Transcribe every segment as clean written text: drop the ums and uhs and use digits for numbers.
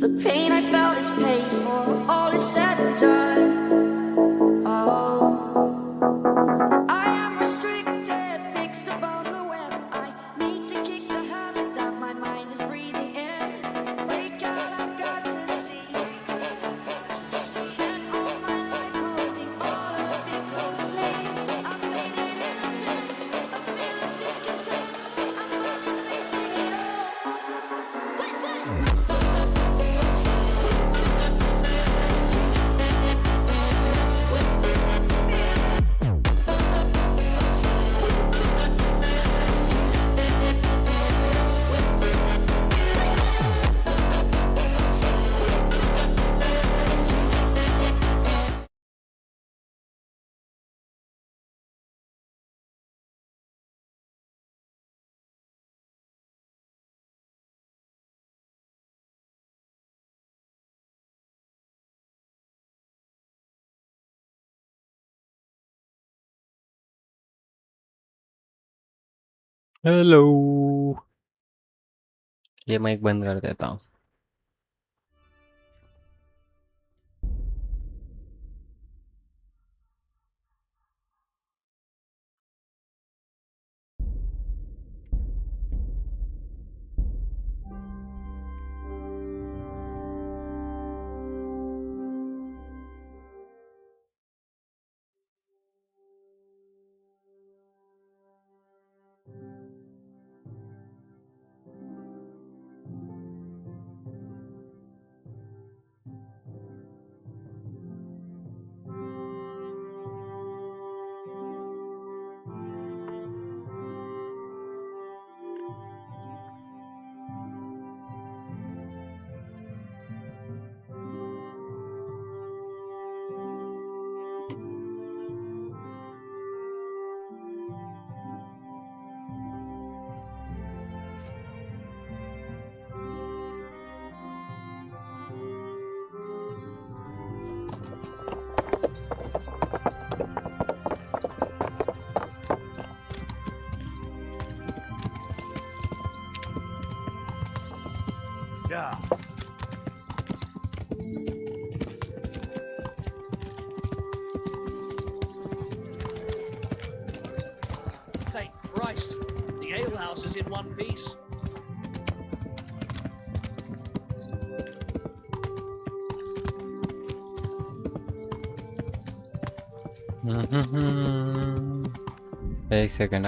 The pain I felt is paid for, all is said and done. Oh, I am restricted, fixed upon the web. I need to kick the habit that my mind is breathing in. Wait, God, I've got to see. Spent all my life holding all of it closely. I've made it innocent, a feeling discontent. I'm finally facing it all. Hello. ये mic बंद कर देता हूँ। Thank Christ, the alehouse is in one piece. एक second.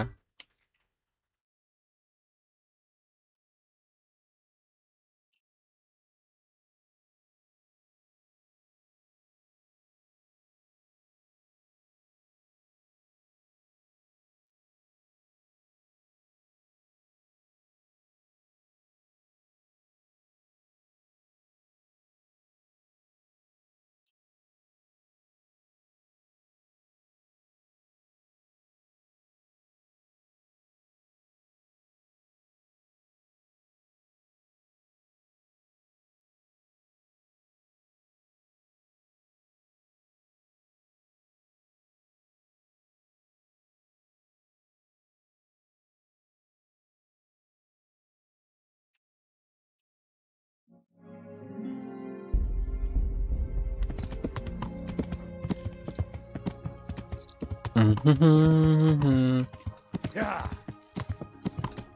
हाँ,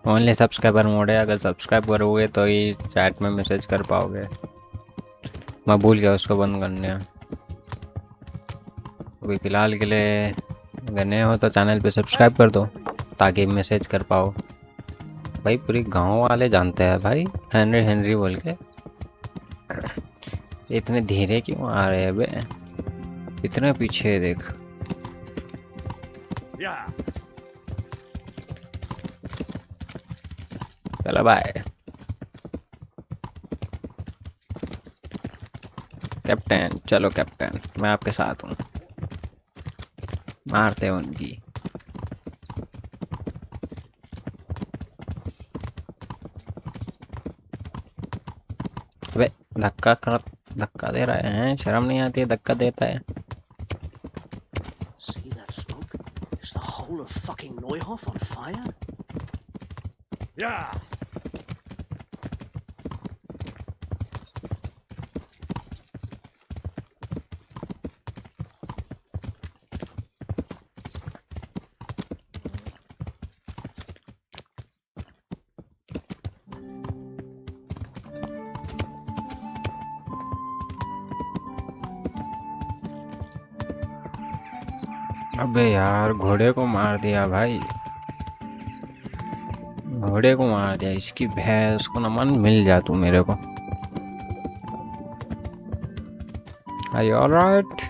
only subscriber mode है। अगर subscribe करोगे तो ही चैट में मैसेज कर पाओगे। मैं भूल गया उसको बंद करने। अभी फ़िलहाल के लिए अगर नए हो तो चैनल पे सब्सक्राइब कर दो ताकि मैसेज कर पाओ। भाई पूरे गांव वाले जानते हैं भाई, हेनरी हेनरी बोल के। इतने धीरे क्यों आ रहे हैं बे? इतने पीछे देख। चलो बाय कैप्टन। चलो कैप्टन, मैं आपके साथ हूँ। मारते हैं उनकी। अबे धक्का दे रहे हैं, शर्म नहीं आती है? धक्का देता है। See that smoke? Is the whole of fucking Neuhof on fire? अबे यार घोड़े को मार दिया भाई, घोड़े को मार दिया, इसकी भैंस को नमन, मिल जा तू मेरे को। Are you alright?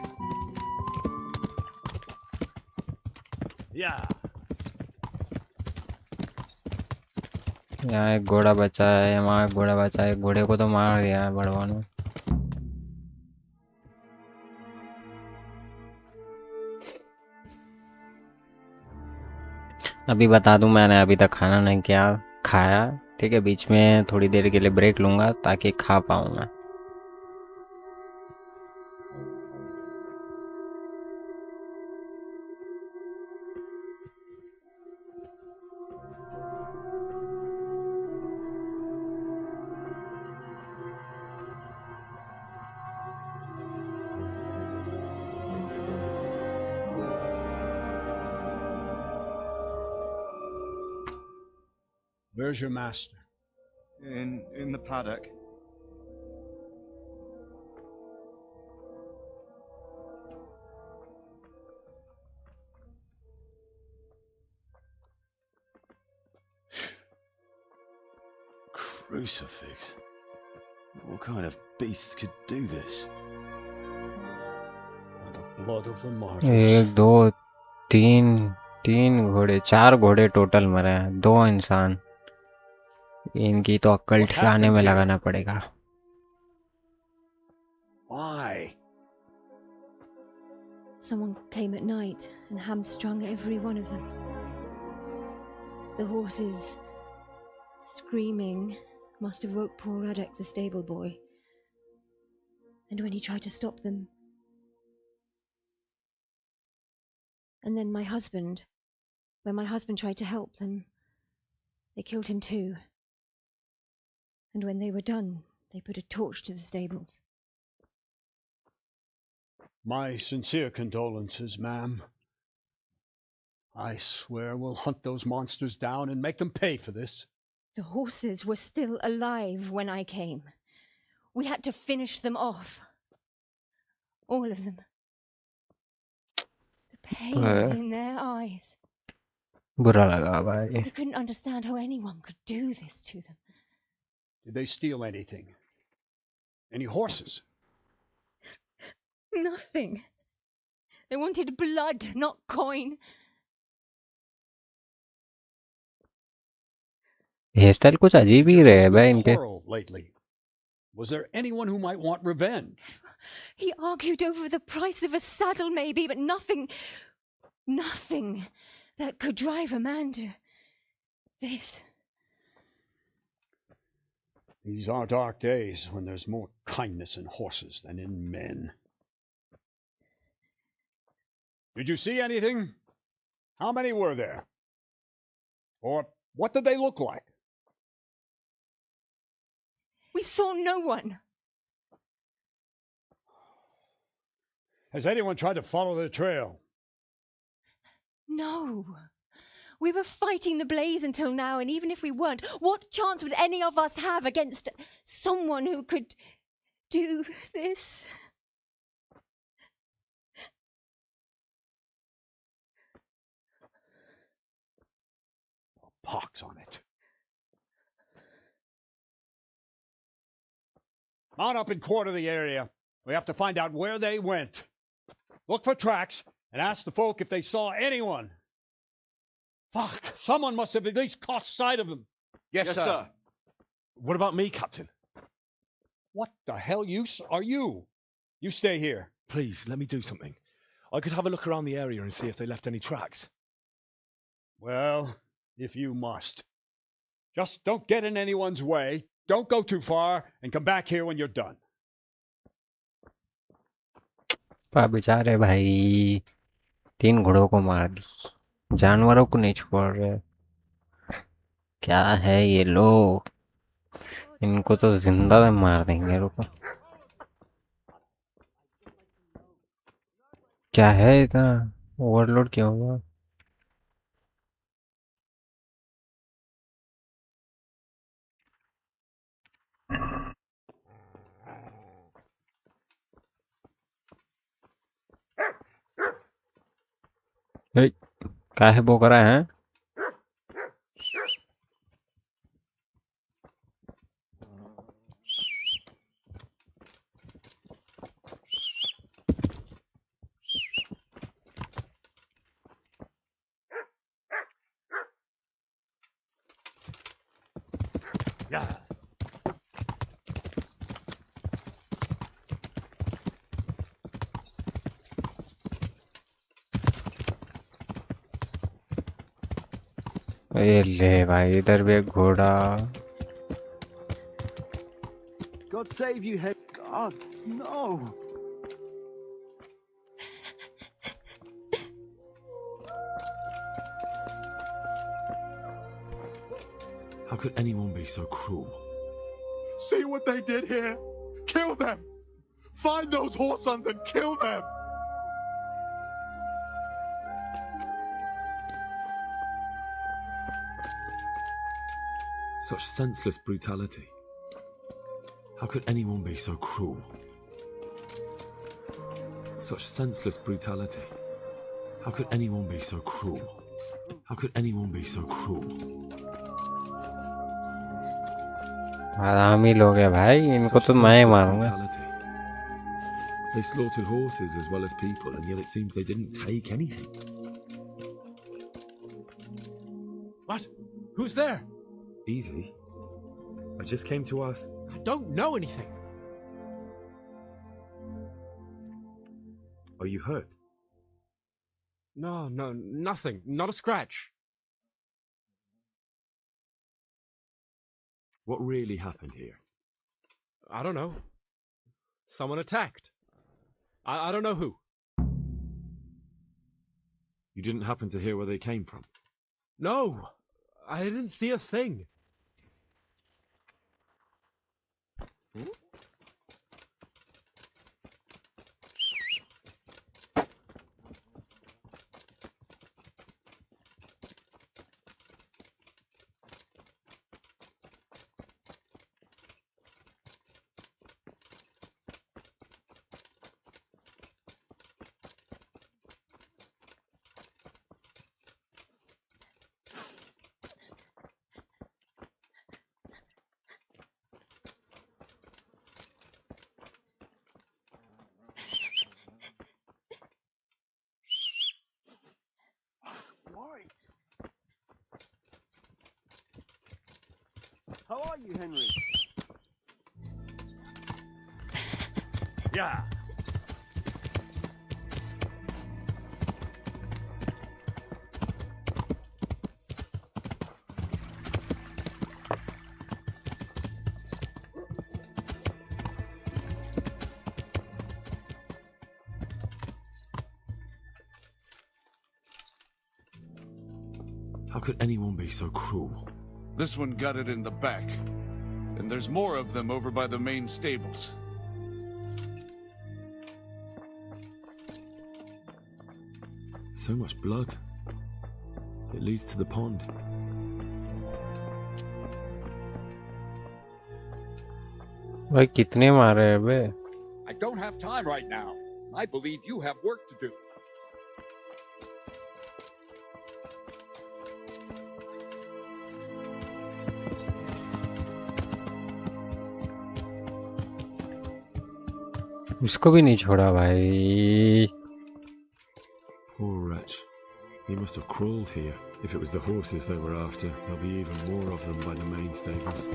Yeah. यहाँ एक घोड़ा बचा है, वहाँ एक घोड़ा बचा है, घोड़े को तो मार दिया है बड़वा ने। अभी बता दूं, मैंने अभी तक खाना नहीं किया खाया, ठीक है, बीच में थोड़ी देर के लिए ब्रेक लूँगा ताकि खा पाऊँ मैं। Where's your master? In the paddock. Crucifix? What kind of beast could do this? By the blood of the martyrs. एक दो तीन, तीन घोड़े, चार घोड़े टोटल मरे हैं, दो इंसान। इनकी तो अक्ल What ठिकाने happened में here? लगाना पड़ेगा। Why? Someone came at night and hamstrung every one of them. The horses, screaming, must have woke poor Radek, the stable boy. And when he tried to stop them... And then when my husband tried to help them, they killed him too. And when they were done, they put a torch to the stables. My sincere condolences, ma'am. I swear we'll hunt those monsters down and make them pay for this. The horses were still alive when I came. We had to finish them off. All of them. The pain in their eyes. बुरा लगा भाई। They couldn't understand how anyone could do this to them. Did they steal anything? Any horses? Nothing. They wanted blood, not coin. Hair style कुछ अजीब ही Your रहे हैं भाई husband इनके। quarreled lately. Was there anyone who might want revenge? He argued over the price of a saddle, maybe, but nothing that could drive a man to this. These are dark days when there's more kindness in horses than in men. Did you see anything? How many were there? Or what did they look like? We saw no one. Has anyone tried to follow the trail? No. We were fighting the blaze until now, and even if we weren't, what chance would any of us have against someone who could do this? Pox on it. Mount up and quarter the area. We have to find out where they went. Look for tracks and ask the folk if they saw anyone. Fuck, someone must have at least caught sight of them. Yes, sir. What about me, Captain? What the hell use are you? You stay here. Please, let me do something. I could have a look around the area and see if they left any tracks. Well, if you must. Just don't get in anyone's way. Don't go too far and come back here when you're done. बेचारे भाई, तीन घोड़ों को मार दी, जानवरों को नहीं छोड़ रहे। क्या है ये लोग, इनको तो जिंदा मार देंगे। रुको, क्या है इतना ओवरलोड क्यों हुआ? ए, काहे बोक रहा है? Yeah. ये ले भाई, इधर भी एक घोड़ा। God save you, head. God, no. How could anyone be so cruel? See what they did here? Kill them! Find those whoresons and kill them! Such senseless brutality. How could anyone be so cruel? Such senseless brutality. How could anyone be so cruel? How could anyone be so cruel? आराम ही लोग हैं भाई, इनको Such तो मैं ही senseless मारूंगा। brutality. They slaughtered horses as well as people, and yet it seems they didn't take anything. What? Who's there? Easy. I just came to ask. I don't know anything. Are you hurt? No, nothing. Not a scratch. What really happened here? I don't know. Someone attacked. I don't know who. You didn't happen to hear where they came from? No, I didn't see a thing. How are you, Henry? Yeah. How could anyone be so cruel? This one got it in the back. And there's more of them over by the main stables. So much blood. It leads to the pond. भाई कितने मारे हैं बे? I don't have time right now. I believe you have work to do. उसको भी नहीं छोड़ा भाई। Poor wretch. He must have crawled here. If it was the horses they were after, there'll be even more of them by the main stables.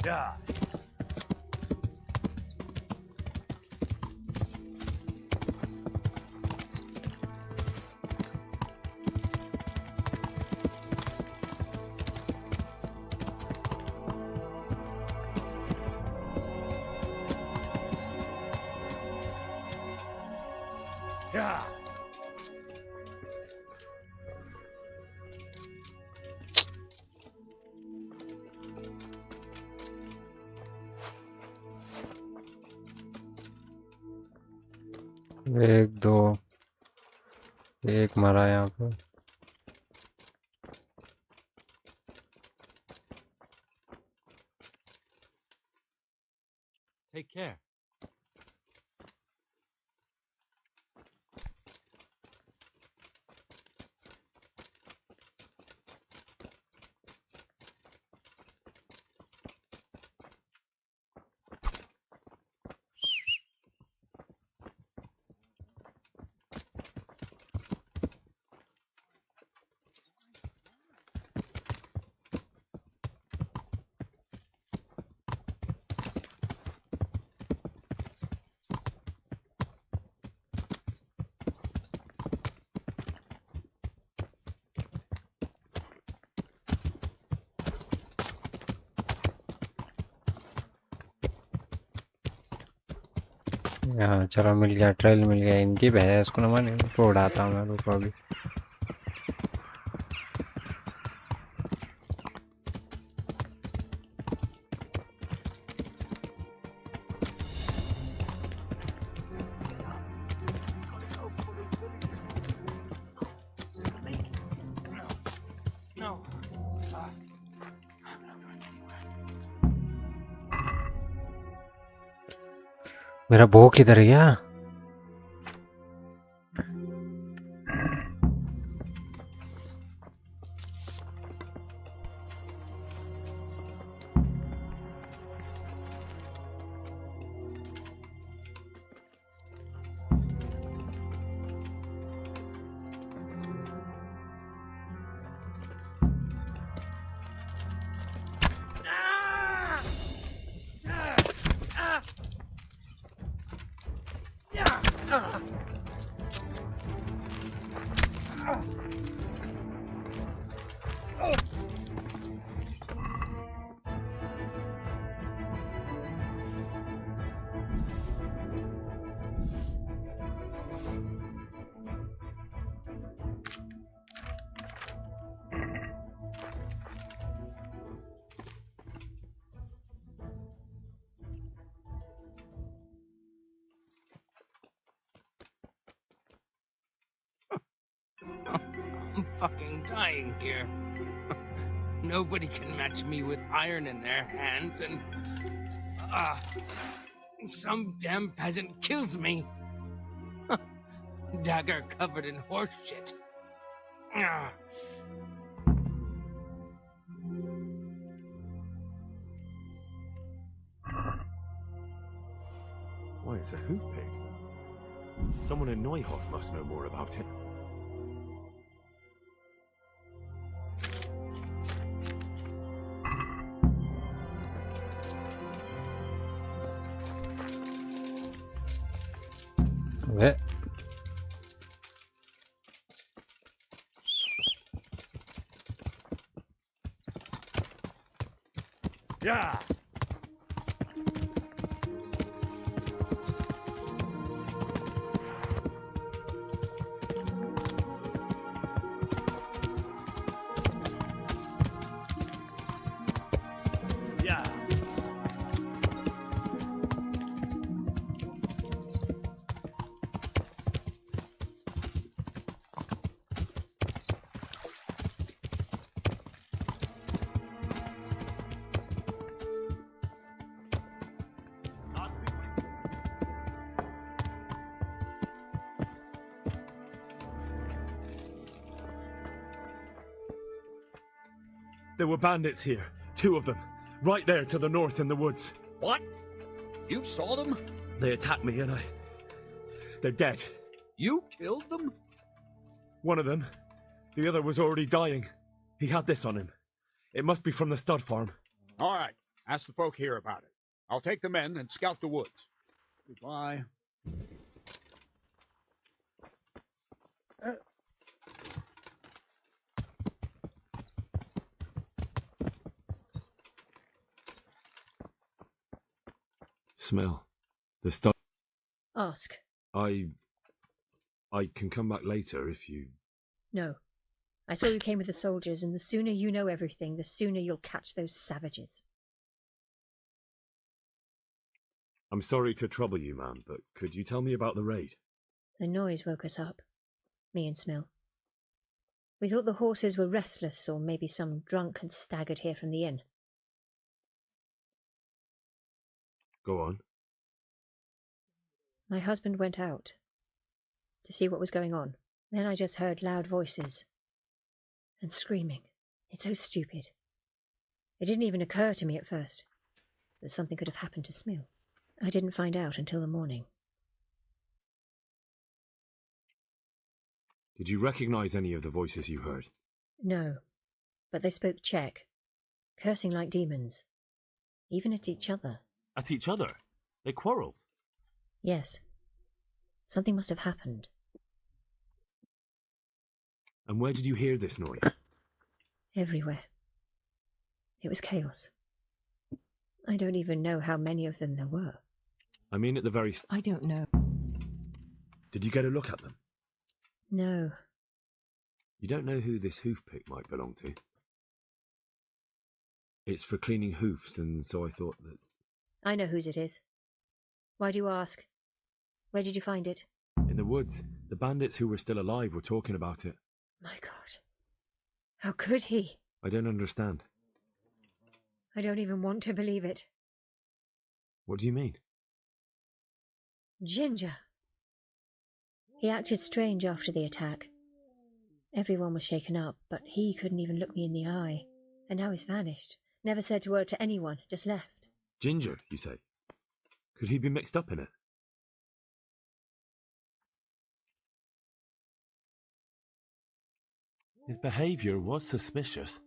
Yeah. Yeah. एक दो एक मरा यहाँ पे। Take care. हाँ चलो मिल गया, ट्रेल मिल गया। इनकी भैंस को ना माने, इनको उड़ाता हूँ मैं, रुको अभी। मेरा बो किधर गया? I'm fucking dying here. Nobody can match me with iron in their hands, and some damn peasant kills me. Dagger covered in horse shit. Why, it's a hoof pig. Someone in Neuhof must know more about it. Way Yeah. Yeah. There were bandits here. 2 of them. Right there to the north in the woods. What? You saw them? They attacked me and they're dead. You killed them? One of them. The other was already dying. He had this on him. It must be from the stud farm. All right. Ask the folk here about it. I'll take the men and scout the woods. Goodbye. Smell. The stud. Ask. I can come back later if you... No. I saw you came with the soldiers, and the sooner you know everything, the sooner you'll catch those savages. I'm sorry to trouble you, man, but could you tell me about the raid? The noise woke us up, me and Smil. We thought the horses were restless, or maybe some drunk had staggered here from the inn. Go on. My husband went out to see what was going on. Then I just heard loud voices and screaming. It's so stupid. It didn't even occur to me at first that something could have happened to Smil. I didn't find out until the morning. Did you recognize any of the voices you heard? No, but they spoke Czech, cursing like demons, even at each other. At each other? They quarrelled? Yes. Something must have happened. And where did you hear this noise? Everywhere. It was chaos. I don't even know how many of them there were. I mean at the very... I don't know. Did you get a look at them? No. You don't know who this hoof pick might belong to? It's for cleaning hoofs, and so I thought that... I know whose it is. Why do you ask? Where did you find it? In the woods. The bandits who were still alive were talking about it. My God. How could he? I don't understand. I don't even want to believe it. What do you mean? Ginger. He acted strange after the attack. Everyone was shaken up, but he couldn't even look me in the eye. And now he's vanished. Never said a word to anyone, just left. Ginger, you say? Could he be mixed up in it? His behaviour was suspicious.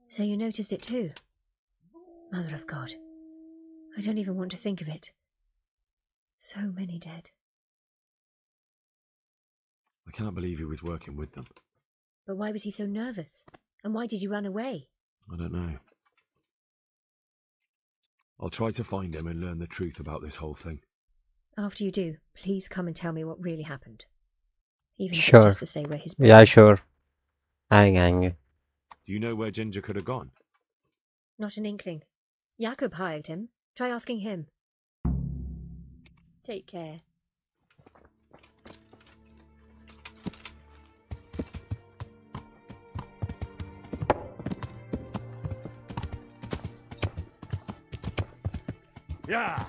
So you noticed it too? Mother of God. I don't even want to think of it. So many dead. I can't believe he was working with them. But why was he so nervous? And why did he run away? I don't know. I'll try to find him and learn the truth about this whole thing. After you do, please come and tell me what really happened. Even if Sure. it's just to say where his body Yeah, is. sure. आएंगे. Do you know where Ginger could have gone? Not an inkling. Jakob hired him. Try asking him. Take care. Yeah.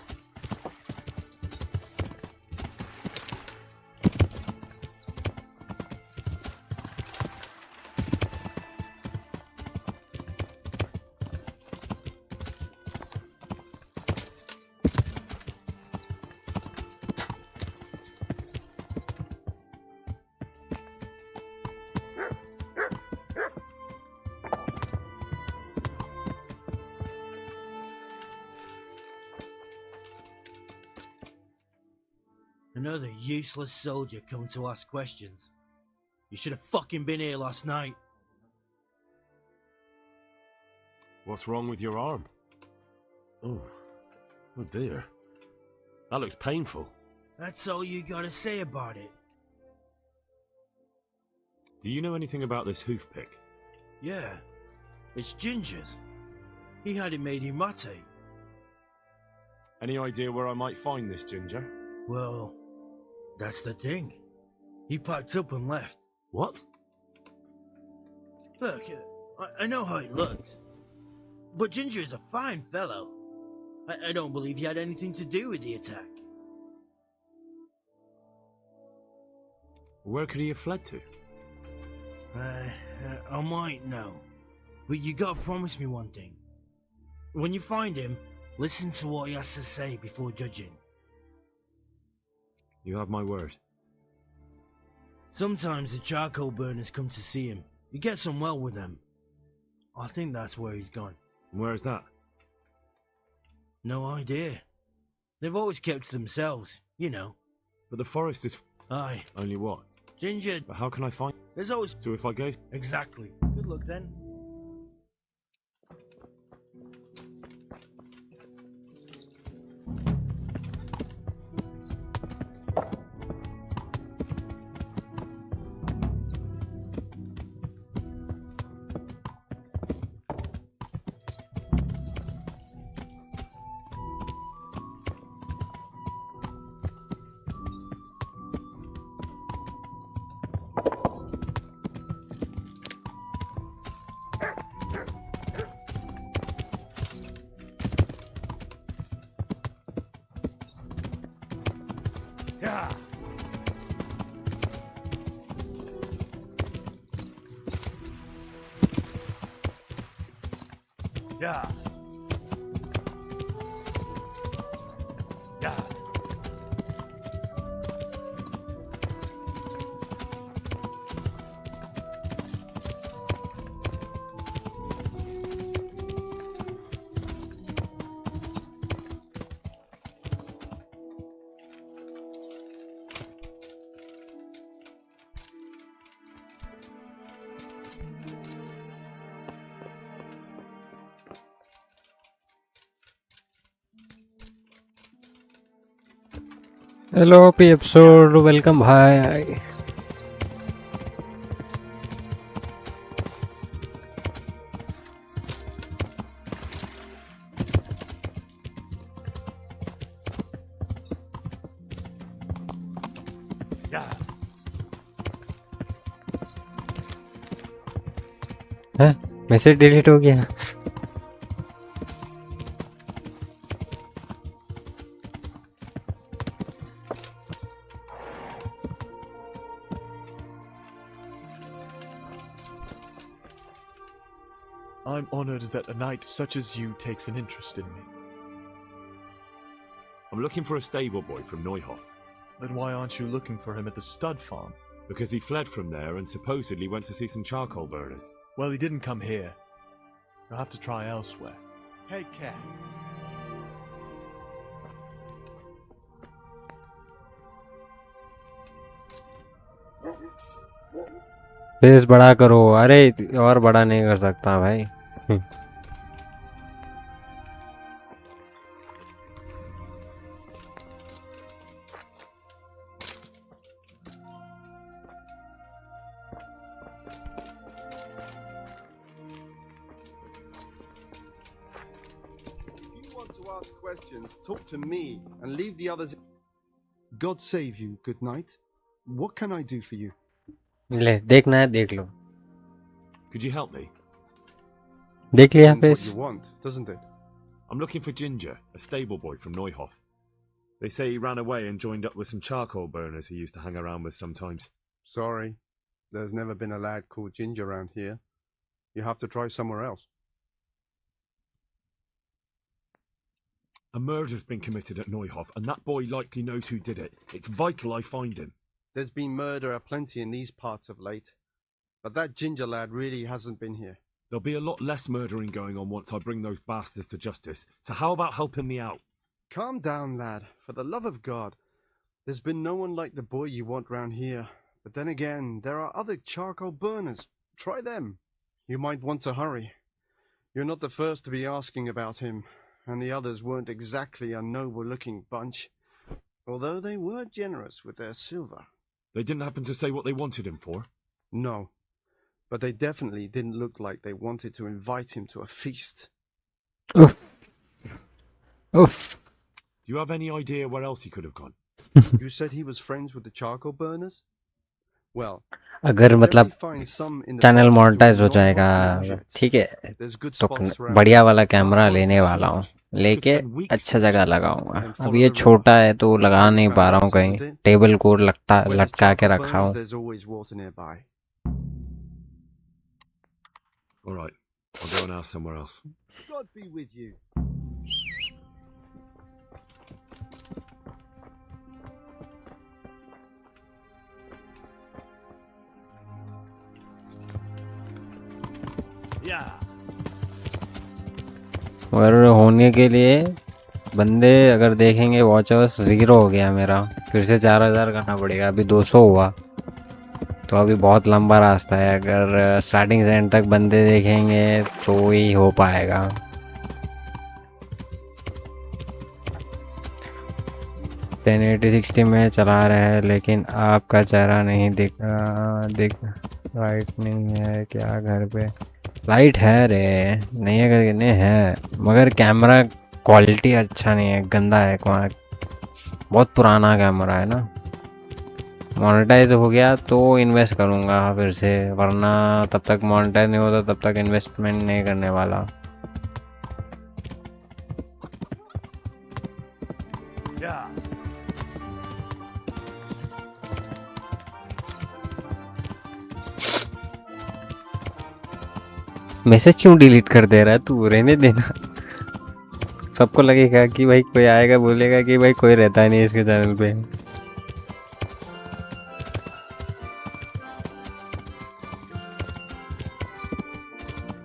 Another useless soldier coming to ask questions. You should have fucking been here last night. What's wrong with your arm? Oh dear. That looks painful. That's all you gotta say about it. Do you know anything about this hoof pick? Yeah, it's Ginger's. He had it made in mate. Any idea where I might find this Ginger? Well, that's the thing. He packed up and left. What? Look, I know how he looks. But Ginger is a fine fellow. I don't believe he had anything to do with the attack. Where could he have fled to? I might know. But you gotta promise me one thing. When you find him, listen to what he has to say before judging. You have my word. Sometimes the charcoal burners come to see him. He gets on well with them. I think that's where he's gone. Where is that? No idea. They've always kept to themselves, you know. But the forest is... Aye. Only what? Ginger. But how can I find... There's always... So if I go... Exactly. Good luck then. Yeah. Yeah. Hello P episode welcome भाई Yeah. हैं message delete हो गया I'm honored that a knight such as you takes an interest in me. I'm looking for a stable boy from Neuhof. Then why aren't you looking for him at the stud farm? Because he fled from there and supposedly went to see some charcoal burners. Well, he didn't come here. You'll have to try elsewhere. Take care. Face बड़ा करो अरे और बड़ा नहीं कर सकता भाई If you want to ask questions, talk to me and leave the others. God save you, good night. What can I do for you? ले देखना है देख लो Could you help me? देख लिया Depends what face you want, doesn't it? I'm looking for Ginger, a stable boy from Neuhof. They say he ran away and joined up with some charcoal burners he used to hang around with sometimes. Sorry, there's never been a lad called Ginger around here. You have to try somewhere else. A murder's been committed at Neuhof, and that boy likely knows who did it. It's vital I find him. There's been murder aplenty in these parts of late, but that Ginger lad really hasn't been here. There'll be a lot less murdering going on once I bring those bastards to justice, so how about helping me out? Calm down, lad. For the love of God. There's been no one like the boy you want round here. But then again, there are other charcoal burners. Try them. You might want to hurry. You're not the first to be asking about him, and the others weren't exactly a noble-looking bunch, although they were generous with their silver. They didn't happen to say what they wanted him for? No, but they definitely didn't look like they wanted to invite him to a feast. Oof. Oof. Do you have any idea where else he could have gone? You said he was friends with the charcoal burners? Well, अगर मतलब channel monetise हो जाएगा ठीक है तो बढ़िया वाला camera लेने वाला हूँ लेके अच्छा जगह लगाऊंगा अब ये छोटा है तो लगा नहीं पा रहा हूँ कहीं टेबल को लटका के रखा हूँ All right, I'll go and ask somewhere else. God be with you. मगर होने के लिए बंदे अगर देखेंगे वॉचर्स 0 हो गया मेरा फिर से 4000 करना पड़ेगा अभी 200 हुआ तो अभी बहुत लंबा रास्ता है अगर स्टार्टिंग से एंड तक बंदे देखेंगे तो ही हो पाएगा 1080-60 में चला रहा है लेकिन आपका चेहरा नहीं दिख लाइट नहीं है क्या घर पे लाइट है रे नहीं है करके नहीं है मगर कैमरा क्वालिटी अच्छा नहीं है गंदा है बहुत पुराना कैमरा है ना मोनेटाइज हो गया तो इन्वेस्ट करूँगा फिर से वरना तब तक मोनेटाइज नहीं होता तब तक इन्वेस्टमेंट नहीं करने वाला मैसेज क्यों डिलीट कर दे रहा है तू? रहने देना। सबको लगेगा कि भाई कोई आएगा बोलेगा कि भाई कोई रहता नहीं इसके चैनल पे।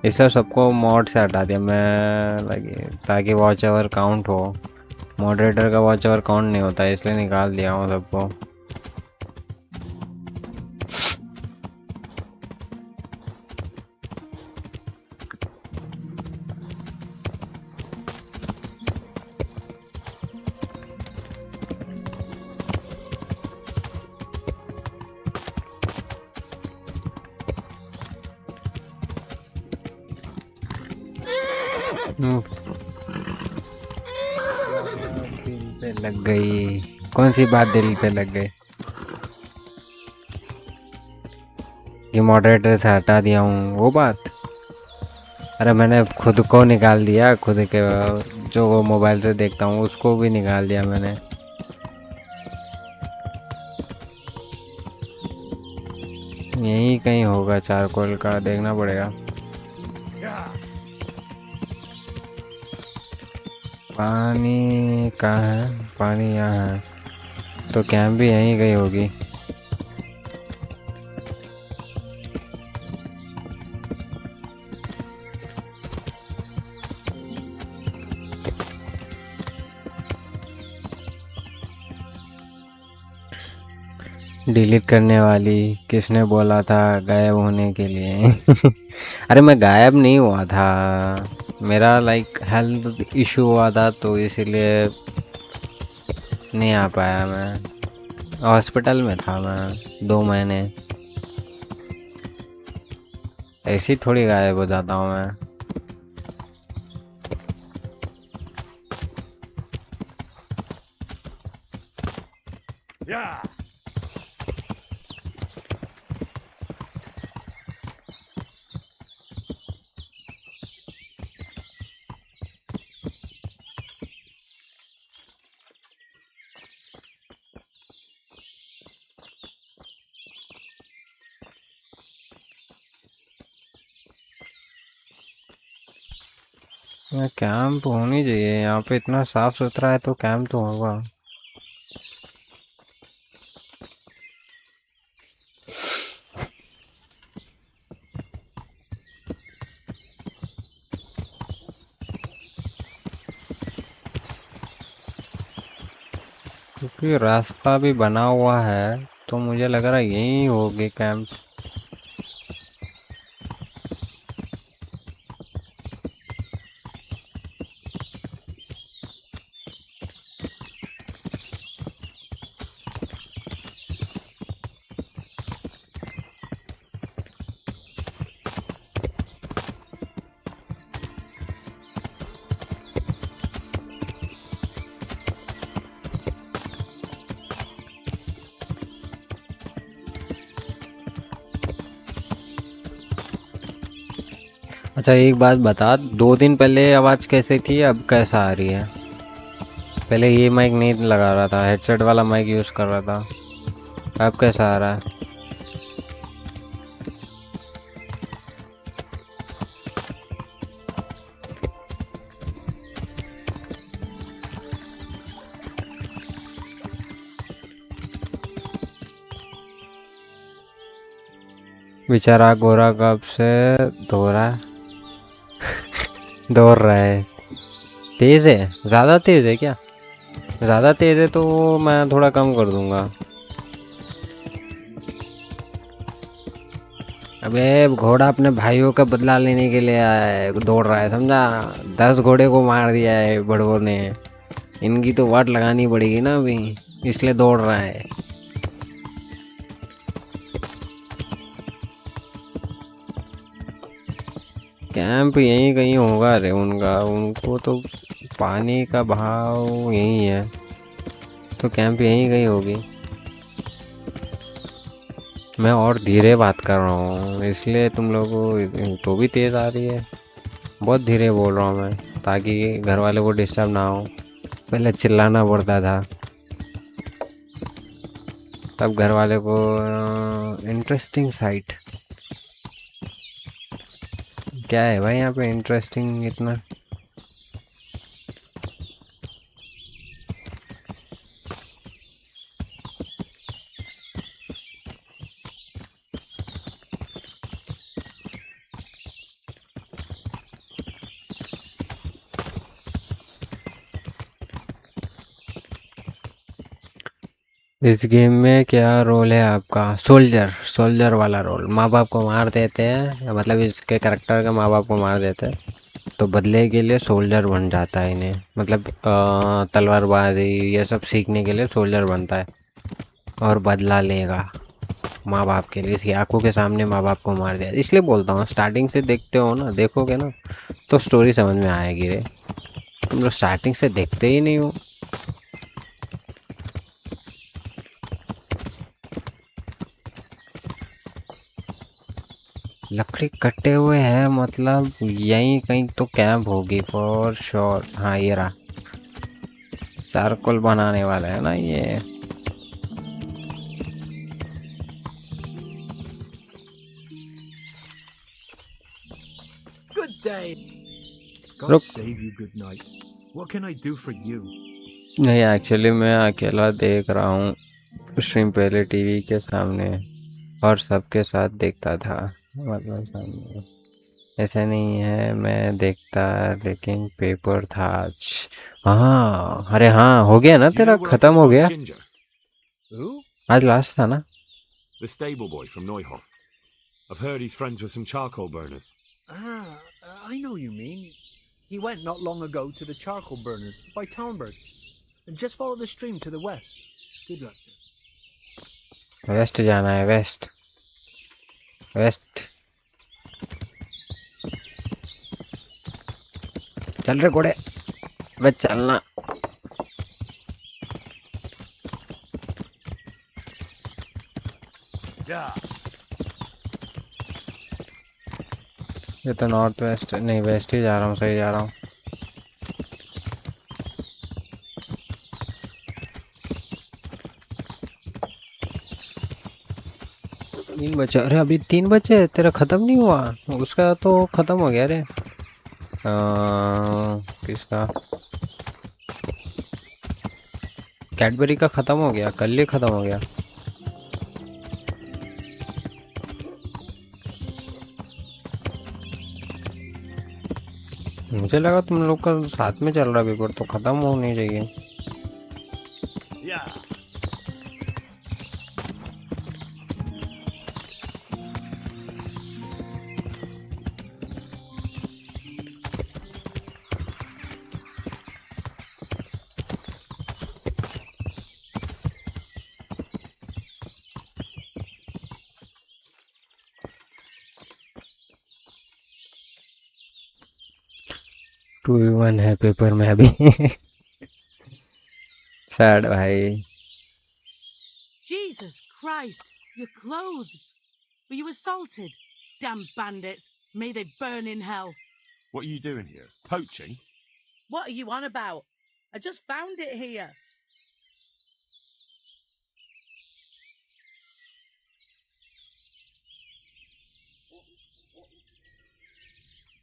इसलिए सबको मॉड से हटा दिया मैं, लगे ताकि वॉच आवर काउंट हो। मॉडरेटर का वॉच आवर काउंट नहीं होता है, इसलिए निकाल दिया हूँ सबको। दिल पे लग गई। कौन सी बात दिल पे लग गई? कि मॉडरेटर से हटा दिया हूँ वो बात? अरे मैंने खुद को निकाल दिया, खुद के जो वो मोबाइल से देखता हूँ उसको भी निकाल दिया मैंने। यही कहीं होगा चारकोल का, देखना पड़ेगा। पानी कहाँ है? पानी यहाँ है, तो कैंप भी यहीं गई होगी। डिलीट करने वाली किसने बोला था गायब होने के लिए? अरे मैं गायब नहीं हुआ था, मेरा लाइक हेल्थ इशू हुआ था तो इसीलिए नहीं आ पाया। मैं हॉस्पिटल में था, मैं 2 महीने। ऐसे ही थोड़ी गायब हो जाता हूँ मैं। कैंप होनी चाहिए यहाँ पे, इतना साफ सुथरा है तो कैंप तो होगा। क्योंकि रास्ता भी बना हुआ है तो मुझे लग रहा है यहीं होगी कैंप। अच्छा एक बात बता, 2 दिन पहले आवाज़ कैसे थी, अब कैसा आ रही है? पहले ये माइक नहीं लगा रहा था, हेडसेट वाला माइक यूज़ कर रहा था, अब कैसा आ रहा है? बेचारा गोरा कब से दौड़ रहा है। तेज़ है? ज़्यादा तेज़ है क्या? ज़्यादा तेज़ है तो मैं थोड़ा कम कर दूंगा। अबे घोड़ा अपने भाइयों का बदला लेने के लिए आया है, दौड़ रहा है समझा। 10 घोड़े को मार दिया है बड़वों ने, इनकी तो वाट लगानी पड़ेगी ना अभी, इसलिए दौड़ रहा है। कैंप यहीं कहीं होगा रे उनका, उनको तो पानी का भाव यहीं है तो कैंप यहीं कहीं होगी। मैं और धीरे बात कर रहा हूँ इसलिए तुम लोगों को तो भी तेज़ आ रही है। बहुत धीरे बोल रहा हूँ मैं ताकि घर वाले को डिस्टर्ब ना हो। पहले चिल्लाना पड़ता था तब घर वाले को। इंटरेस्टिंग साइट क्या है भाई यहाँ पे इंटरेस्टिंग इतना? इस गेम में क्या रोल है आपका? सोल्जर, सोल्जर वाला रोल। माँ बाप को मार देते हैं, मतलब इसके करेक्टर का माँ बाप को मार देते हैं तो बदले के लिए सोल्जर बन जाता है इन्हें, मतलब तलवारबाजी ये सब सीखने के लिए सोल्जर बनता है और बदला लेगा माँ बाप के लिए। इसकी आंखों के सामने माँ बाप को मार दिया। इसलिए बोलता हूँ स्टार्टिंग से देखते हो ना, देखोगे ना तो स्टोरी समझ में आएगी रे। तुम लोग स्टार्टिंग से देखते ही नहीं हो। लकड़ी कटे हुए हैं, मतलब यहीं कहीं तो कैंप होगी फॉर श्योर। हाँ ये रहा, चारकोल बनाने वाला है ना ये। Good day. God रुक। save you. Good night. What can I do for you? नहीं एक्चुअली मैं अकेला देख रहा हूँ स्ट्रीम, पहले टीवी के सामने और सबके साथ देखता था, मतलब सामने ऐसा नहीं है मैं देखता, लेकिन पेपर था आज। हाँ अरे हाँ, हो गया ना Do you तेरा, know where I खत्म can हो find गया। Ginger? Who? आज लास्ट था ना? The stable boy from Neuhof. I've heard he's friends with some charcoal burners. I know you mean. He went not long ago to the charcoal burners by Townburg. And just follow the stream to the west. Good luck. West जाना है, waste waste. चल रहे घोड़े, वे चलना। ये तो north west नहीं, waste ही जा रहा हूँ, सही जा रहा हूँ। तीन बचे, अरे अभी 3 बचे, तेरा खत्म नहीं हुआ? उसका तो खत्म हो गया रे। किसका? कैडबरी का खत्म हो गया, कल ही खत्म हो गया। मुझे लगा तुम लोग का साथ में चल रहा पेपर, तो खत्म होनी चाहिए। टू वन है पेपर में अभी। सैड भाई। Jesus Christ, your clothes. Were you assaulted? Damn bandits. May they burn in hell. What are you doing here? Poaching? What are you on about? I just found it here.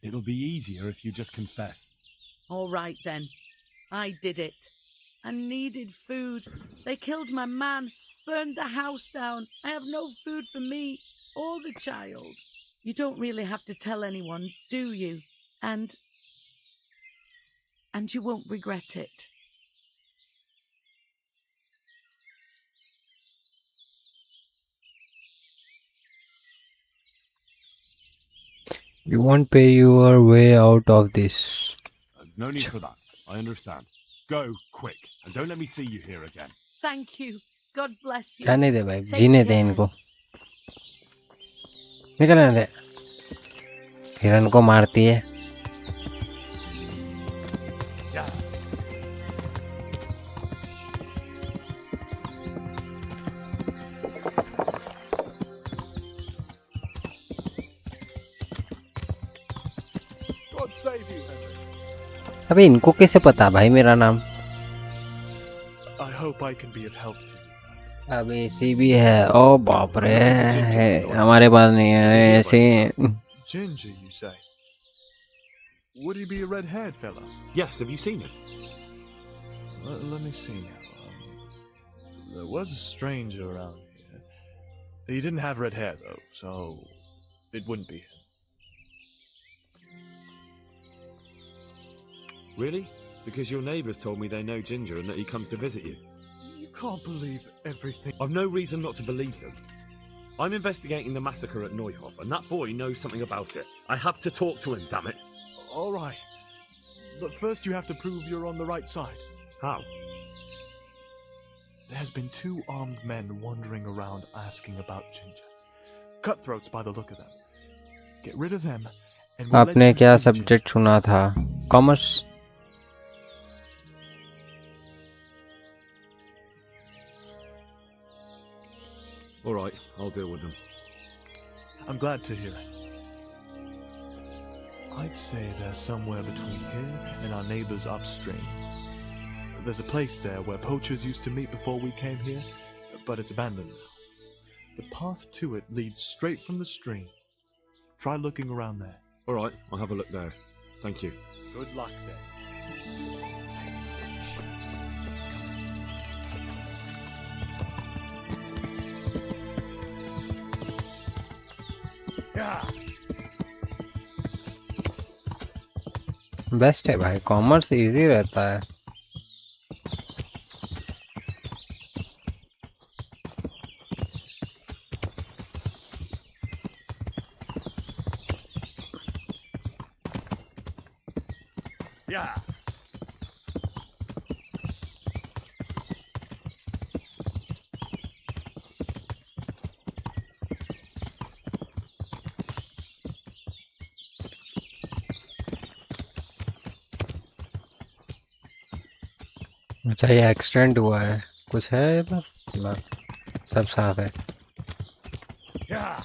It'll be easier if you just confess. All right then. I did it. I needed food. They killed my man, burned the house down. I have no food for me or the child. You don't really have to tell anyone, do you? And you won't regret it. You won't pay your way out of this. No need for that. I understand. Go, quick, and don't let me see you here again. Thank you. God bless you. जाने दे भाई, Take जीने दे care. इनको, निकलने दे। हिरन को मारती है। God save you, Henry. अबे इनको कैसे पता भाई मेरा नाम? I hope I can be of help to you. अब एसी भी है, ओ बाप रे, है हमारे पास नहीं है ऐसे। Ginger, you say? Would he be a red-haired fella? Yes, have you seen him? Let me see now. There was a stranger around here. He didn't have red hair, though, so it wouldn't be him. Really? Because your neighbours told me they know Ginger and that he comes to visit you. You can't believe everything. I've no reason not to believe them. I'm investigating the massacre at Neuhof, and that boy knows something about it. I have to talk to him, damn it. All right. But first you have to prove you're on the right side. How? There's been 2 armed men wandering around asking about Ginger. Cutthroats by the look of them. Get rid of them, and we'll let आपने you क्या see Ginger. Subject चुना था? Commerce. All right, I'll deal with them. I'm glad to hear it. I'd say they're somewhere between here and our neighbors upstream. There's a place there where poachers used to meet before we came here, but it's abandoned now. The path to it leads straight from the stream. Try looking around there. All right, I'll have a look there. Thank you. Good luck then. Best है भाई, commerce easy रहता है. Yeah. अच्छा ये extend हुआ है, कुछ है इधर? ना, सब साफ है. Yeah.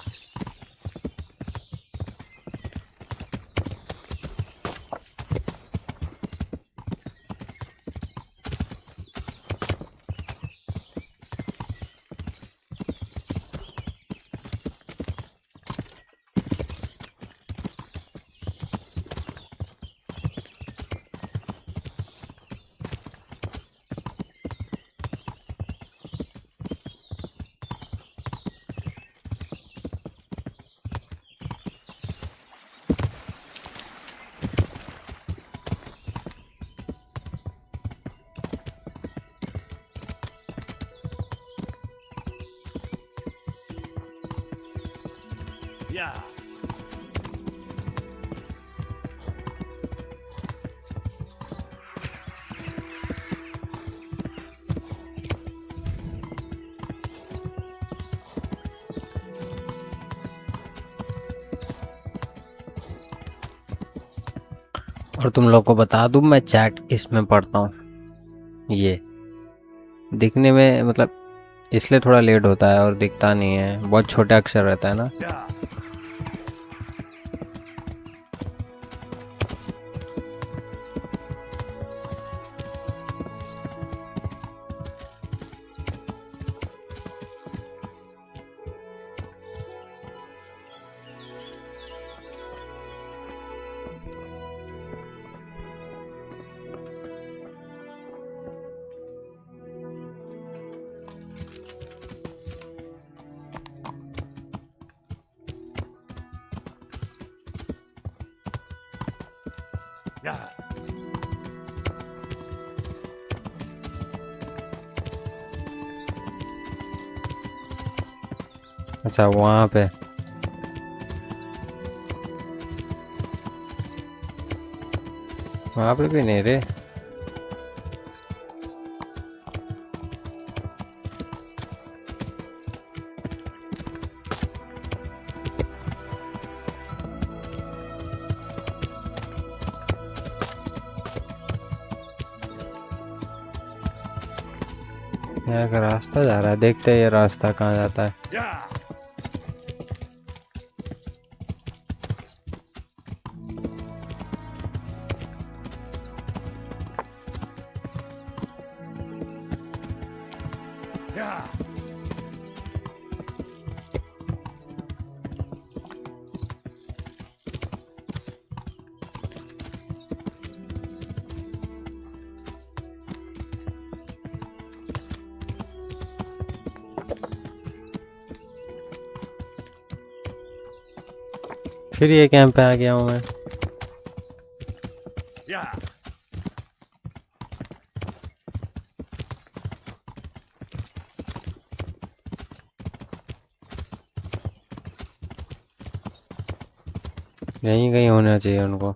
Yeah. और तुम लोग को बता दूं, मैं चैट इसमें पढ़ता हूँ. ये दिखने में मतलब इसलिए थोड़ा लेट होता है और दिखता नहीं है, बहुत छोटे अक्षर रहता है ना. Yeah. अच्छा वहाँ पे भी नहीं रे. यहाँ का रास्ता जा रहा है, देखते हैं ये रास्ता कहाँ जाता है. Yeah. Yeah. फिर ये कैंप पे आ गया हूँ मैं। Yeah. यहीं कहीं होना चाहिए उनको।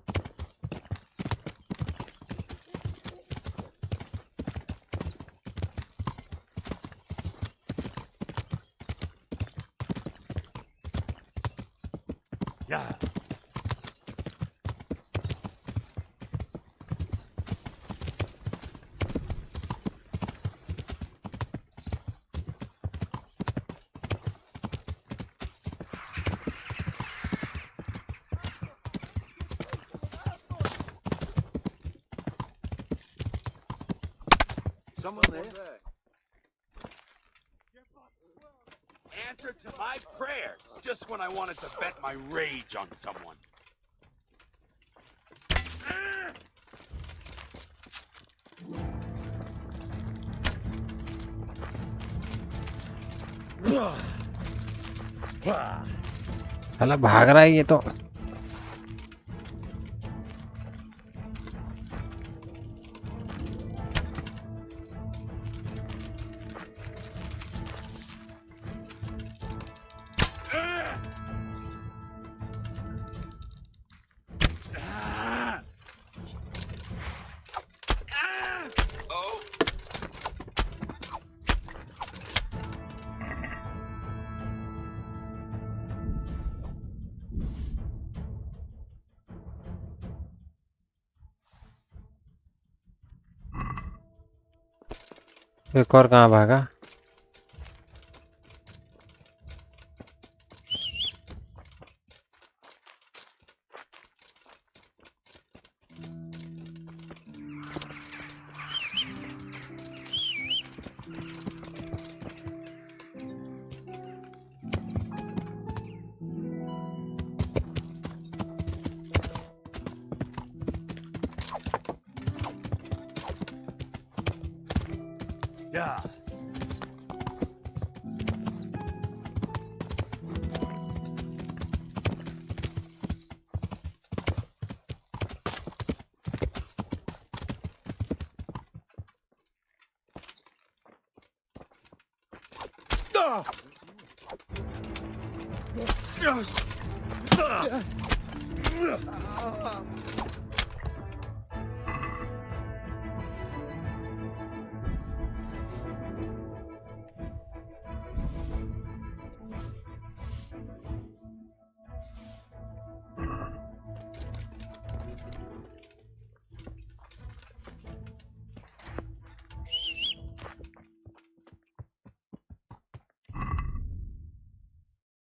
Yeah. Someone there. Answer to my prayers just when I wanted to vent my rage on someone. साला भाग रहा है ये तो। एक और कहाँ भागा? Yeah.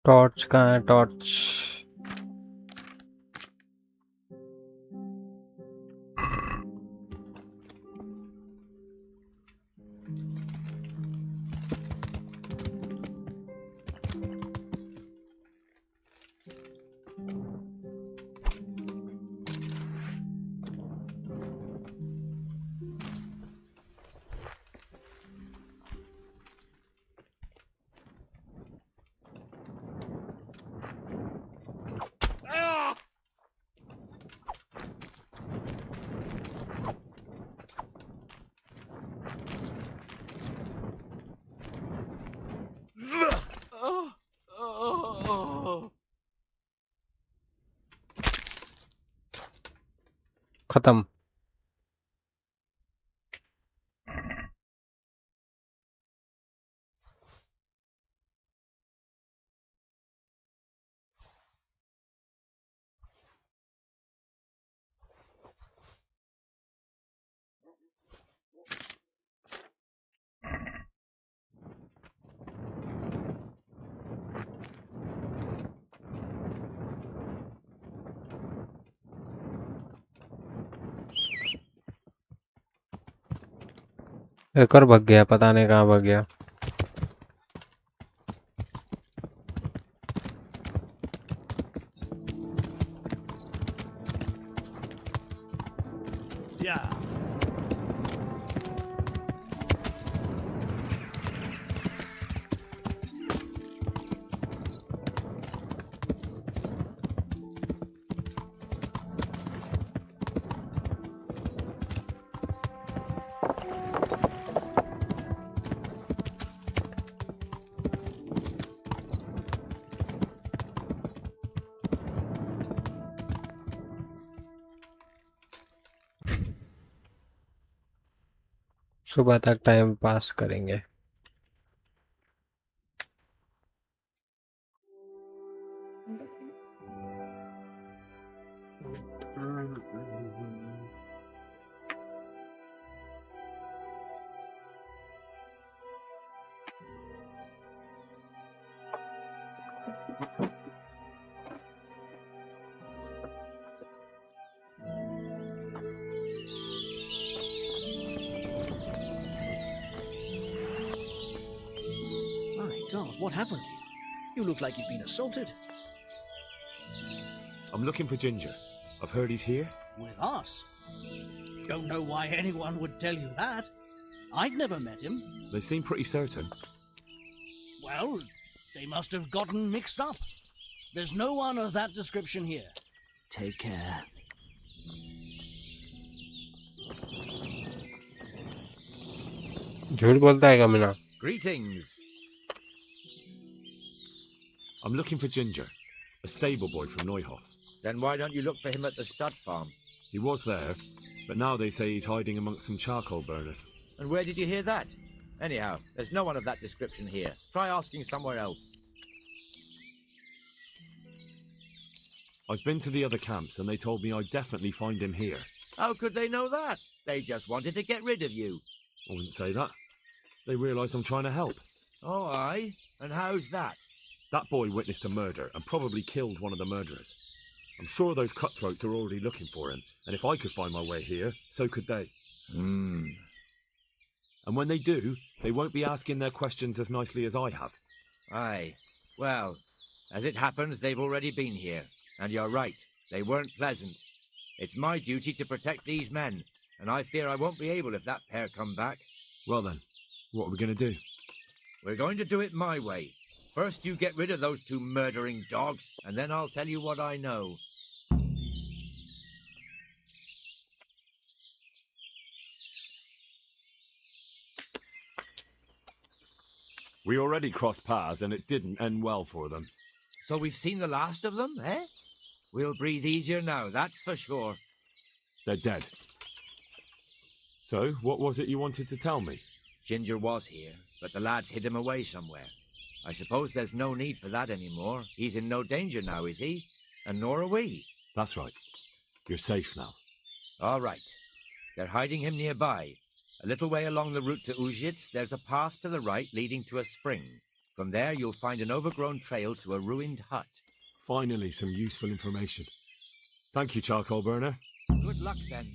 टॉर्च कहाँ है? टॉर्च खत्म। एक और भग गया, पता नहीं कहाँ भग गया। Yeah. सुबह तक टाइम पास करेंगे। My God, what happened to you? You look like you've been assaulted. I'm looking for Ginger. I've heard he's here. With us? Don't know why anyone would tell you that. I've never met him. They seem pretty certain. Well, they must have gotten mixed up. There's no one of that description here. Take care. झूठ बोलता है कमीना। Greetings. I'm looking for Ginger, a stable boy from Neuhof. Then why don't you look for him at the stud farm? He was there, but now they say he's hiding amongst some charcoal burners. And where did you hear that? Anyhow, there's no one of that description here. Try asking somewhere else. I've been to the other camps and they told me I'd definitely find him here. How could they know that? They just wanted to get rid of you. I wouldn't say that. They realise I'm trying to help. Oh, aye? And how's that? That boy witnessed a murder and probably killed one of the murderers. I'm sure those cutthroats are already looking for him, and if I could find my way here, so could they. Hmm. And when they do, they won't be asking their questions as nicely as I have. Aye. Well, as it happens, they've already been here. And you're right, they weren't pleasant. It's my duty to protect these men, and I fear I won't be able if that pair come back. Well then, what are we going to do? We're going to do it my way. First you get rid of those two murdering dogs, and then I'll tell you what I know. We already crossed paths and it didn't end well for them. So we've seen the last of them, eh? We'll breathe easier now, that's for sure. They're dead. So, what was it you wanted to tell me? Ginger was here, but the lads hid him away somewhere. I suppose there's no need for that anymore. He's in no danger now, is he? And nor are we. That's right. You're safe now. All right. They're hiding him nearby. A little way along the route to Ujits, there's a path to the right leading to a spring. From there, you'll find an overgrown trail to a ruined hut. Finally, some useful information. Thank you, charcoal burner. Good luck, then.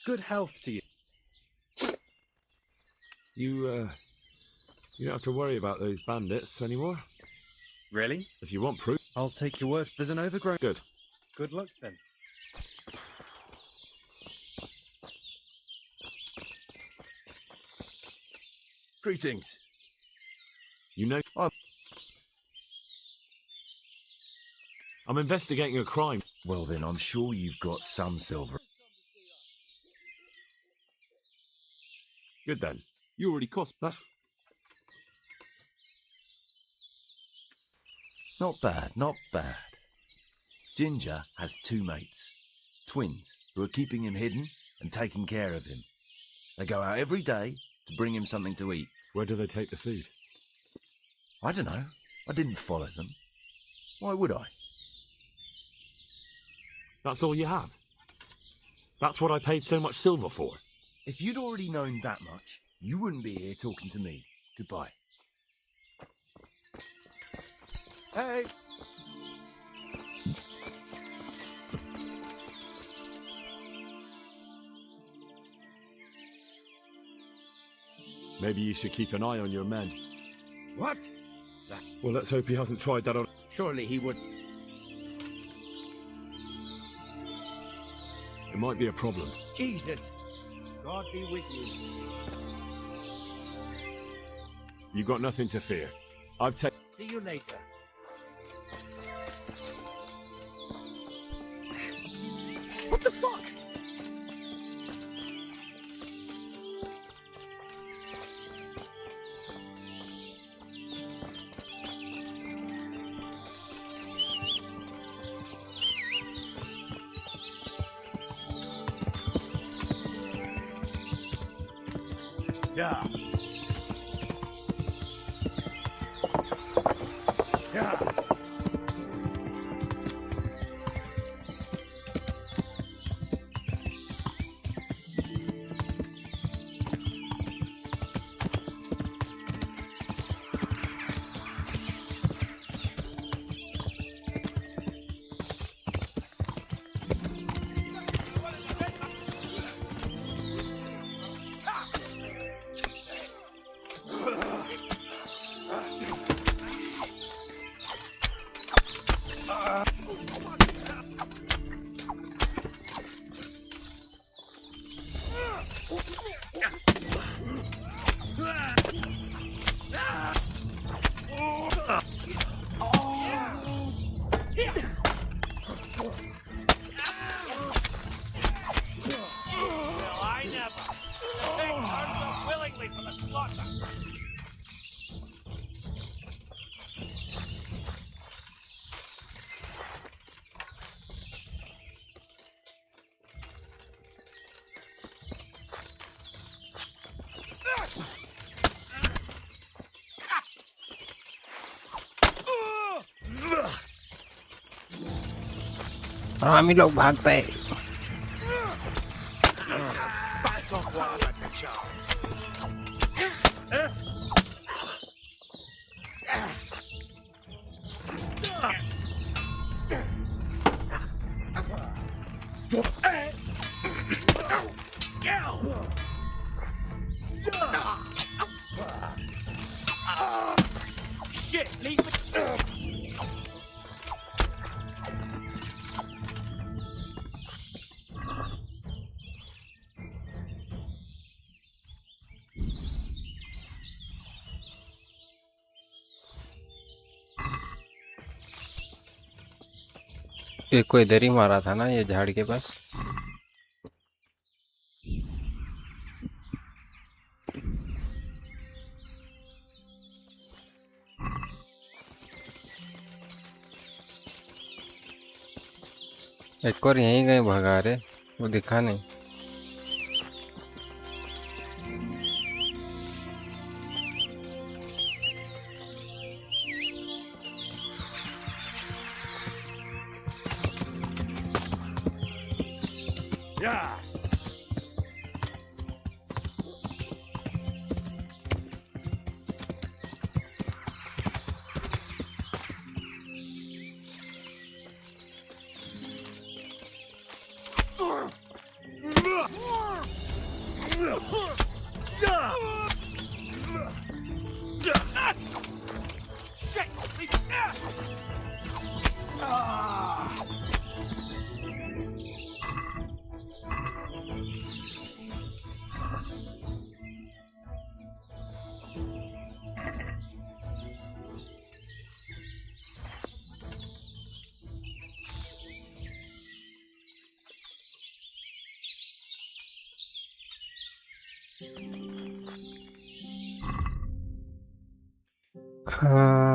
Good health to you. You don't have to worry about those bandits anymore. Really? If you want proof. I'll take your word. There's an overgrown... Good. Good luck, then. Greetings. You know... I'm investigating a crime. Well then, I'm sure you've got some silver. Good then. You already cost... That's... Not bad, not bad. Ginger has two mates, twins, who are keeping him hidden and taking care of him. They go out every day to bring him something to eat. Where do they take the food? I don't know. I didn't follow them. Why would I? That's all you have? That's what I paid so much silver for? If you'd already known that much, you wouldn't be here talking to me. Goodbye. Hey! Maybe you should keep an eye on your men. What? Well, let's hope he hasn't tried that on... Surely he would... It might be a problem. Jesus! God be with you. You got nothing to fear. I've taken... See you later. What the fuck? Yeah. Yeah. हम ही लोग भागते हैं। Back off while I got the chance. Shit, leave me. एक को इधर ही मारा था ना, ये झाड़ के पास। एक और यहीं गए भगा रहे, वो दिखा नहीं। Yeah. Shit! Ah!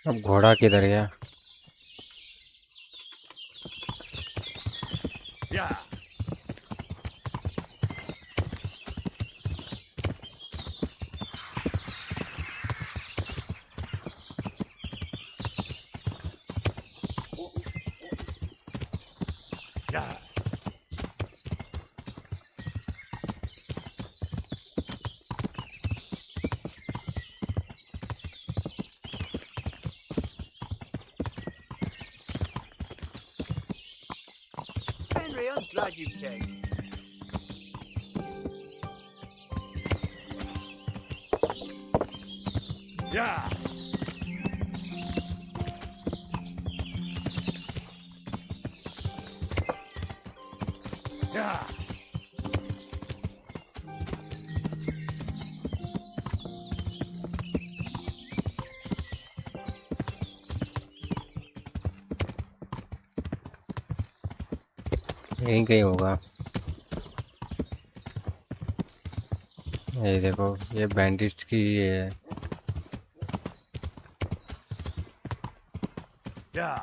अब घोड़ा किधर गया? Yeah. Yeah. Henry, I'm glad you came. Yeah. Yeah. यहीं कहीं होगा। ये देखो, ये बैंडिट्स की ये है। Yeah.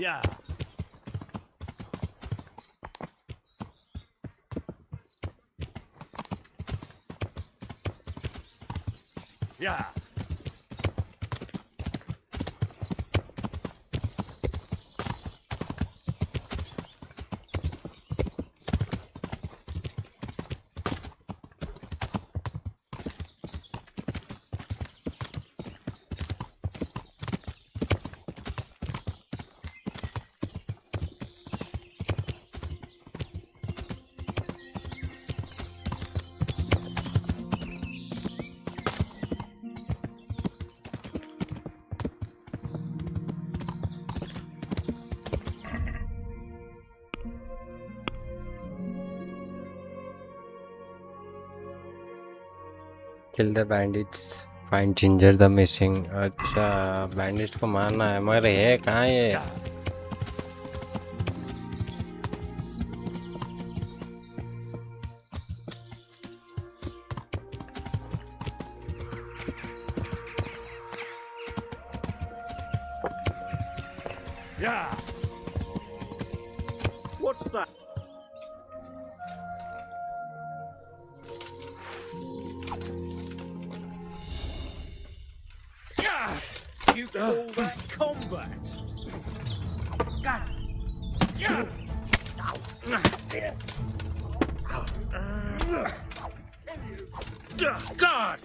Yeah. Yeah. Kill the bandits. Find Ginger the missing. अच्छा, bandits को मारना है, मगर ये कहाँ है ये? Yeah. What's that? Yeah. You call that combat? Yeah. God!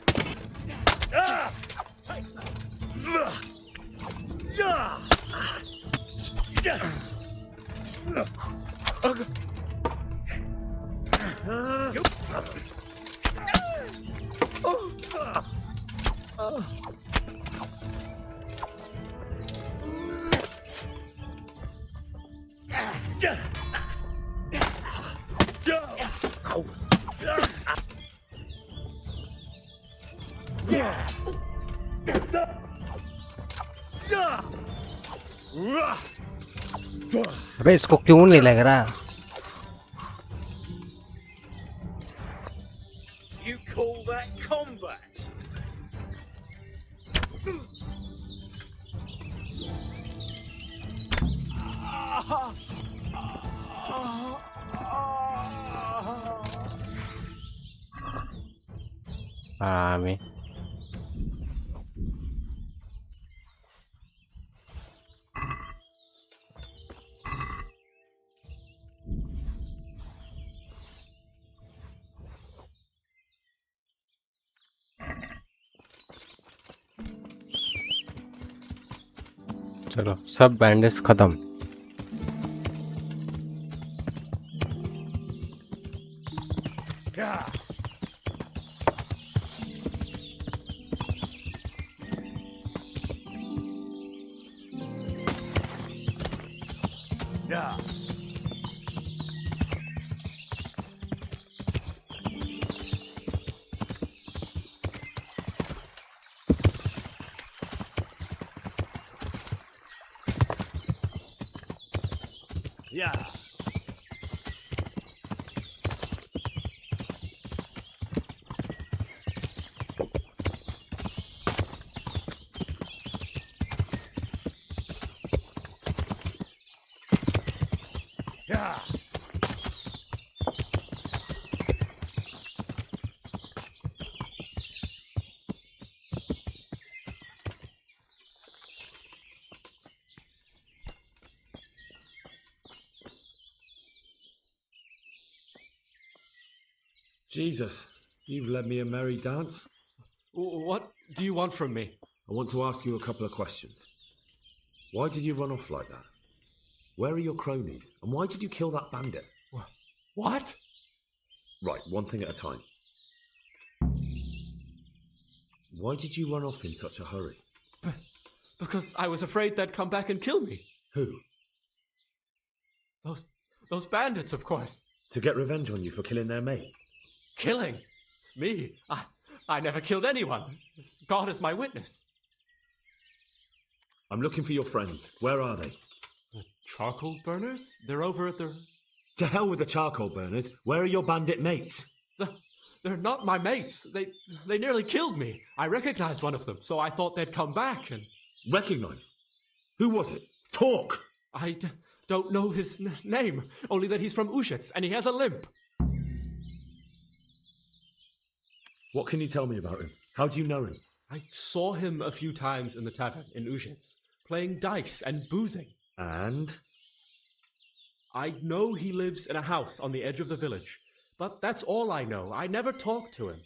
अबे इसको क्यों नहीं लग रहा? You call that combat? आमी चलो, सब बैंडेज खत्म। Yeah. Yeah. Yeah. Yeah. Jesus, you've led me a merry dance. What do you want from me? I want to ask you a couple of questions. Why did you run off like that? Where are your cronies? And why did you kill that bandit? What? Right, one thing at a time. Why did you run off in such a hurry? Because I was afraid they'd come back and kill me. Who? Those bandits, of course. To get revenge on you for killing their mate? Killing? Me? I never killed anyone. God is my witness. I'm looking for your friends. Where are they? The charcoal burners? They're over at the... To hell with the charcoal burners. Where are your bandit mates? They're not my mates. They nearly killed me. I recognized one of them, so I thought they'd come back and... Recognized? Who was it? Talk! I don't know his name, only that he's from Ushets and he has a limp. What can you tell me about him? How do you know him? I saw him a few times in the tavern in Ushets, playing dice and boozing. And? I know he lives in a house on the edge of the village, but that's all I know. I never talked to him.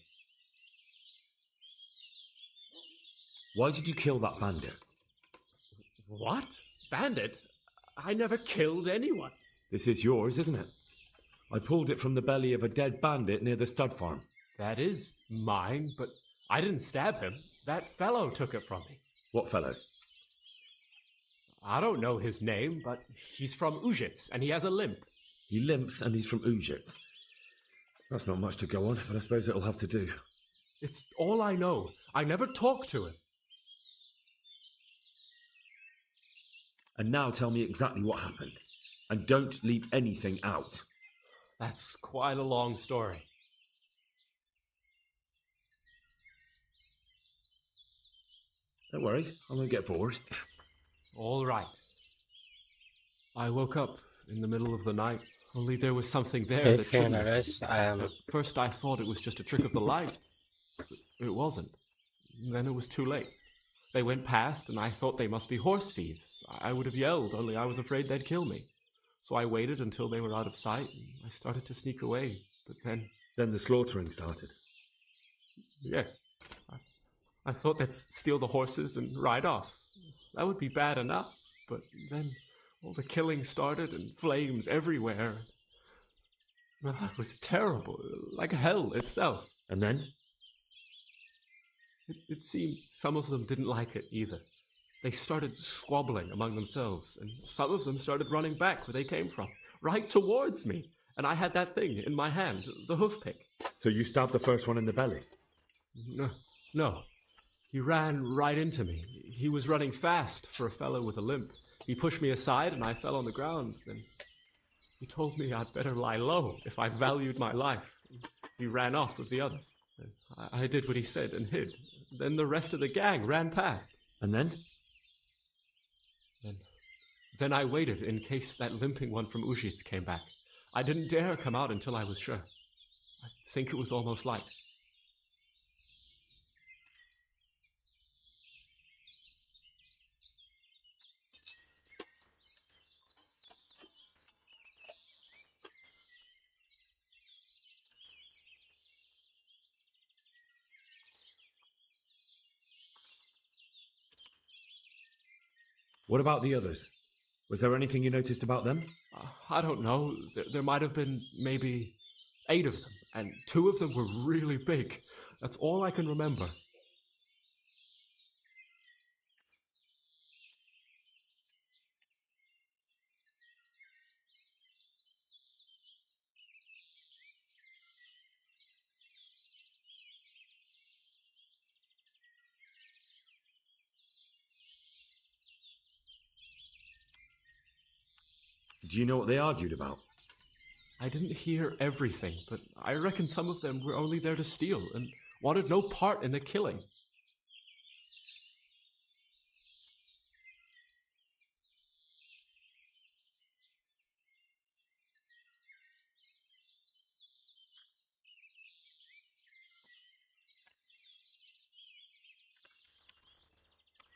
Why did you kill that bandit? What? Bandit? I never killed anyone. This is yours, isn't it? I pulled it from the belly of a dead bandit near the stud farm. That is mine, but I didn't stab him. That fellow took it from me. What fellow? I don't know his name, but he's from Ushets and he has a limp. He limps and he's from Ushets. That's not much to go on, but I suppose it'll have to do. It's all I know. I never talked to him. And now tell me exactly what happened. And don't leave anything out. That's quite a long story. Don't worry, I won't get bored. All right. I woke up in the middle of the night, only there was something there that shouldn't have. At first I thought it was just a trick of the light. It wasn't. Then it was too late. They went past, and I thought they must be horse thieves. I would have yelled, only I was afraid they'd kill me. So I waited until they were out of sight, and I started to sneak away. But then... Then the slaughtering started? Yes. I thought they'd steal the horses and ride off. That would be bad enough, but then all the killing started and flames everywhere. It was terrible, like hell itself. And then? It seemed some of them didn't like it either. They started squabbling among themselves, and some of them started running back where they came from, right towards me. And I had that thing in my hand, the hoof pick. So you stabbed the first one in the belly? No. He ran right into me. He was running fast for a fellow with a limp. He pushed me aside and I fell on the ground. Then he told me I'd better lie low if I valued my life. He ran off with the others. I did what he said and hid. Then the rest of the gang ran past. And then? Then I waited in case that limping one from Ushits came back. I didn't dare come out until I was sure. I think it was almost light. What about the others? Was there anything you noticed about them? I don't know. There might have been maybe 8 of them, and 2 of them were really big. That's all I can remember. Do you know what they argued about? I didn't hear everything, but I reckon some of them were only there to steal and wanted no part in the killing.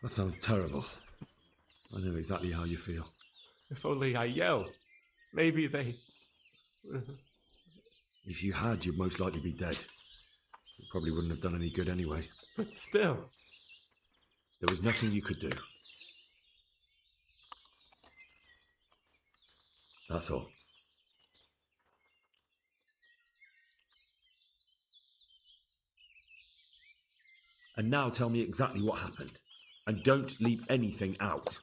That sounds terrible. I know exactly how you feel. If only I yelled. Maybe they... If you had, you'd most likely be dead. It probably wouldn't have done any good anyway. But still... There was nothing you could do. That's all. And now tell me exactly what happened. And don't leave anything out.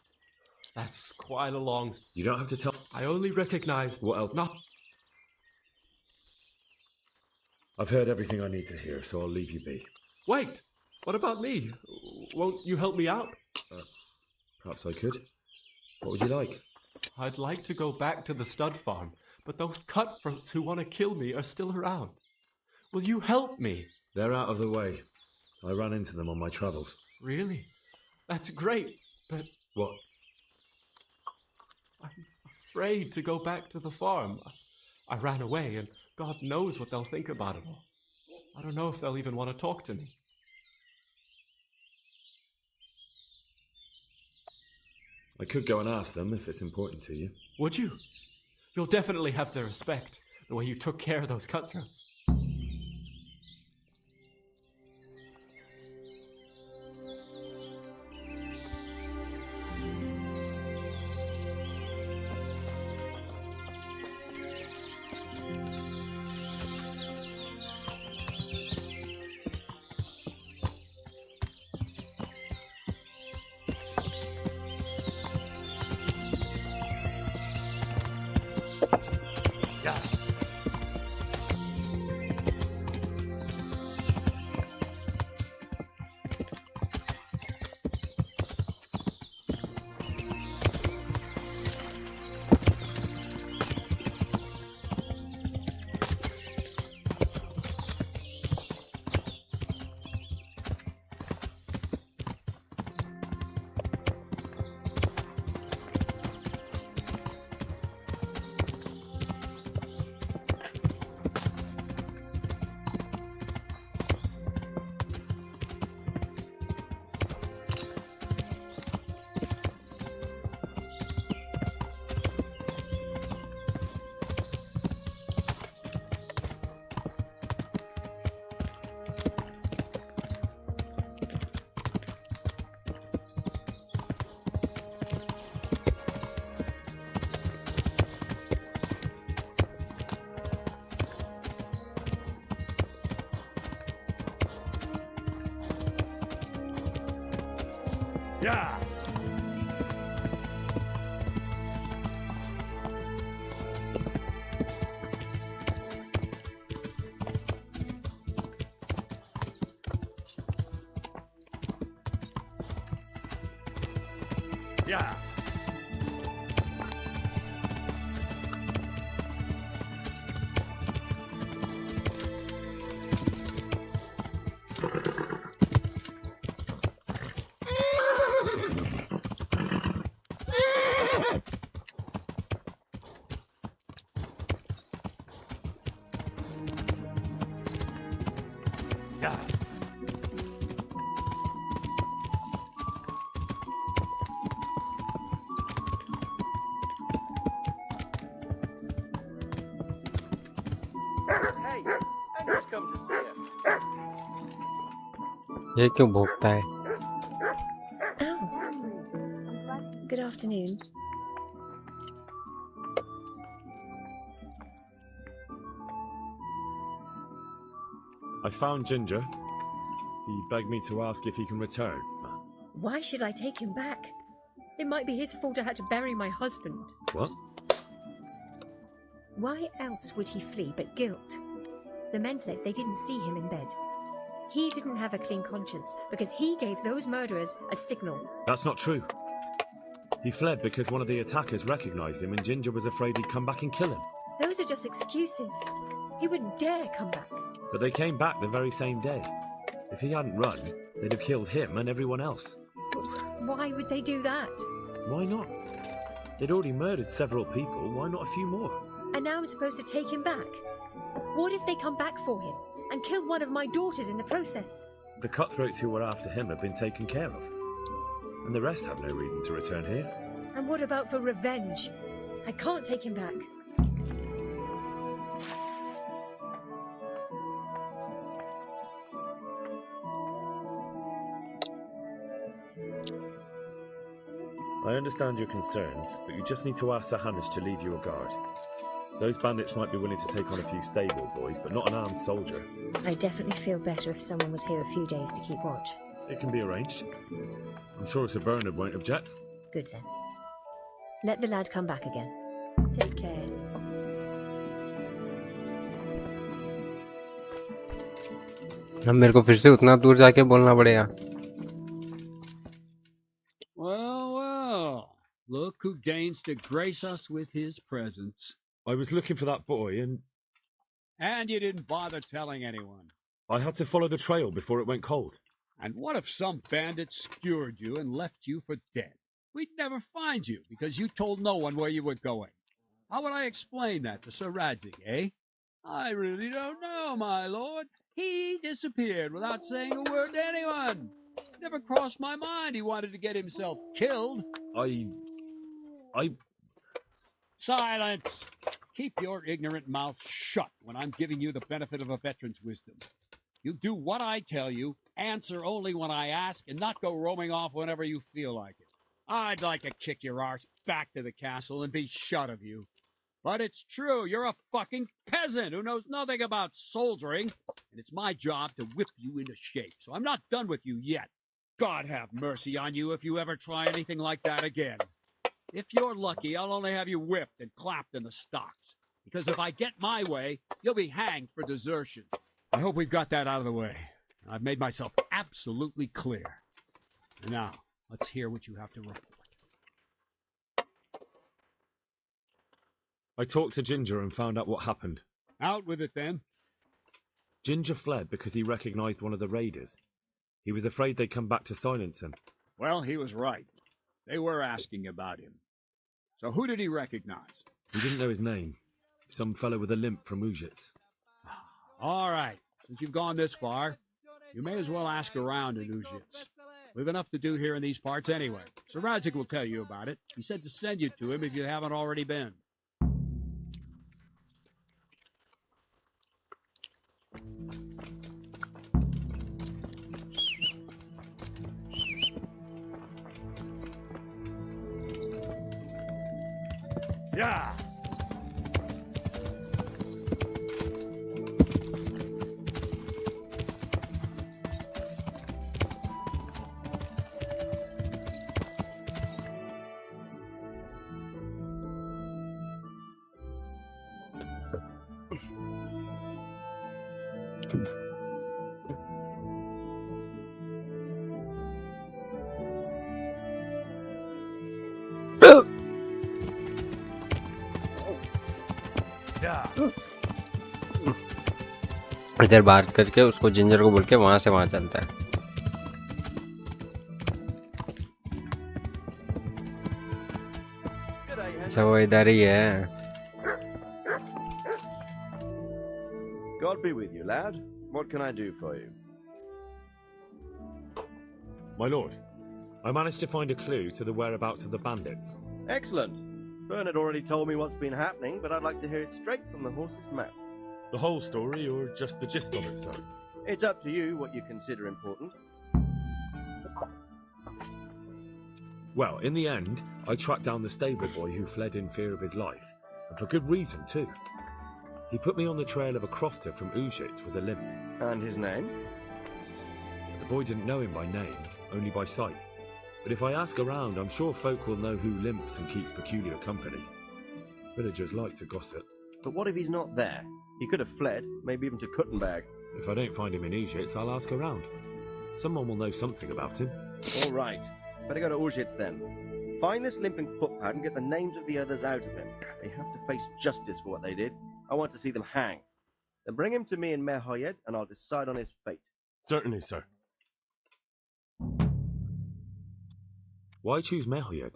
That's quite a long... You don't have to tell... I only recognized... What else? Not... I've heard everything I need to hear, so I'll leave you be. Wait! What about me? Won't you help me out? Perhaps I could. What would you like? I'd like to go back to the stud farm, but those cutthroats who want to kill me are still around. Will you help me? They're out of the way. I ran into them on my travels. Really? That's great, but... What? I'm afraid to go back to the farm. I ran away, and God knows what they'll think about it all. I don't know if they'll even want to talk to me. I could go and ask them if it's important to you. Would you? You'll definitely have their respect, the way you took care of those cutthroats. Yeah. Yeah. ये क्यों भौंकता है? Oh. Good afternoon. I found Ginger. He begged me to ask if he can return. Why should I take him back? It might be his fault I had to bury my husband. What? Why else would he flee but guilt? The men said they didn't see him in bed. He didn't have a clean conscience because he gave those murderers a signal. That's not true. He fled because one of the attackers recognized him and Ginger was afraid he'd come back and kill him. Those are just excuses. He wouldn't dare come back. But they came back the very same day. If he hadn't run, they'd have killed him and everyone else. Why would they do that? Why not? They'd already murdered several people, why not a few more? And now I'm supposed to take him back? What if they come back for him and kill one of my daughters in the process? The cutthroats who were after him have been taken care of. And the rest have no reason to return here. And what about for revenge? I can't take him back. I understand your concerns, but you just need to ask Sir Hamish to leave you a guard. Those bandits might be willing to take on a few stable boys, but not an armed soldier. I'd definitely feel better if someone was here a few days to keep watch. It can be arranged. I'm sure Sir Bernard won't object. Good then. Let the lad come back again. Take care. अब मेरे को फिर से उतना दूर जाके बोलना पड़ेगा. Well, look who deigns to grace us with his presence. I was looking for that boy and you didn't bother telling anyone. I had to follow the trail before it went cold. And what if some bandit skewered you and left you for dead? We'd never find you because you told no one where you were going. How would I explain that to Sir Radzig, eh? I really don't know, my lord. He disappeared without saying a word to anyone. Never crossed my mind he wanted to get himself killed. I... Silence! Keep your ignorant mouth shut when I'm giving you the benefit of a veteran's wisdom. You do what I tell you, answer only when I ask, and not go roaming off whenever you feel like it. I'd like to kick your arse back to the castle and be shut of you. But it's true, you're a fucking peasant who knows nothing about soldiering, and it's my job to whip you into shape, so I'm not done with you yet. God have mercy on you if you ever try anything like that again. If you're lucky, I'll only have you whipped and clapped in the stocks, because if I get my way, you'll be hanged for desertion. I hope we've got that out of the way. I've made myself absolutely clear. Now, let's hear what you have to report. I talked to Ginger and found out what happened. Out with it, then. Ginger fled because he recognized one of the raiders. He was afraid they'd come back to silence him. Well, he was right. They were asking about him. So who did he recognize? He didn't know his name. Some fellow with a limp from Ujits. All right. Since you've gone this far, you may as well ask around in Ujits. We've enough to do here in these parts anyway. Sir Radzig will tell you about it. He said to send you to him if you haven't already been. Yeah. इधर बात करके उसको ginger को बोल के वहां से वहां चलता है. अच्छा वो इधर ही है. God be with you, lad. What can I do for you? My lord, I managed to find a clue to the whereabouts of the bandits. Excellent. Bernard already told me what's been happening, but I'd like to hear it straight from the horse's mouth. The whole story, or just the gist of it, sir? It's up to you what you consider important. Well, in the end, I tracked down the stable boy who fled in fear of his life, and for good reason, too. He put me on the trail of a crofter from Ujit with a limp. And his name? The boy didn't know him by name, only by sight. But if I ask around, I'm sure folk will know who limps and keeps peculiar company. Villagers like to gossip. But what if he's not there? He could have fled, maybe even to Kuttenberg. If I don't find him in Ujits, I'll ask around. Someone will know something about him. All right. Better go to Ujits then. Find this limping footpad and get the names of the others out of him. They have to face justice for what they did. I want to see them hang. Then bring him to me in Mahesh and I'll decide on his fate. Certainly, sir. Why choose Mahesh?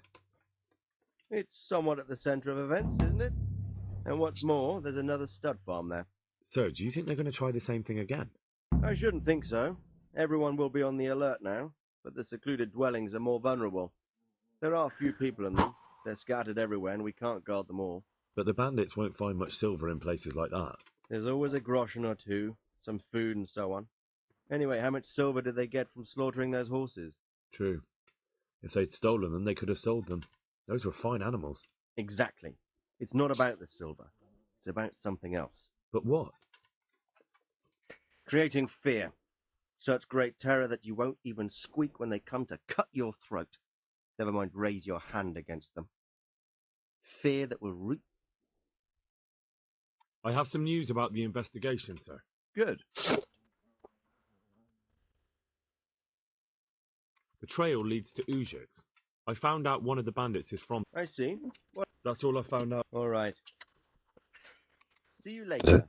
It's somewhat at the centre of events, isn't it? And what's more, there's another stud farm there. Sir, do you think they're going to try the same thing again? I shouldn't think so. Everyone will be on the alert now, but the secluded dwellings are more vulnerable. There are few people in them. They're scattered everywhere and we can't guard them all. But the bandits won't find much silver in places like that. There's always a groschen or two, some food and so on. Anyway, how much silver did they get from slaughtering those horses? True. If they'd stolen them, they could have sold them. Those were fine animals. Exactly. It's not about the silver. It's about something else. But what? Creating fear. Such great terror that you won't even squeak when they come to cut your throat. Never mind raise your hand against them. Fear that will root... I have some news about the investigation, sir. Good. The trail leads to Ujit. I found out one of the bandits is from... I see. What? That's all I found out. All right. See you later.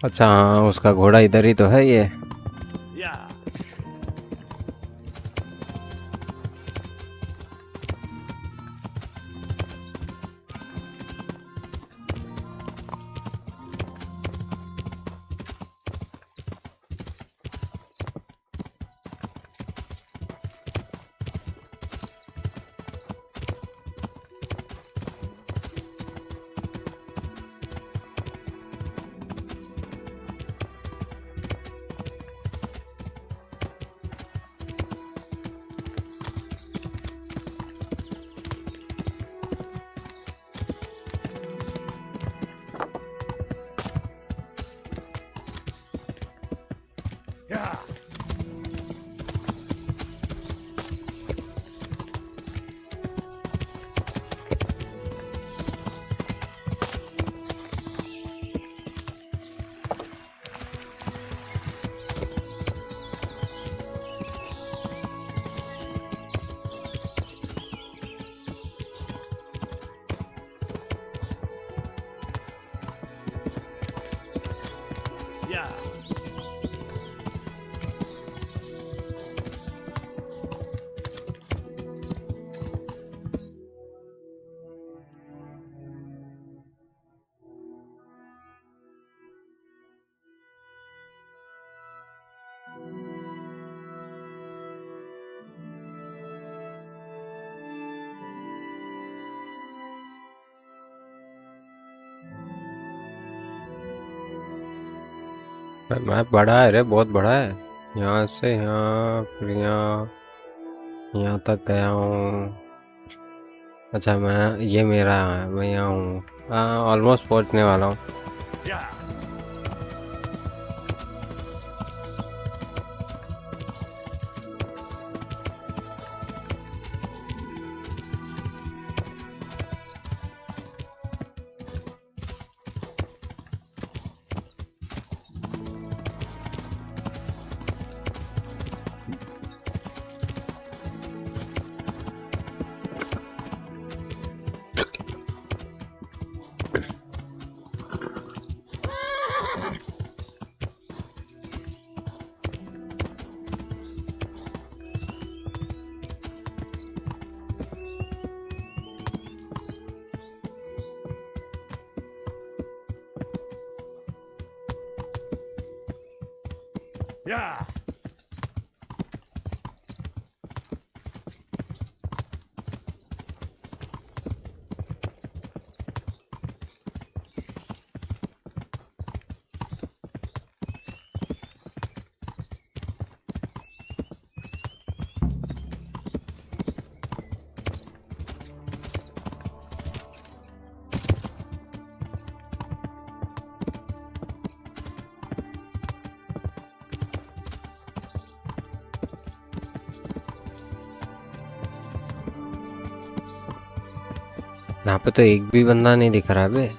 अच्छा हाँ उसका घोड़ा इधर ही तो है ये map बड़ा है रे बहुत बड़ा है यहाँ से यहाँ फिर यहाँ तक गया हूँ अच्छा मैं ये मेरा है मैं यहाँ हूँ हाँ ऑलमोस्ट पहुँचने वाला हूँ Yeah. यहाँ पे तो एक भी बंदा नहीं दिख रहा है बे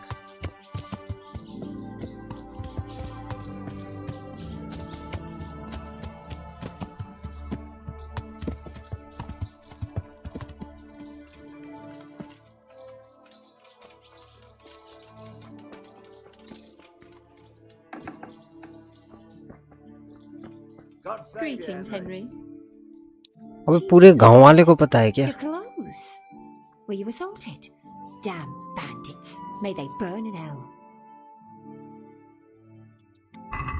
Greetings, Henry. अबे पूरे गांव वाले को पता है क्या? Your clothes. Were you assaulted? Damn bandits. May they burn in hell.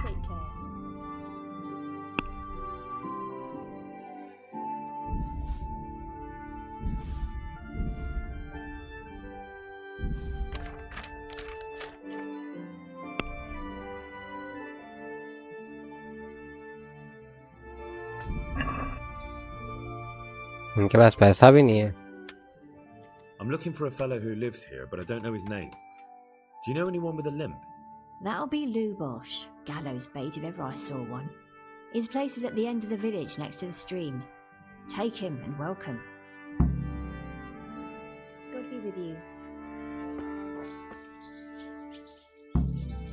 Take care. उनके पास पैसा भी नहीं है. I'm looking for a fellow who lives here, but I don't know his name. Do you know anyone with a limp? That'll be Lubosh, gallows bait if ever I saw one. His place is at the end of the village next to the stream. Take him and welcome. God be with you.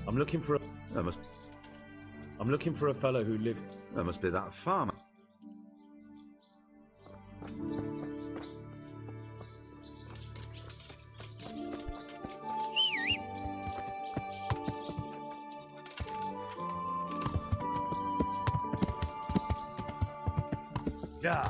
I'm looking for a fellow who lives. That must be that farmer. Yeah.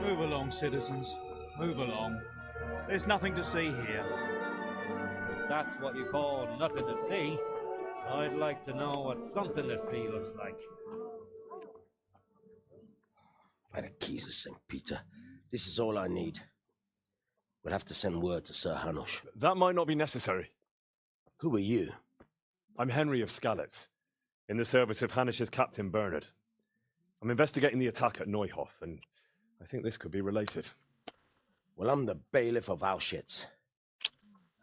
Move along, citizens. Move along. There's nothing to see here. If that's what you call nothing to see, I'd like to know what something to see looks like. By the keys of St. Peter, this is all I need. We'll have to send word to Sir Hanush. That might not be necessary. Who are you? I'm Henry of Skalitz, in the service of Hanush's Captain Bernard. I'm investigating the attack at Neuhof, and I think this could be related. Well, I'm the bailiff of Auschwitz.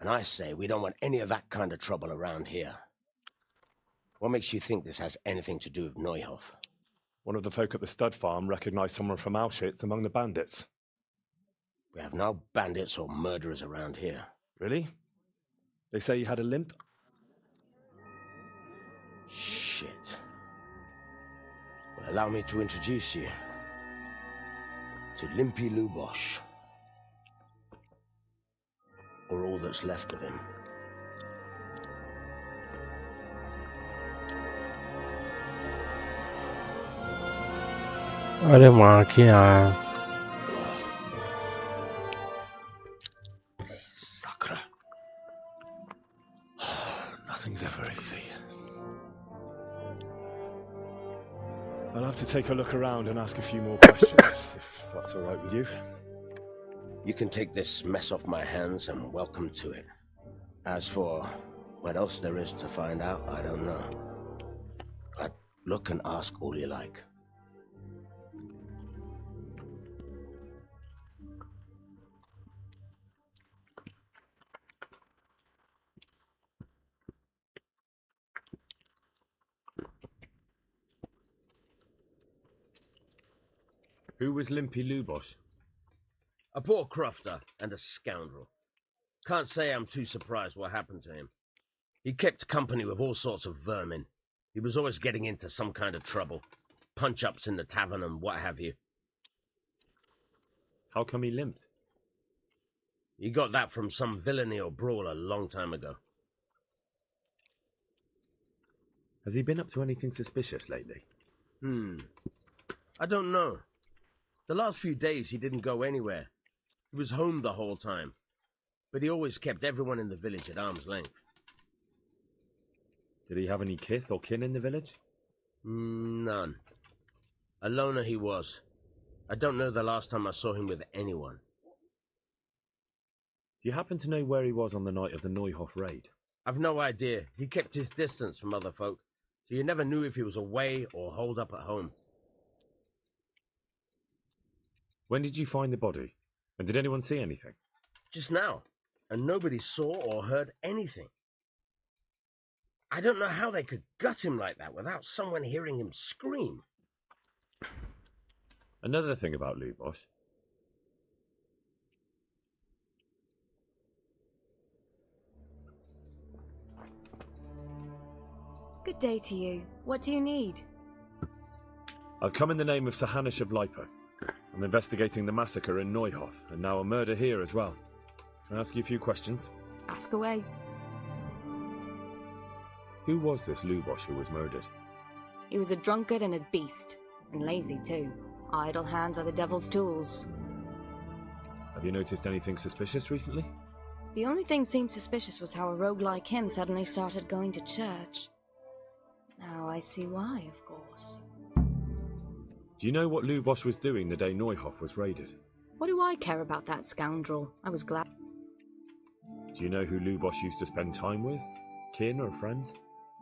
And I say we don't want any of that kind of trouble around here. What makes you think this has anything to do with Neuhof? One of the folk at the stud farm recognized someone from Auschwitz among the bandits. We have no bandits or murderers around here. Really? They say he had a limp? Shit. Well, allow me to introduce you to Limpy Lubosh. Or all that's left of him. अरे माँ की यार. Sakra. Nothing's ever easy. I'll have to take a look around and ask a few more questions, if that's all right with you. You can take this mess off my hands and welcome to it. As for what else there is to find out, I don't know. But look and ask all you like. Who was Limpy Lubosh? A poor crofter and a scoundrel. Can't say I'm too surprised what happened to him. He kept company with all sorts of vermin. He was always getting into some kind of trouble. Punch-ups in the tavern and what have you. How come he limped? He got that from some villainy or brawl a long time ago. Has he been up to anything suspicious lately? I don't know. The last few days he didn't go anywhere. He was home the whole time. But he always kept everyone in the village at arm's length. Did he have any kith or kin in the village? None. A loner he was. I don't know the last time I saw him with anyone. Do you happen to know where he was on the night of the Neuhof raid? I've no idea. He kept his distance from other folk, so you never knew if he was away or holed up at home. When did you find the body? And did anyone see anything? Just now, and nobody saw or heard anything. I don't know how they could gut him like that without someone hearing him scream. Another thing about Lubosh. Good day to you. What do you need? I've come in the name of Sahanish of Lipa. I'm investigating the massacre in Neuhof, and now a murder here as well. Can I ask you a few questions? Ask away. Who was this Lubosh who was murdered? He was a drunkard and a beast. And lazy too. Idle hands are the devil's tools. Have you noticed anything suspicious recently? The only thing seemed suspicious was how a rogue like him suddenly started going to church. Now I see why, of course. Do you know what Lubosh was doing the day Neuhof was raided? What do I care about that scoundrel? I was glad. Do you know who Lubosh used to spend time with? Kin or friends?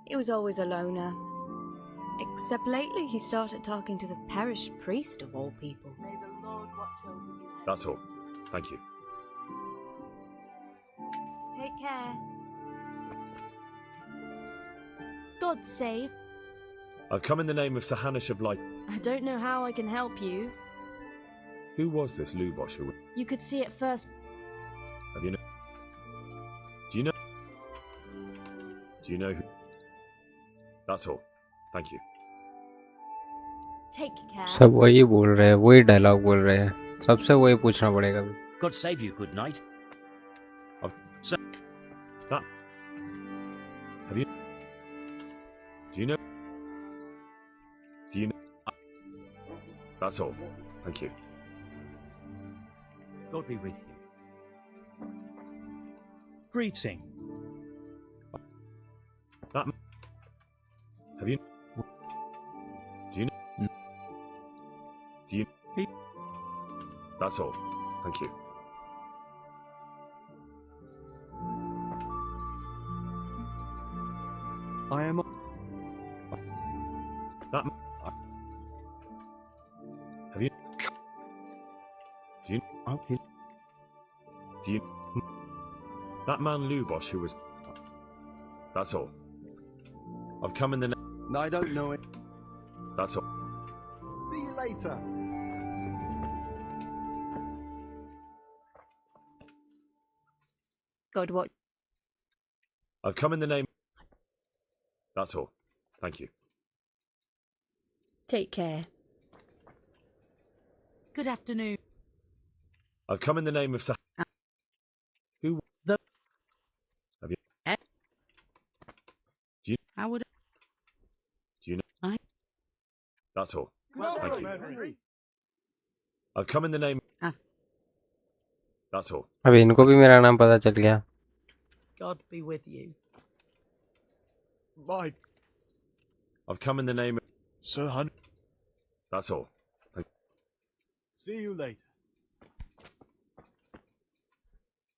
He was always a loner. Except lately he started talking to the parish priest of all people. May the Lord watch over you. That's all. Thank you. Take care. God save. I've come in the name of Sahanish of Light. I don't know how I can help you. Who was this Lubosh who... You could see it first. Have you know... Do you know... Do you know who... That's all. Thank you. Take care. सब वही बोल रहे हैं, वही dialogue बोल रहे हैं, सबसे वही पूछना पड़ेगा। God save you, good night. That... Have you... Do you know... Do you know... That's all. Thank you. God be with you. Greeting. That... Have you... Do you know... Do you... That's all. Thank you. I am... That... Have you... Do you... Okay. Do you... That man Lubosh who was... That's all. I've come in the... I don't know it. That's all. See you later. God, what? I've come in the name... That's all. Thank you. Take care. Good afternoon. I've come in the name of Who... The... Have you... Do you... How would... Do you know... That's all. Thank you. Henry. I've come in the name... Ask. That's all. अभी इनको भी मेरा नाम पता चल गया। God be with you. Mike. I've come in the name of... Sir Hun. That's all. See you later.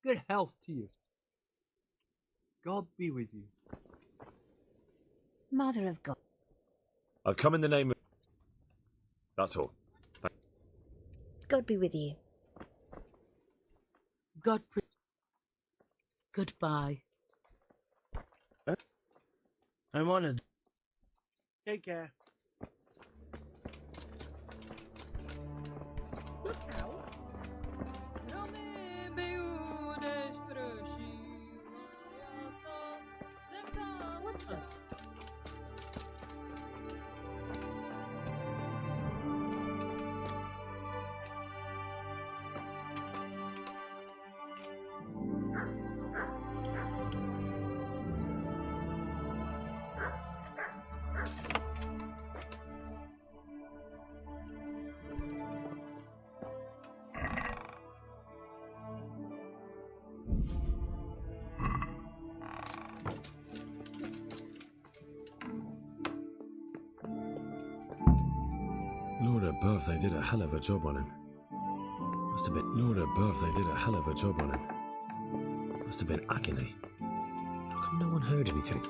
Good health to you. God be with you. Mother of God. I've come in the name of... That's all. God be with you. God Goodbye. I'm honored. Take care. Look out. What the? Lord above, they did a hell of a job on him. Must have been... Lord above, they did a hell of a job on him. Must have been agony. I come no one heard anything?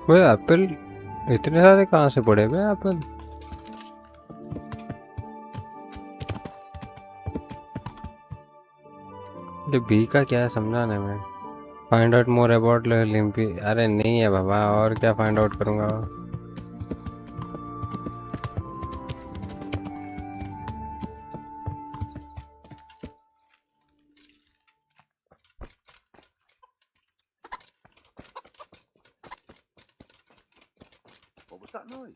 वो Apple इतने सारे कहाँ से पड़े हुए Apple? ये B का क्या है समझाने में? Find out more about lumpy. अरे नहीं है बाबा, और क्या फाइंड आउट करूँगा? What was that noise?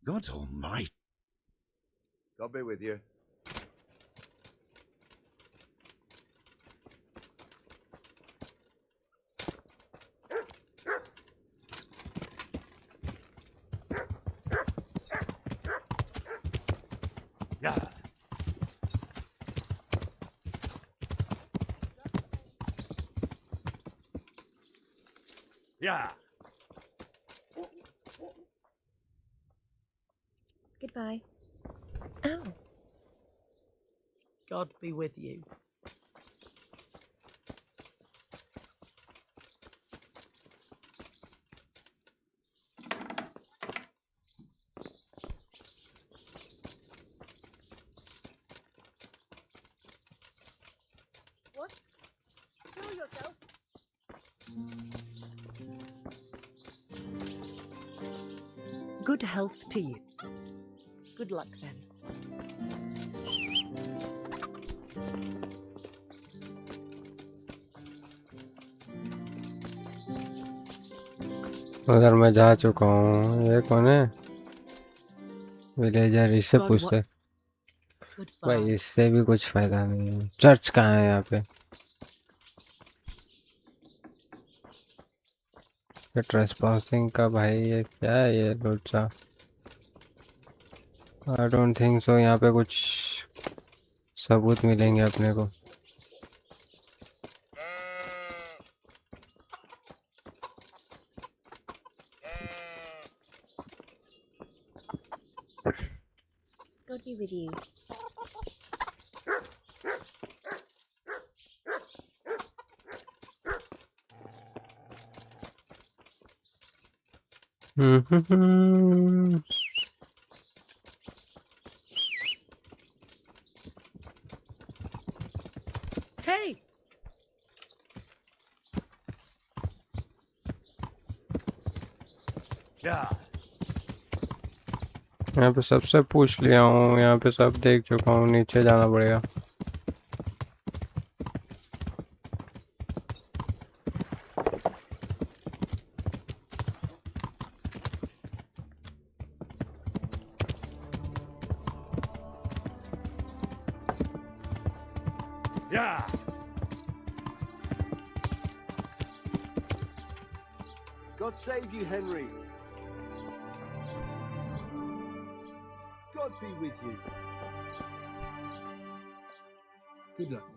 God almighty. God be with you. Yeah. Yeah. Goodbye. Oh. God be with you. What? Kill yourself? Good health to you. Good luck then. उधर मैं जा चुका हूँ। ये कौन है? विलेजर। इससे पूछते भाई, इससे भी कुछ फायदा नहीं है। चर्च कहाँ है यहाँ पे? ये ट्रेसपासिंग का भाई, ये क्या है? ये लोचा। आई डोंट थिंक सो यहाँ पे कुछ सबूत मिलेंगे अपने को। God be with you. Hey! Yeah. यहाँ पे सबसे पूछ लिया हूँ, यहाँ पे सब देख चुका हूँ। नीचे जाना पड़ेगा। Yeah. God save you, Henry. God be with you. Good luck.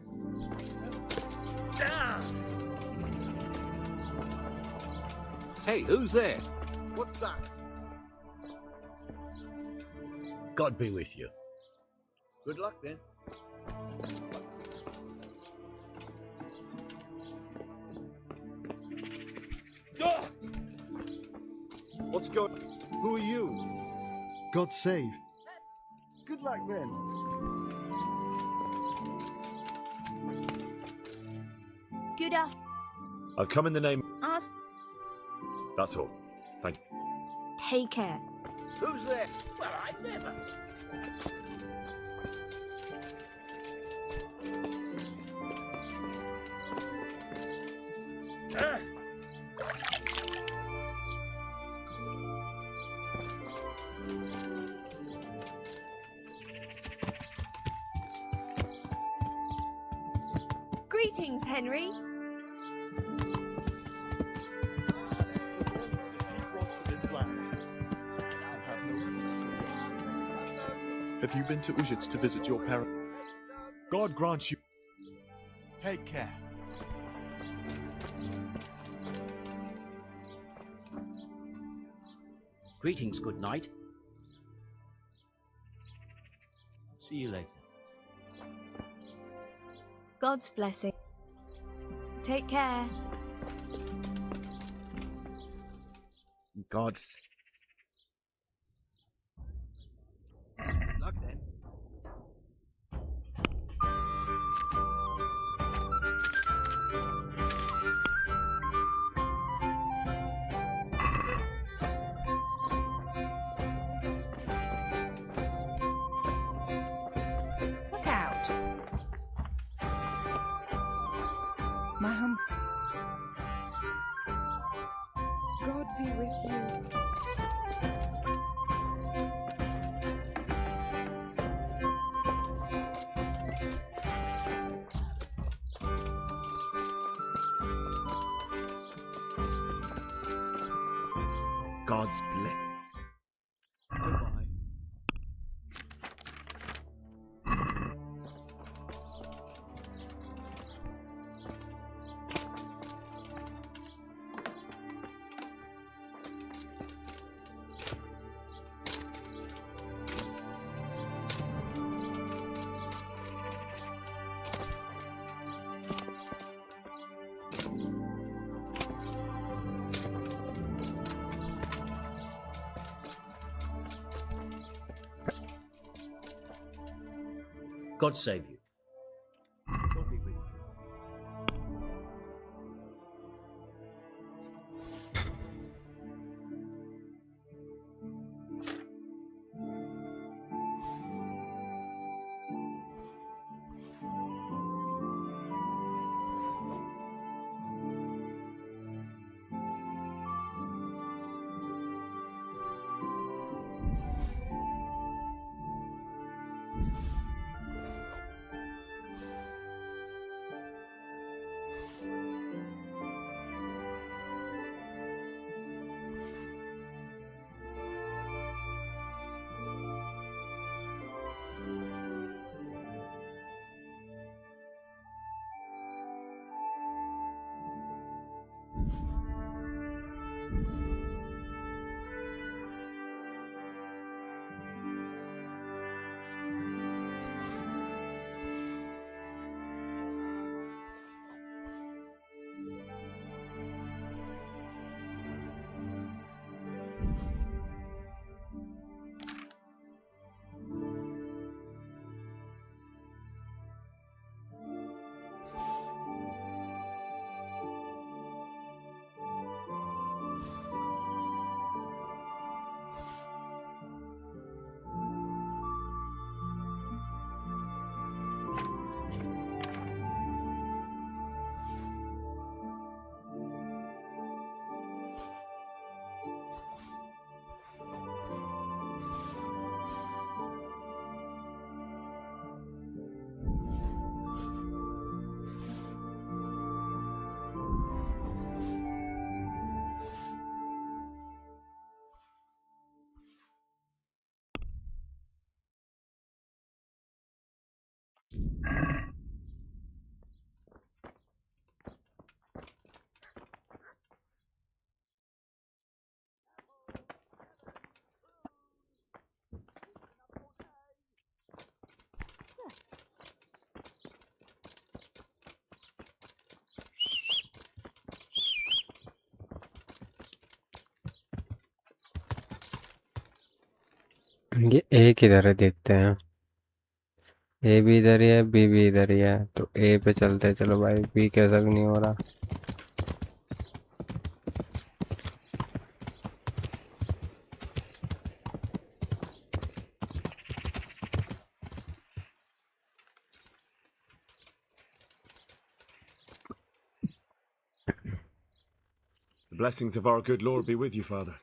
Hey, who's there? What's that? God be with you. Good luck then. What's going on? Who are you? God save. Good luck then. Good afternoon. I've come in the name. Ask. That's all. Thank you. Take care. Who's there? Well, I never. Greetings, Henry. Have you been to Ujits to visit your parents? God grant you. Take care. Greetings, good night. See you later. God's blessing. Take care. God's. Good luck then. Look out. My hum. God be with you. God's bless. Goodbye. God save you. God be with you. ये ए किधर है देखते हैं। ए भी इधर ही है, B भी इधर ही है, तो ए पे चलते हैं। चलो भाई, बी कैसा भी नहीं हो रहा। The blessings of our good Lord be with you, Father.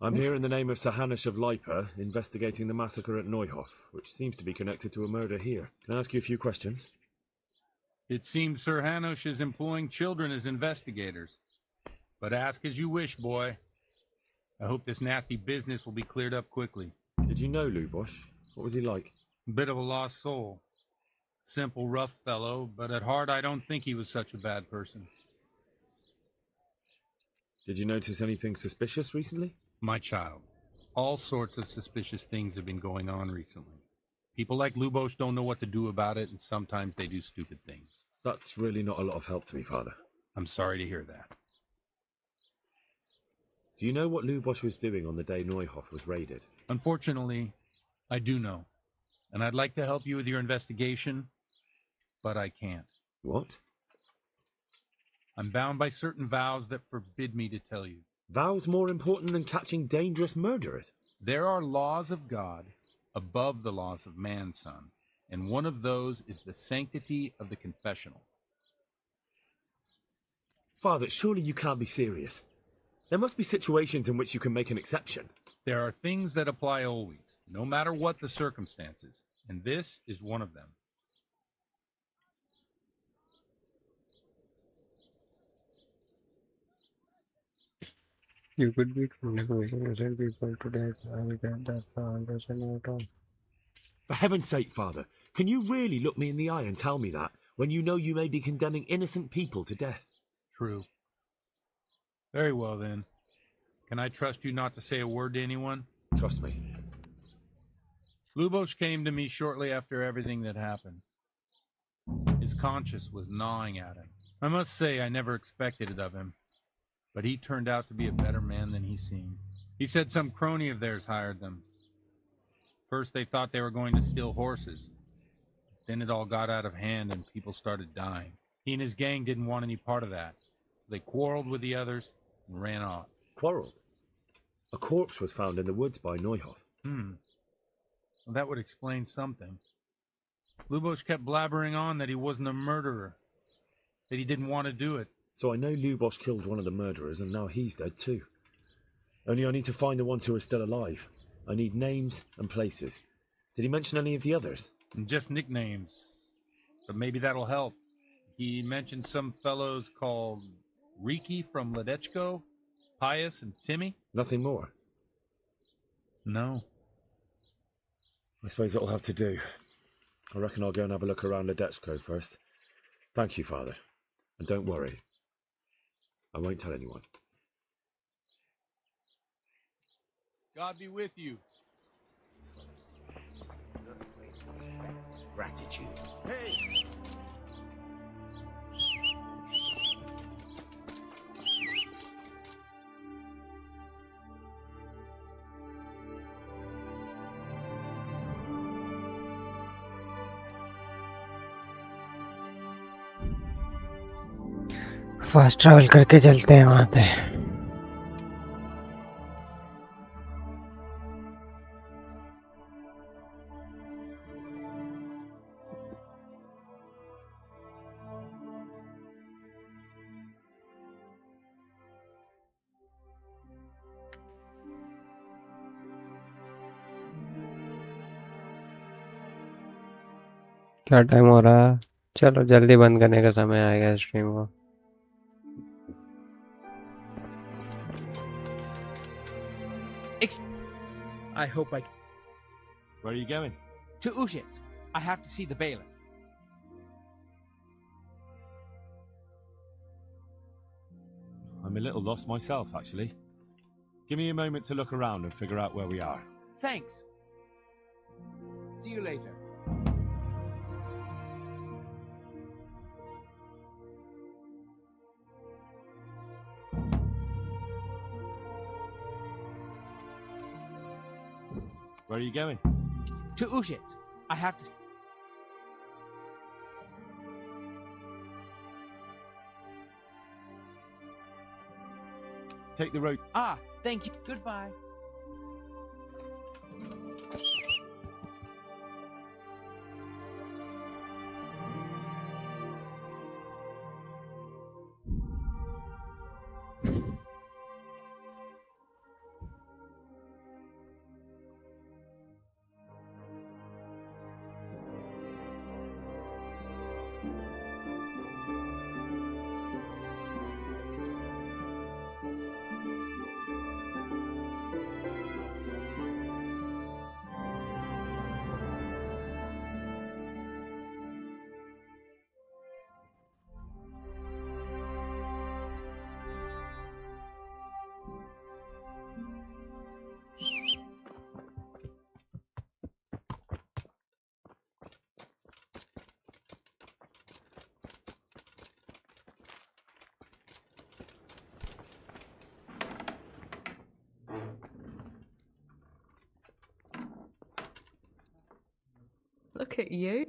I'm here in the name of Sir Hanush of Lipa, investigating the massacre at Neuhof, which seems to be connected to a murder here. Can I ask you a few questions? It seems Sir Hanush is employing children as investigators. But ask as you wish, boy. I hope this nasty business will be cleared up quickly. Did you know Lubosh? What was he like? Bit of a lost soul. Simple, rough fellow, but at heart I don't think he was such a bad person. Did you notice anything suspicious recently? My child, all sorts of suspicious things have been going on recently. People like Lubosh don't know what to do about it, and sometimes they do stupid things. That's really not a lot of help to me, Father. I'm sorry to hear that. Do you know what Lubosh was doing on the day Neuhof was raided? Unfortunately, I do know. And I'd like to help you with your investigation, but I can't. What? I'm bound by certain vows that forbid me to tell you. Vows more important than catching dangerous murderers? There are laws of God above the laws of man, son, and one of those is the sanctity of the confessional. Father, surely you can't be serious. There must be situations in which you can make an exception. There are things that apply always, no matter what the circumstances, and this is one of them. You could be 20% people today. I will get that 100% at all. For heaven's sake, Father, can you really look me in the eye and tell me that when you know you may be condemning innocent people to death? True. Very well, then. Can I trust you not to say a word to anyone? Trust me. Lubosh came to me shortly after everything that happened. His conscience was gnawing at him. I must say I never expected it of him, but he turned out to be a better man than he seemed. He said some crony of theirs hired them. First they thought they were going to steal horses. Then it all got out of hand and people started dying. He and his gang didn't want any part of that. They quarreled with the others and ran off. Quarreled? A corpse was found in the woods by Neuhof. Well, that would explain something. Lubosh kept blabbering on that he wasn't a murderer, that he didn't want to do it. So I know Lubosh killed one of the murderers and now he's dead too. Only I need to find the ones who are still alive. I need names and places. Did he mention any of the others? Just nicknames. But maybe that'll help. He mentioned some fellows called Riki from Logetech, Pius and Timmy. Nothing more? No. I suppose it'll have to do. I reckon I'll go and have a look around Logetech first. Thank you, Father. And don't worry. I won't tell anyone. God be with you. Gratitude. Hey! Fast travel करके चलते हैं वहां पे। क्या time हो रहा है? चलो जल्दी बंद करने का समय आएगा स्ट्रीम को। I hope I... Where are you going? To Ushitz. I have to see the bailiff. I'm a little lost myself, actually. Give me a moment to look around and figure out where we are. Thanks. See you later. Where are you going? To Ushitz. I have to... Take the road. Ah, thank you. Goodbye. Look at you.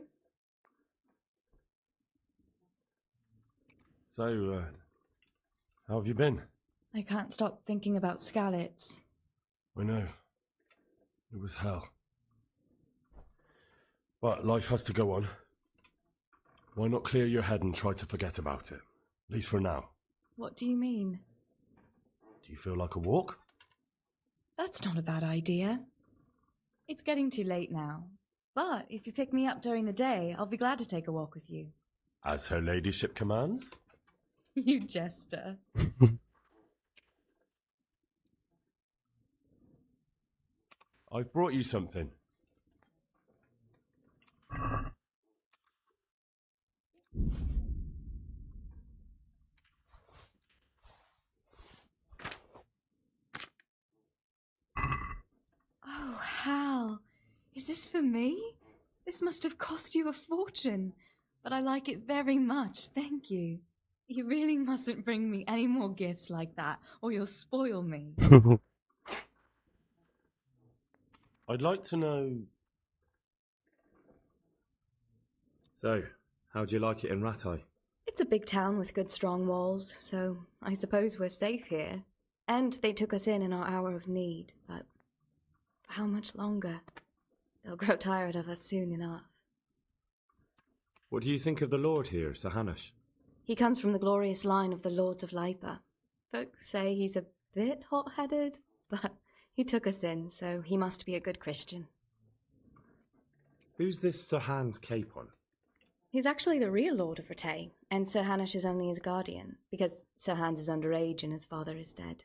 So, how have you been? I can't stop thinking about Skalitz. I know. It was hell. But life has to go on. Why not clear your head and try to forget about it? At least for now. What do you mean? Do you feel like a walk? That's not a bad idea. It's getting too late now. But if you pick me up during the day, I'll be glad to take a walk with you. As her ladyship commands? You jester. I've brought you something. Oh, Hal. Is this for me? This must have cost you a fortune. But I like it very much, thank you. You really mustn't bring me any more gifts like that, or you'll spoil me. I'd like to know... So, how'd you like it in Rattay? It's a big town with good strong walls, so I suppose we're safe here. And they took us in our hour of need, but for how much longer? They'll grow tired of us soon enough. What do you think of the Lord here, Sir Hanush? He comes from the glorious line of the Lords of Lipa. Folks say he's a bit hot-headed, but he took us in, so he must be a good Christian. Who's this Sir Hans cape on? He's actually the real Lord of Rattay, and Sir Hanush is only his guardian, because Sir Hans is underage and his father is dead.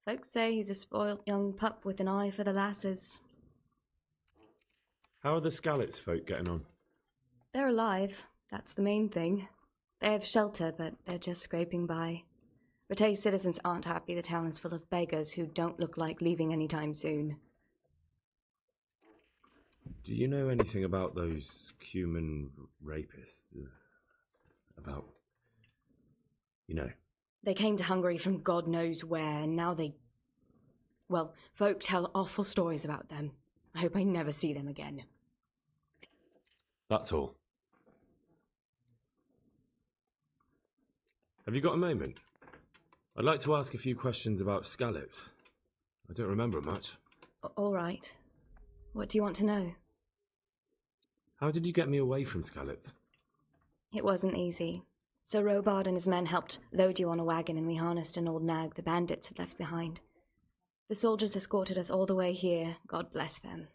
Folks say he's a spoilt young pup with an eye for the lasses. How are the Skalitz folk getting on? They're alive, that's the main thing. They have shelter, but they're just scraping by. Rattay citizens aren't happy the town is full of beggars who don't look like leaving anytime soon. Do you know anything about those human rapists? About... you know. They came to Hungary from God knows where, and now they... Well, folk tell awful stories about them. I hope I never see them again. That's all. Have you got a moment? I'd like to ask a few questions about Skalitz. I don't remember much. All right. What do you want to know? How did you get me away from Skalitz? It wasn't easy. Sir Robard and his men helped load you on a wagon and we harnessed an old nag the bandits had left behind. The soldiers escorted us all the way here, God bless them.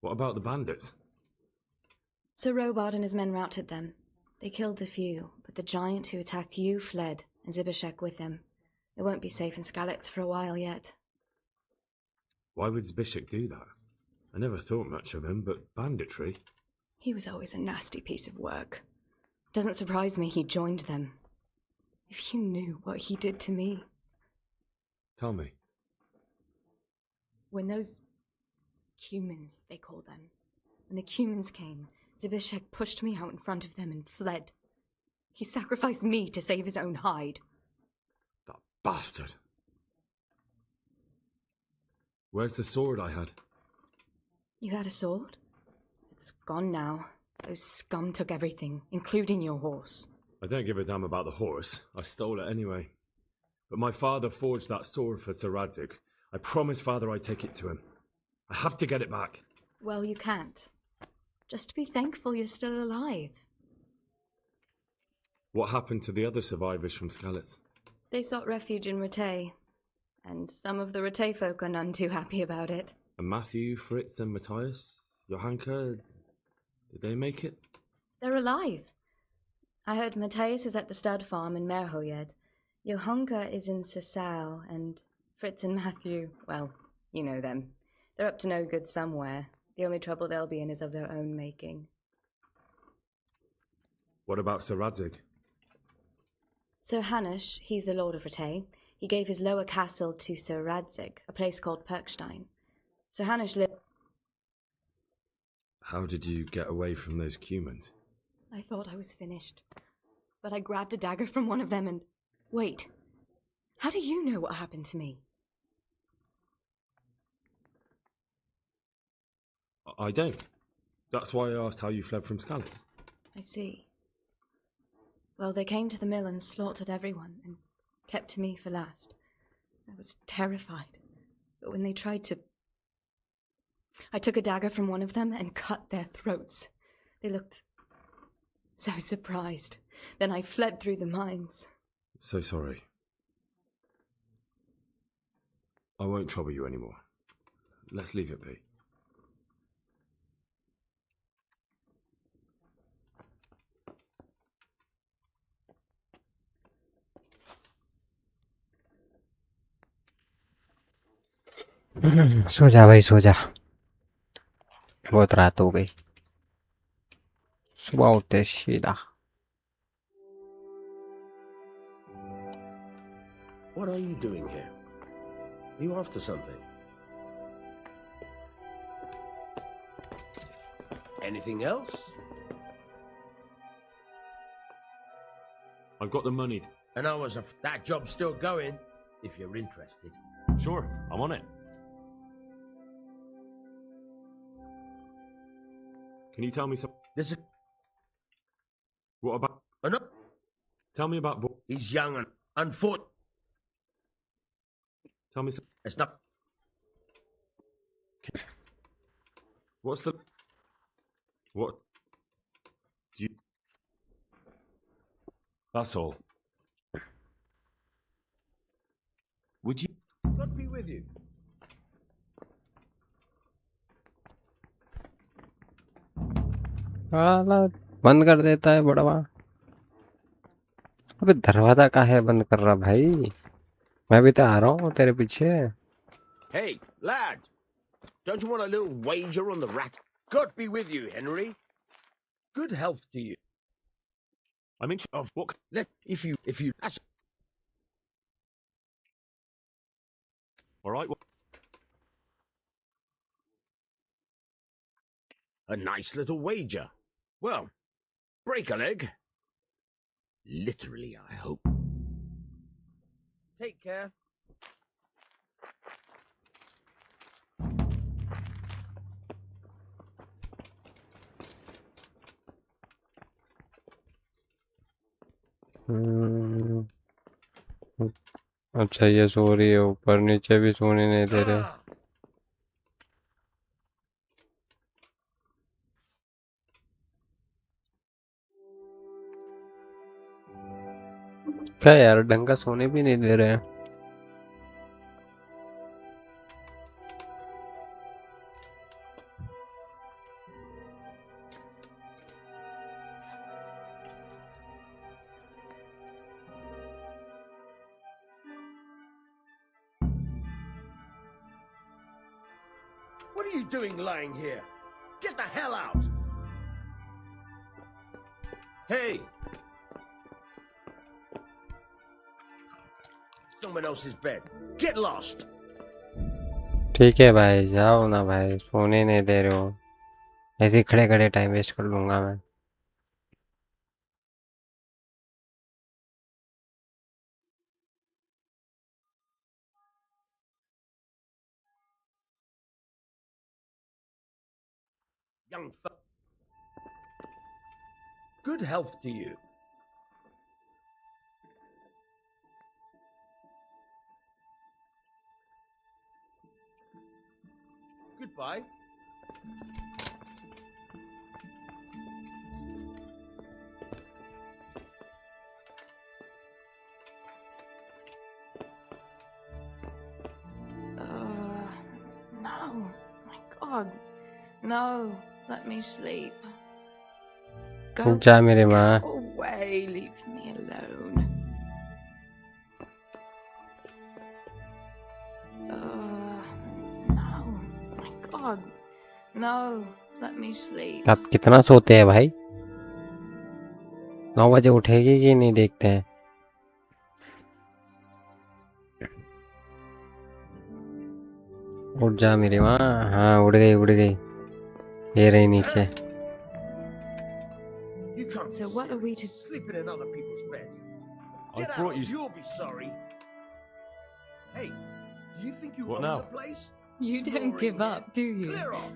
What about the bandits? Sir Robard and his men routed them. They killed the few, but the giant who attacked you fled, and Zibishek with him. It won't be safe in Skalitz for a while yet. Why would Zibishek do that? I never thought much of him, but banditry? He was always a nasty piece of work. Doesn't surprise me he joined them. If you knew what he did to me. Tell me. When those Cumans, they call them, when the Cumans came, Zibishek pushed me out in front of them and fled. He sacrificed me to save his own hide. That bastard. Where's the sword I had? You had a sword? It's gone now. Those scum took everything, including your horse. I don't give a damn about the horse. I stole it anyway. But my father forged that sword for Sir Radzig. I promised father I'd take it to him. I have to get it back. Well, you can't. Just be thankful you're still alive. What happened to the other survivors from Skalitz? They sought refuge in Rattay, and some of the Rattay folk are none too happy about it. And Matthew, Fritz and Matthias? Johanka? Did they make it? They're alive. I heard Matthias is at the stud farm in Merhoyed. Johanka is in Sasau, and Fritz and Matthew, well, you know them. They're up to no good somewhere. The only trouble they'll be in is of their own making. What about Sir Radzig? Sir Hanush, he's the Lord of Rattay. He gave his lower castle to Sir Radzig, a place called Perkstein. Sir Hanush lived... How did you get away from those Cumans? I thought I was finished. But I grabbed a dagger from one of them and... Wait. How do you know what happened to me? I don't. That's why I asked how you fled from Skalitz. I see. Well, they came to the mill and slaughtered everyone, and kept me for last. I was terrified. But when they tried to... I took a dagger from one of them and cut their throats. They looked so surprised. Then I fled through the mines. So sorry. I won't trouble you anymore. Let's leave it be. सो जा भाई सो जा बहुत रात हो गई सुबह उठते सीधा What are you doing here? Are you after something? Anything else? I've got the money. And I was that job's still going, if you're interested. Sure, I'm on it. Can you tell me something? What about... No. Tell me about... He's young and unfortunate. Tell me something. It's not... What's the... What... Do you... That's all. Would you... God be with you. बंद कर देता है बड़वा अबे दरवाजा का है बंद कर रहा भाई मैं भी तो आ रहा हूँ तेरे पीछे Hey, lad. Don't you want a little wager on the rat? God be with you, Henry. Good health to you. I mean, of what? If you, that's... All right. A nice little wager. Well, break a leg. Literally, I hope. Take care. अच्छा ये सो रही है ऊपर नीचे भी सोने नहीं दे रहे क्या यार ढंग का सोने भी नहीं दे रहे हैं What are you doing lying here? Get the hell out! Hey! Someone else's bed. Get lost! ठीक है भाई जाओ ना भाई सोने नहीं दे रहे हो ऐसे खड़े खड़े टाइम वेस्ट कर लूंगा मैं young fellow. Good health to you. Goodbye. No. My God. No. Let me sleep. उठ जा मेरे माँ. Away. Leave me alone. No. My God. No. Let me sleep. आप कितना सोते हैं भाई? 9 बजे उठेगी कि नहीं देखते हैं. उठ जा मेरी माँ. हाँ उड़ गई उड़ गई. ये रही नीचे. You can't So what are we to sleeping in other people's beds? I Get brought out, you. you'll be sorry. Hey, do you think you What own now? the place? You don't Snoring give here. up, do you? Clear off.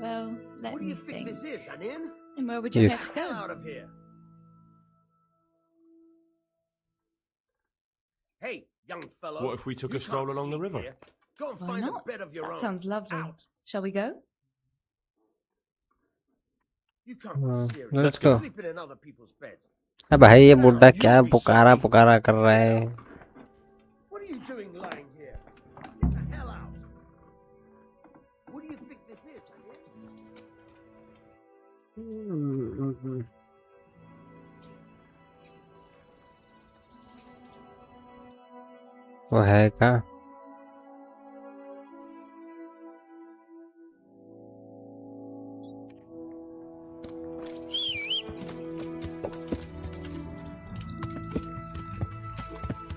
Well, let What do me you think this is, an inn? And where would you Yes. like to Get go? out of here. Hey, young fellow. What if we took you a stroll can't along the sleep river? here. Go and Why find not? a bed of your That own. sounds lovely. Out. Shall we go? You can't be serious. Let's go. Sleeping in other people's beds. अब भाई ये Get बुड्ढा out, क्या you'll be पुकारा sorry. पुकारा कर रहा है. What are you doing lying here? Get the hell out. What do you think this is, an inn? वो है क्या?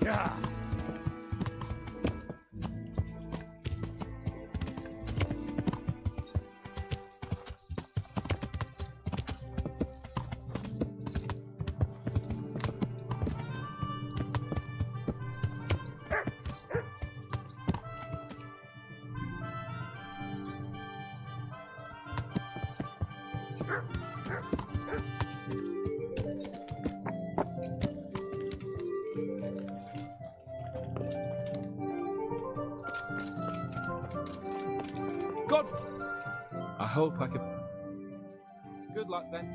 Yeah. God, I hope I can. good luck then.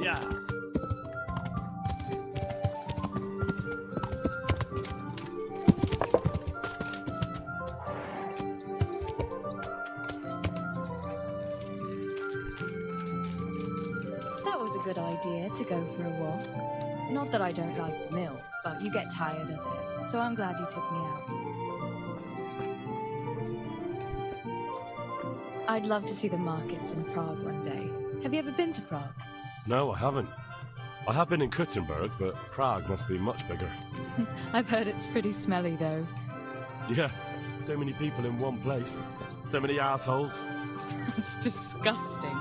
Yeah. That was a good idea to go for a walk. Not that I don't like milk, but you get tired of it. So I'm glad you took me out. I'd love to see the markets in Prague one day. Have you ever been to Prague? No, I haven't. I have been in Kuttenberg, but Prague must be much bigger. I've heard it's pretty smelly though. Yeah, so many people in one place. So many assholes. It's disgusting.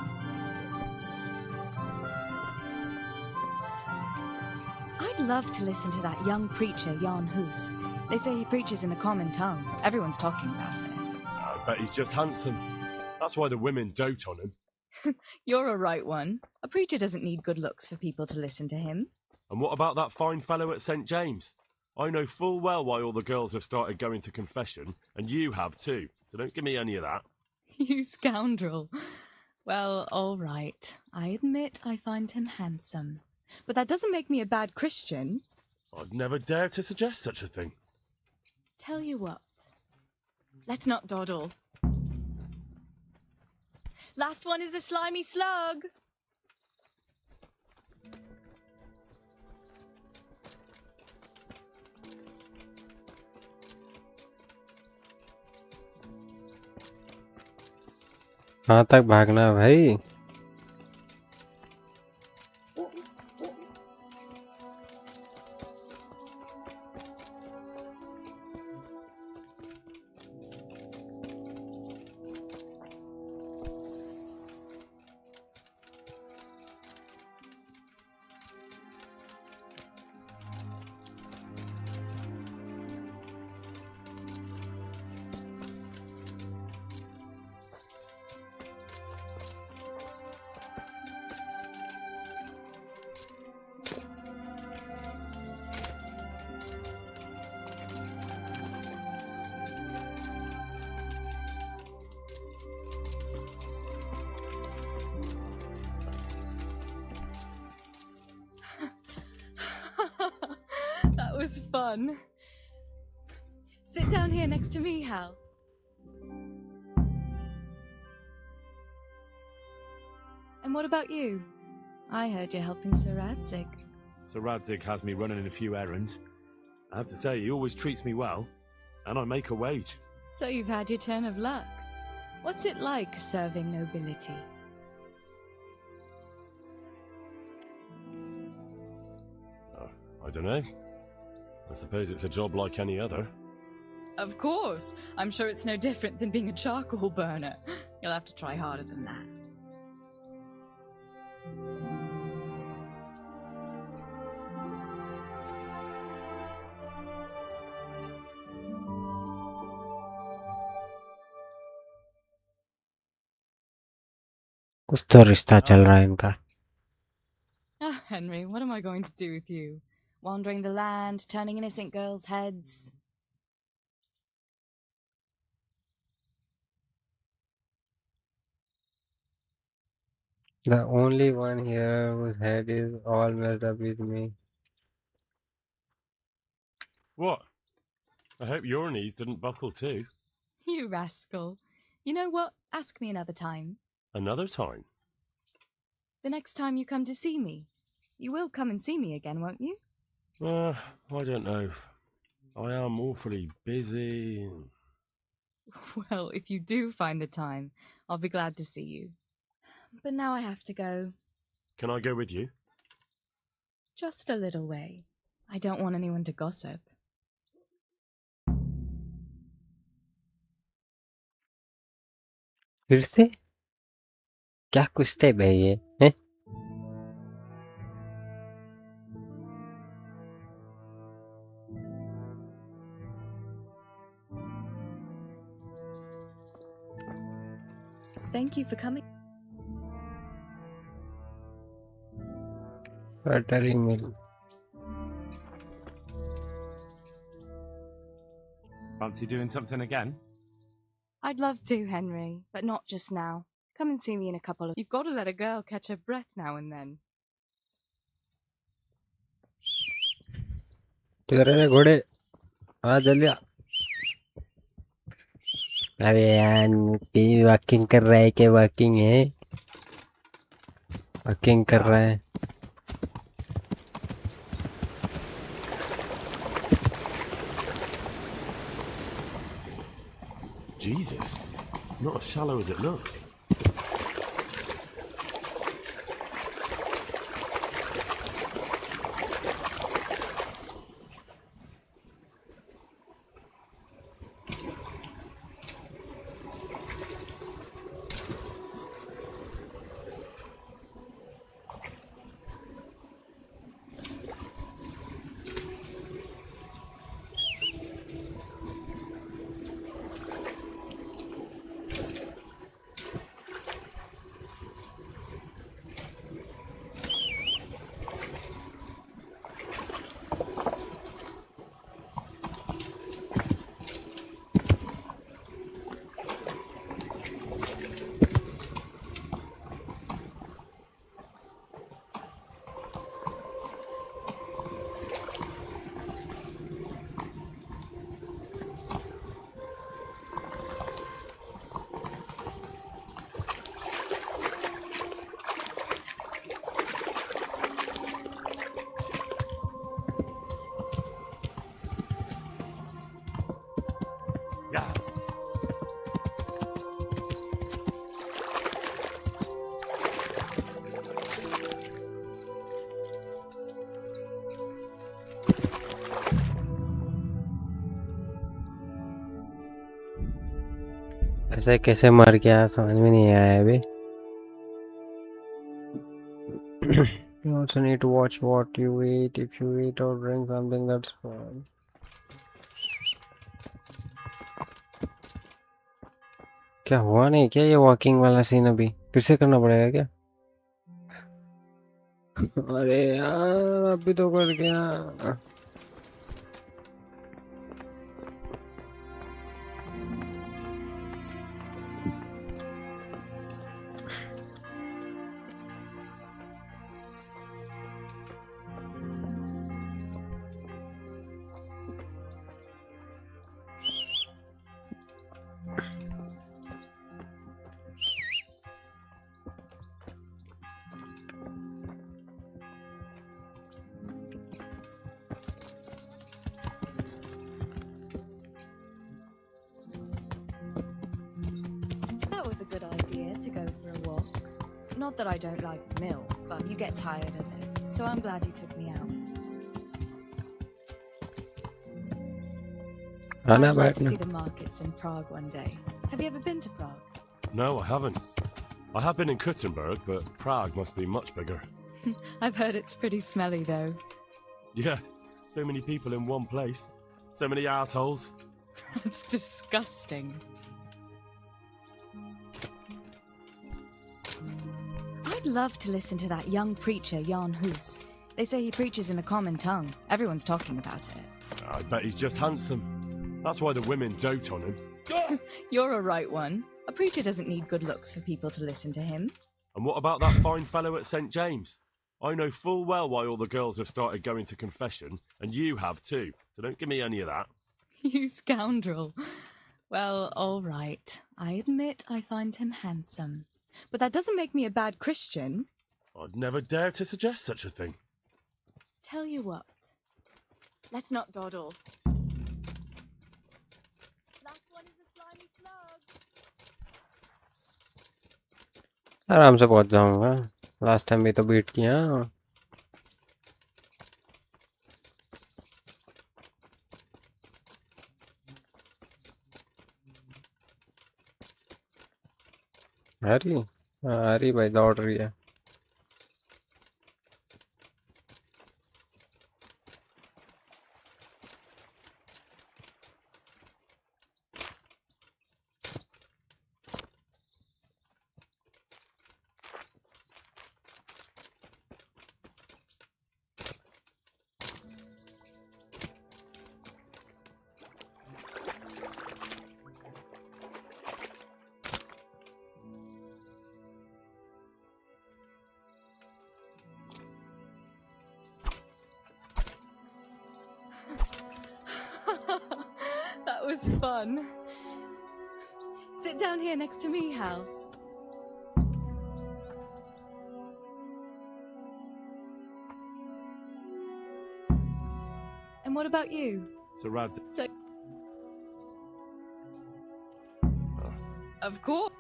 I'd love to listen to that young preacher, Jan Hus. They say he preaches in the common tongue. Everyone's talking about it. I bet he's just handsome. That's why the women dote on him. You're a right one. A preacher doesn't need good looks for people to listen to him. And what about that fine fellow at St. James? I know full well why all the girls have started going to confession, and you have too. So don't give me any of that. You scoundrel. Well, all right. I admit I find him handsome. But that doesn't make me a bad Christian. I'd never dare to suggest such a thing. Tell you what. Let's not dawdle. Last one is a slimy slug. कहाँ तक भागना है भाई? was fun. Sit down here next to me, Hal. And what about you? I heard you're helping Sir Radzig. Sir Radzig has me running a few errands. I have to say, he always treats me well, and I make a wage. So you've had your turn of luck. What's it like serving nobility? I don't know. I suppose it's a job like any other. Of course. I'm sure it's no different than being a charcoal burner. You'll have to try harder than that. कुछ तो रिश्ता चल रहा है इनका. Ah, Henry, what am I going to do with you? Wandering the land, turning innocent girls' heads. The only one here whose head is all messed up is me. What? I hope your knees didn't buckle too. You rascal. You know what? Ask me another time. Another time? The next time you come to see me. You will come and see me again, won't you? I don't know. I am awfully busy. Well, if you do find the time, I'll be glad to see you. But now I have to go. Can I go with you? Just a little way. I don't want anyone to gossip. फिर से क्या कुछ step है ये हैं? Thank you for coming. Buttery milk. Fancy doing something again? I'd love to, Henry, but not just now. Come and see me in a couple of... You've got to let a girl catch her breath now and then. किधर है घोड़े? आ जल्दी आ. अरे यार TV walking कर रहा है क्या? वॉकिंग है, वॉकिंग कर रहा है. Jesus, not as shallow as it looks. ऐसे कैसे मर गया समझ में नहीं आया अभी. You also need to watch what you eat. If you eat or drink something that's fine. क्या हुआ नहीं क्या ये वॉकिंग वाला सीन? अभी फिर से करना पड़ेगा क्या? अरे यार अभी तो कर गया. to go for a walk. Not that I don't like milk, but you get tired of it. So I'm glad you took me out. I'd love to see the markets in Prague one day. Have you ever been to Prague? No, I haven't. I have been in Kuttenberg, but Prague must be much bigger. I've heard it's pretty smelly though. Yeah, so many people in one place. So many assholes. That's disgusting. I'd love to listen to that young preacher, Jan Hus. They say he preaches in a common tongue. Everyone's talking about it. I bet he's just handsome. That's why the women dote on him. You're a right one. A preacher doesn't need good looks for people to listen to him. And what about that fine fellow at St. James? I know full well why all the girls have started going to confession, and you have too, so don't give me any of that. You scoundrel. Well, all right. I admit I find him handsome. But that doesn't make me a bad Christian. I'd never dare to suggest such a thing. Tell you what. Let's not dawdle. आराम से पहुंच जाऊंगा last time भी तो beat किया हरी भाई दौड़ रही है That was fun. Sit down here next to me, Hal. And what about you? So Rad's... So... Of course.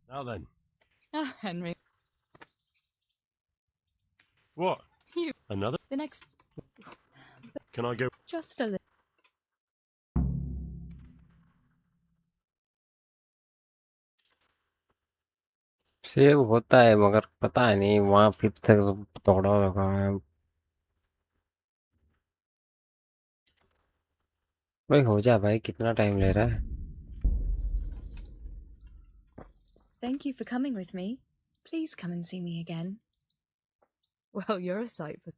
Now then. Oh, Henry. What? You. Another? The next... Can I go? Just a little. Save होता है मगर पता है नहीं वहाँ fifth तोड़ा रखा है भाई हो जा भाई कितना टाइम ले रहा है Thank you for coming with me. Please come and see me again. Well, you're a sight for...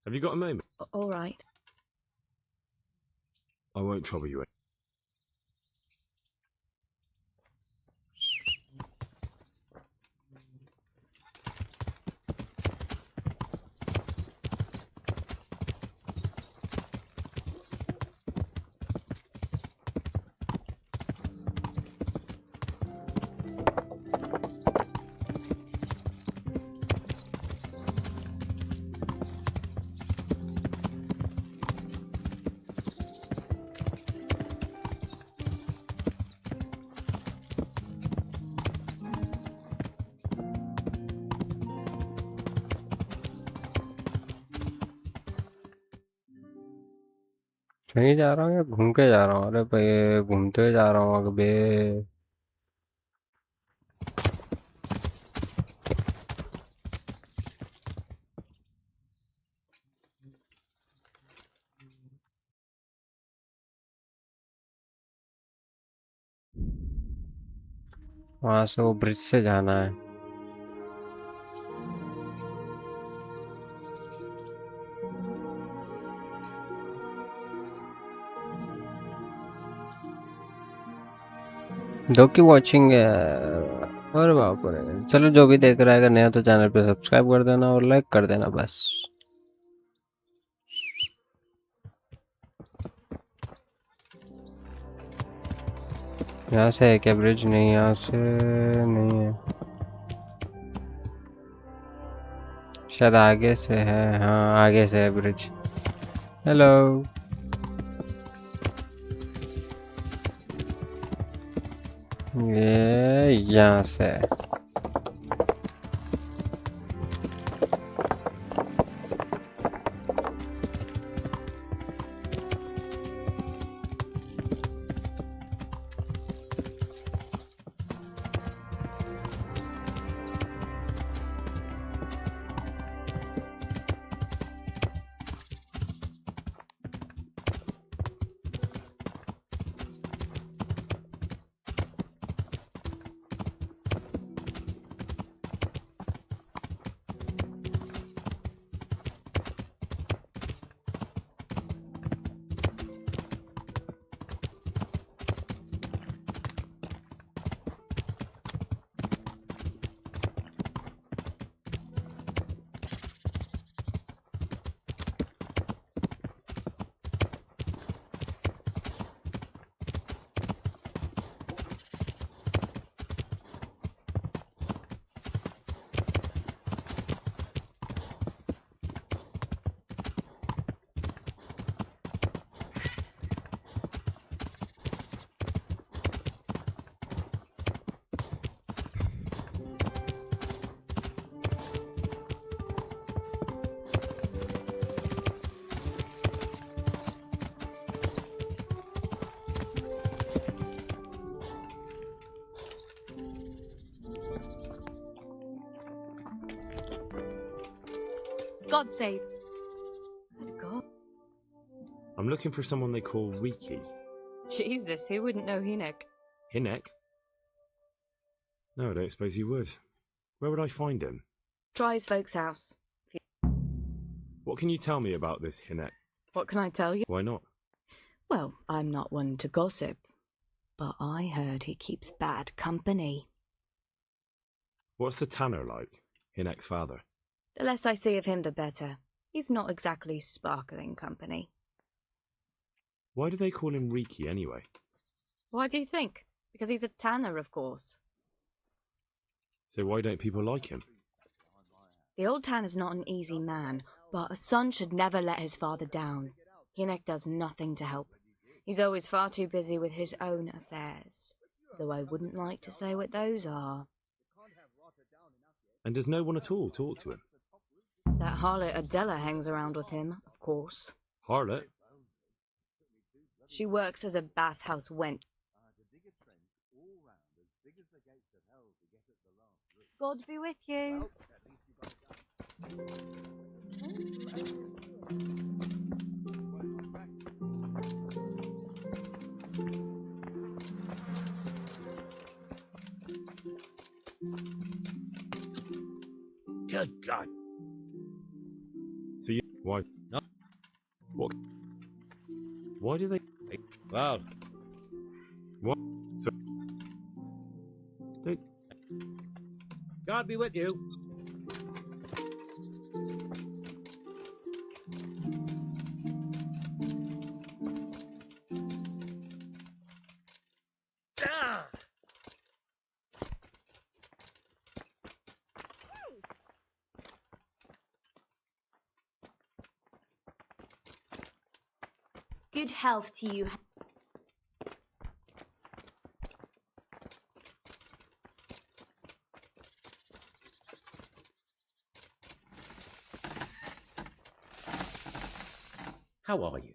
Have you got a moment? All right. I won't trouble you. कहीं जा रहा हूँ या घूम के जा रहा हूँ अरे भाई घूमते जा रहा हूँ अबे वहां से वो ब्रिज से जाना है दो की वॉचिंग और बाप रे चलो जो भी देख रहा है अगर नया तो चैनल पे सब्सक्राइब कर देना और लाइक कर देना बस यहाँ से है क्या ब्रिज नहीं यहाँ से नहीं है शायद आगे से है हाँ आगे से है ब्रिज Hello. ये यहाँ से God save. Good God. I'm looking for someone they call Riki. Jesus, who wouldn't know Hinek? Hinek? No, I don't suppose you would. Where would I find him? Try his folks' house. What can you tell me about this Hinek? What can I tell you? Why not? Well, I'm not one to gossip, but I heard he keeps bad company. What's the tanner like? Hinek's father. The less I see of him, the better. He's not exactly sparkling company. Why do they call him Riki anyway? Why do you think? Because he's a tanner, of course. So why don't people like him? The old tanner's not an easy man, but a son should never let his father down. Hinek does nothing to help. He's always far too busy with his own affairs, though I wouldn't like to say what those are. And does no one at all talk to him? That harlot Adela hangs around with him, of course. Harlot? She works as a bathhouse wench. God be with you. Good God. So you... Why? No. What? Why do they... Well. What? So... Don't... God be with you. Good health to you. How are you?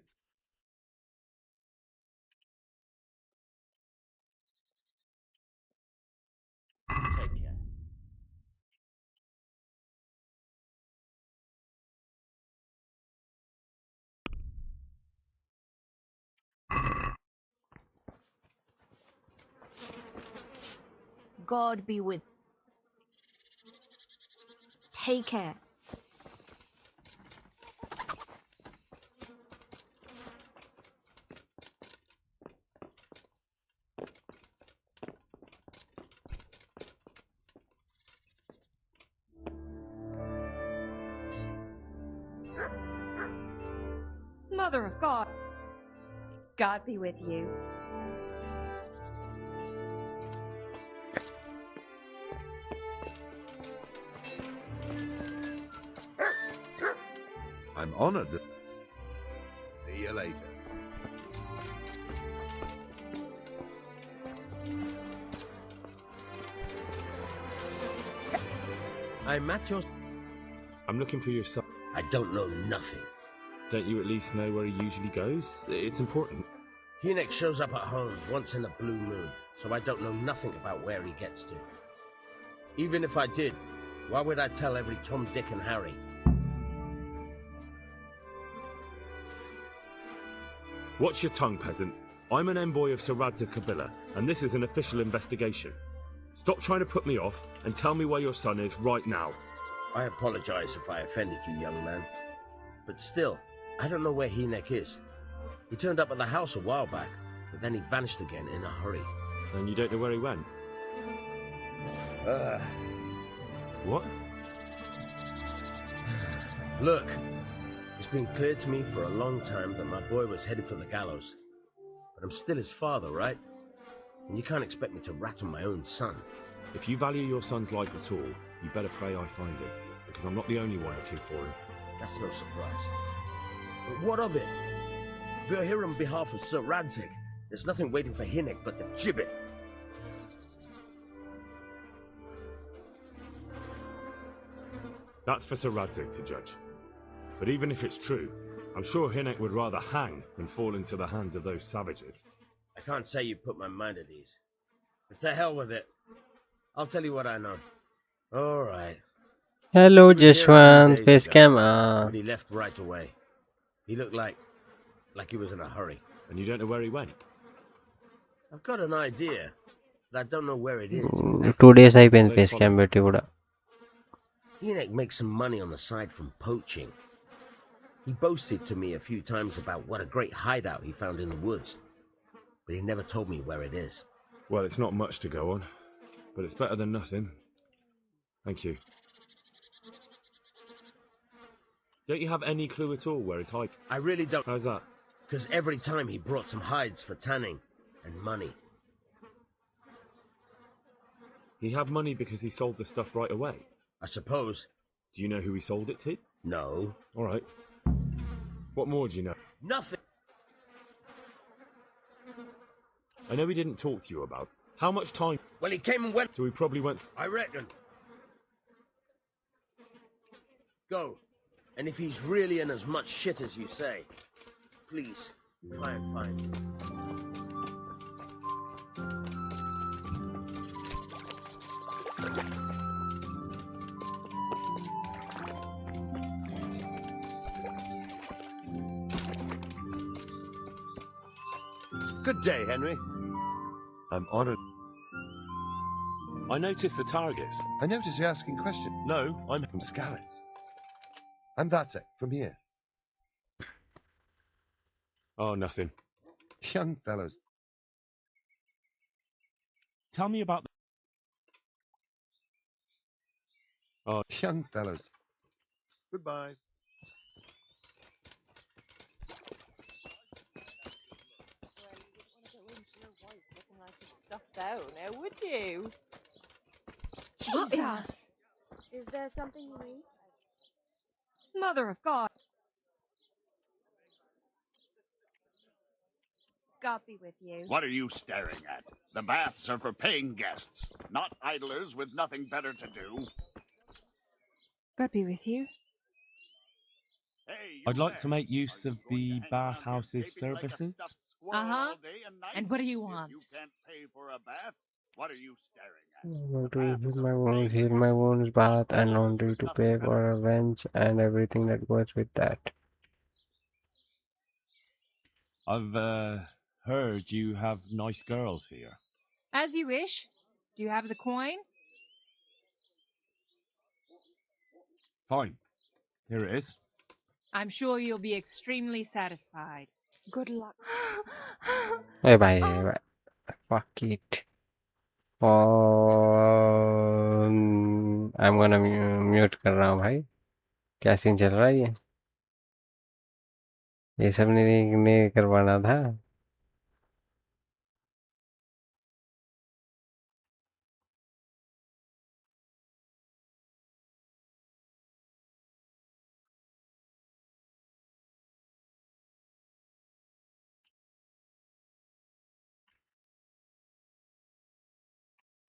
Take care. God be with. Take care. Mother of God. God be with you. I'm honored. you later. I'm at your... I'm looking for your son. I don't know nothing. Don't you at least know where he usually goes? It's important. Hinek shows up at home once in a blue moon, so I don't know nothing about where he gets to. Even if I did, why would I tell every Tom, Dick and Harry? Watch your tongue, peasant. I'm an envoy of Sir Radzig Kobyla, and this is an official investigation. Stop trying to put me off, and tell me where your son is right now. I apologize if I offended you, young man. But still, I don't know where Hinek is. He turned up at the house a while back, but then he vanished again in a hurry. And you don't know where he went? What? Look, it's been clear to me for a long time that my boy was headed for the gallows. But I'm still his father, right? And you can't expect me to rat on my own son. If you value your son's life at all, you better pray I find him, because I'm not the only one looking for him. That's no surprise. But what of it? If you're here on behalf of Sir Radzig, there's nothing waiting for Hinek but the gibbet. That's for Sir Radzig to judge. But even if it's true, I'm sure Hinek would rather hang than fall into the hands of those savages. I can't say you put my mind at ease. But to hell with it. I'll tell you what I know. All right. Hello, He was here a few Jeshwant. days Face ago, cam. but he left right away. He looked like he was in a hurry. And you don't know where he went? I've got an idea, but I don't know where it is exactly. 2 days అయిపోయింది face cam పెట్టి కూడా. Hinek makes some money on the side from poaching. He boasted to me a few times about what a great hideout he found in the woods, but he never told me where it is. Well, it's not much to go on, but it's better than nothing. Thank you. Don't you have any clue at all where his hide? I really don't. How's that? Because every time he brought some hides for tanning and money. He had money because he sold the stuff right away? I suppose. Do you know who he sold it to? No. All right. What more do you know? Nothing. I know he didn't talk to you about. How much time? Well, he came and went. So he probably went... I reckon. Go. And if he's really in as much shit as you say, please, try and find him. Good day, Henry. I'm honored. I noticed the targets. I notice you're asking questions. No, I'm from Skalitz. I'm Vatsek, from here. Oh, nothing. Young fellows. Tell me about... Oh, young fellows. Goodbye. Down now, would you? Jesus! Is there something you need? Mother of God! God be with you. What are you staring at? The baths are for paying guests, not idlers with nothing better to do. God be with you. Hey, I'd like to make use of the bathhouse's services. Uh-huh. And what do you want? You can't pay for a bath. What are you staring at? I want to heal my wounds, bath, and laundry to pay for a bench and everything that goes with that. I've heard you have nice girls here. As you wish. Do you have the coin? Fine. Here it is. I'm sure you'll be extremely satisfied. Good luck. Hey, bye, bye. Fuck it. I'm gonna mute कर रहा हूँ भाई. क्या scene चल रहा है ये सब नहीं करवाना था.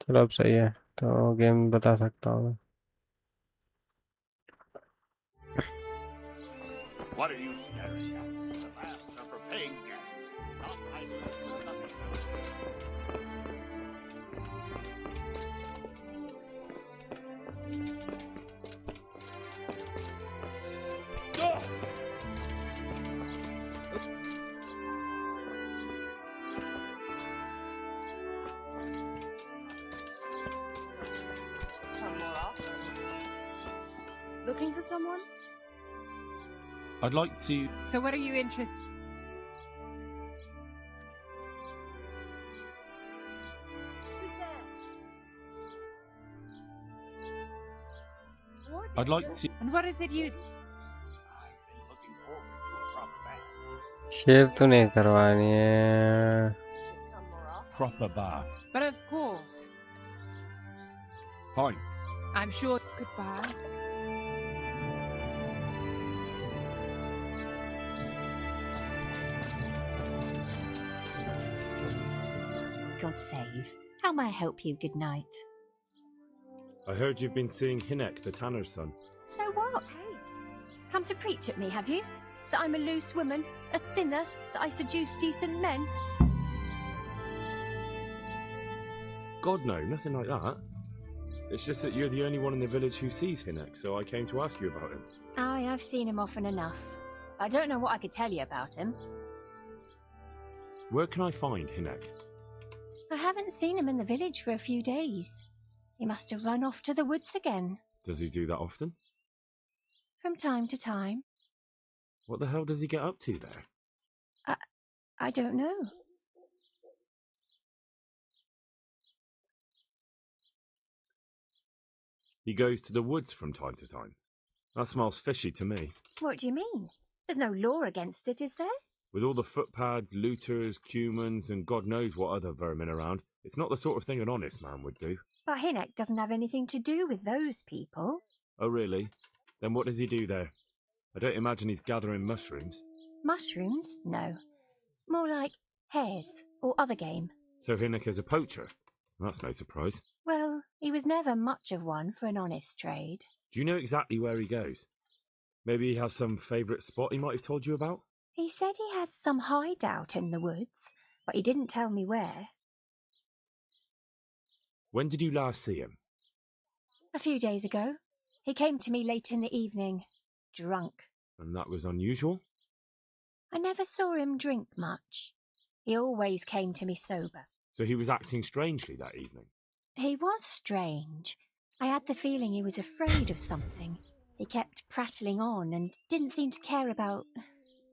चलो अब सही है, तो गेम बता सकता हूँ मैं। What are you staring at? The baths are for paying guests, not idlers with nothing to do. Looking for someone? I'd like to. So what are you interested? I'd like to. And what is it you? शेव तो नहीं करवानी है। Proper bath. But of course. Fine. I'm sure. Goodbye. God save. How may I help you? Good night. I heard you've been seeing Hinek, the tanner's son. So what? Come to preach at me, have you? That I'm a loose woman, a sinner, that I seduce decent men? God, no, nothing like that. It's just that you're the only one in the village who sees Hinek, so I came to ask you about him. Aye, I've seen him often enough. I don't know what I could tell you about him. Where can I find Hinek? I haven't seen him in the village for a few days. He must have run off to the woods again. Does he do that often? From time to time. What the hell does he get up to there? I don't know. He goes to the woods from time to time. That smells fishy to me. What do you mean? There's no law against it, is there? With all the footpads, looters, cumans, and God knows what other vermin around, it's not the sort of thing an honest man would do. But Hinek doesn't have anything to do with those people. Oh, really? Then what does he do there? I don't imagine he's gathering mushrooms. Mushrooms? No. More like hares or other game. So Hinek is a poacher? That's no surprise. Well, he was never much of one for an honest trade. Do you know exactly where he goes? Maybe he has some favourite spot he might have told you about? He said he has some hideout in the woods, but he didn't tell me where. When did you last see him? A few days ago. He came to me late in the evening, drunk. And that was unusual? I never saw him drink much. He always came to me sober. So he was acting strangely that evening? He was strange. I had the feeling he was afraid of something. He kept prattling on and didn't seem to care about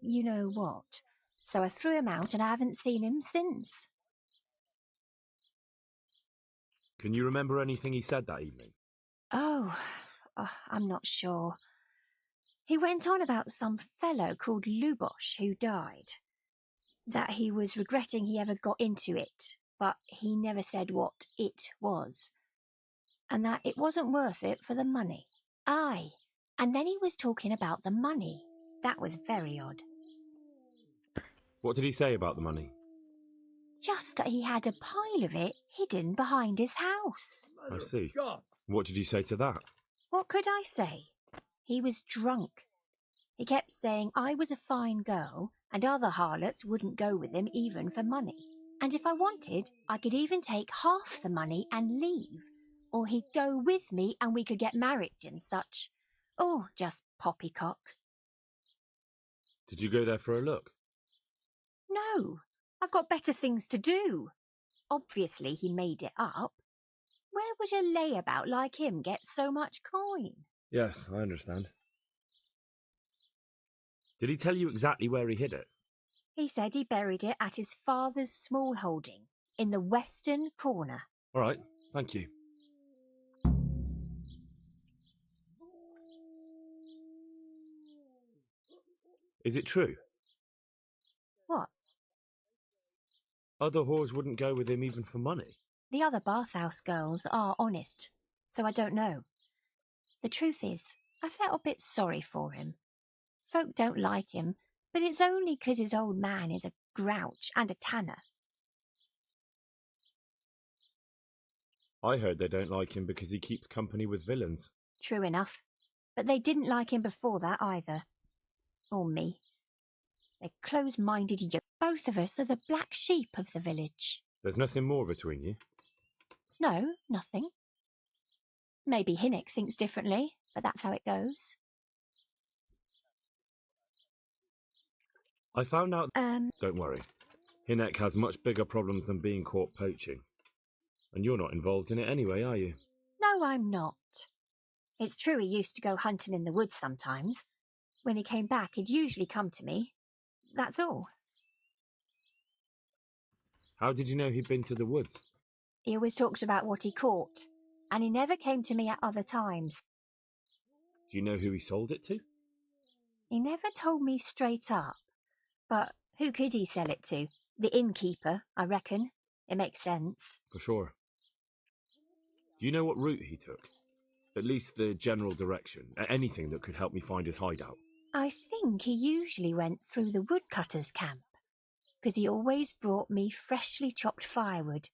you know what. So I threw him out and I haven't seen him since. Can you remember anything he said that evening? Oh, I'm not sure. He went on about some fellow called Lubosh who died. That he was regretting he ever got into it, but he never said what it was. And that it wasn't worth it for the money. Aye, and then he was talking about the money. That was very odd. What did he say about the money? Just that he had a pile of it hidden behind his house. I see. What did you say to that? What could I say? He was drunk. He kept saying I was a fine girl and other harlots wouldn't go with him even for money. And if I wanted, I could even take half the money and leave. Or he'd go with me and we could get married and such. Oh, just poppycock. Did you go there for a look? No, I've got better things to do. Obviously he made it up. Where would a layabout like him get so much coin? Yes, I understand. Did he tell you exactly where he hid it? He said he buried it at his father's small holding, in the western corner. All right, thank you. Is it true? What? Other whores wouldn't go with him even for money? The other bathhouse girls are honest, so I don't know. The truth is, I felt a bit sorry for him. Folk don't like him, but it's only 'cause his old man is a grouch and a tanner. I heard they don't like him because he keeps company with villains. True enough. But they didn't like him before that either. Or me. They're close-minded yokes. Both of us are the black sheep of the village. There's nothing more between you? No, nothing. Maybe Hinnick thinks differently, but that's how it goes. I found out... Don't worry. Hinnick has much bigger problems than being caught poaching. And you're not involved in it anyway, are you? No, I'm not. It's true he used to go hunting in the woods sometimes. When he came back, he'd usually come to me. That's all. How did you know he'd been to the woods? He always talked about what he caught, and he never came to me at other times. Do you know who he sold it to? He never told me straight up. But who could he sell it to? The innkeeper, I reckon. It makes sense. For sure. Do you know what route he took? At least the general direction. Anything that could help me find his hideout. I think he usually went through the woodcutter's camp, because he always brought me freshly chopped firewood,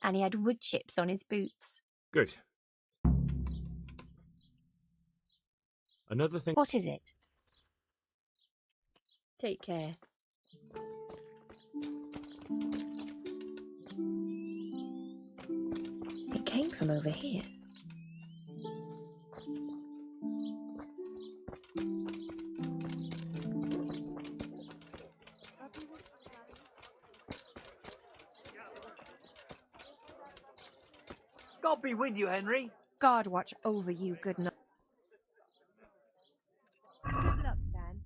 and he had wood chips on his boots. Good. Another thing... What is it? Take care. It came from over here. God be with you, Henry. God watch over you, good night. Good luck, then.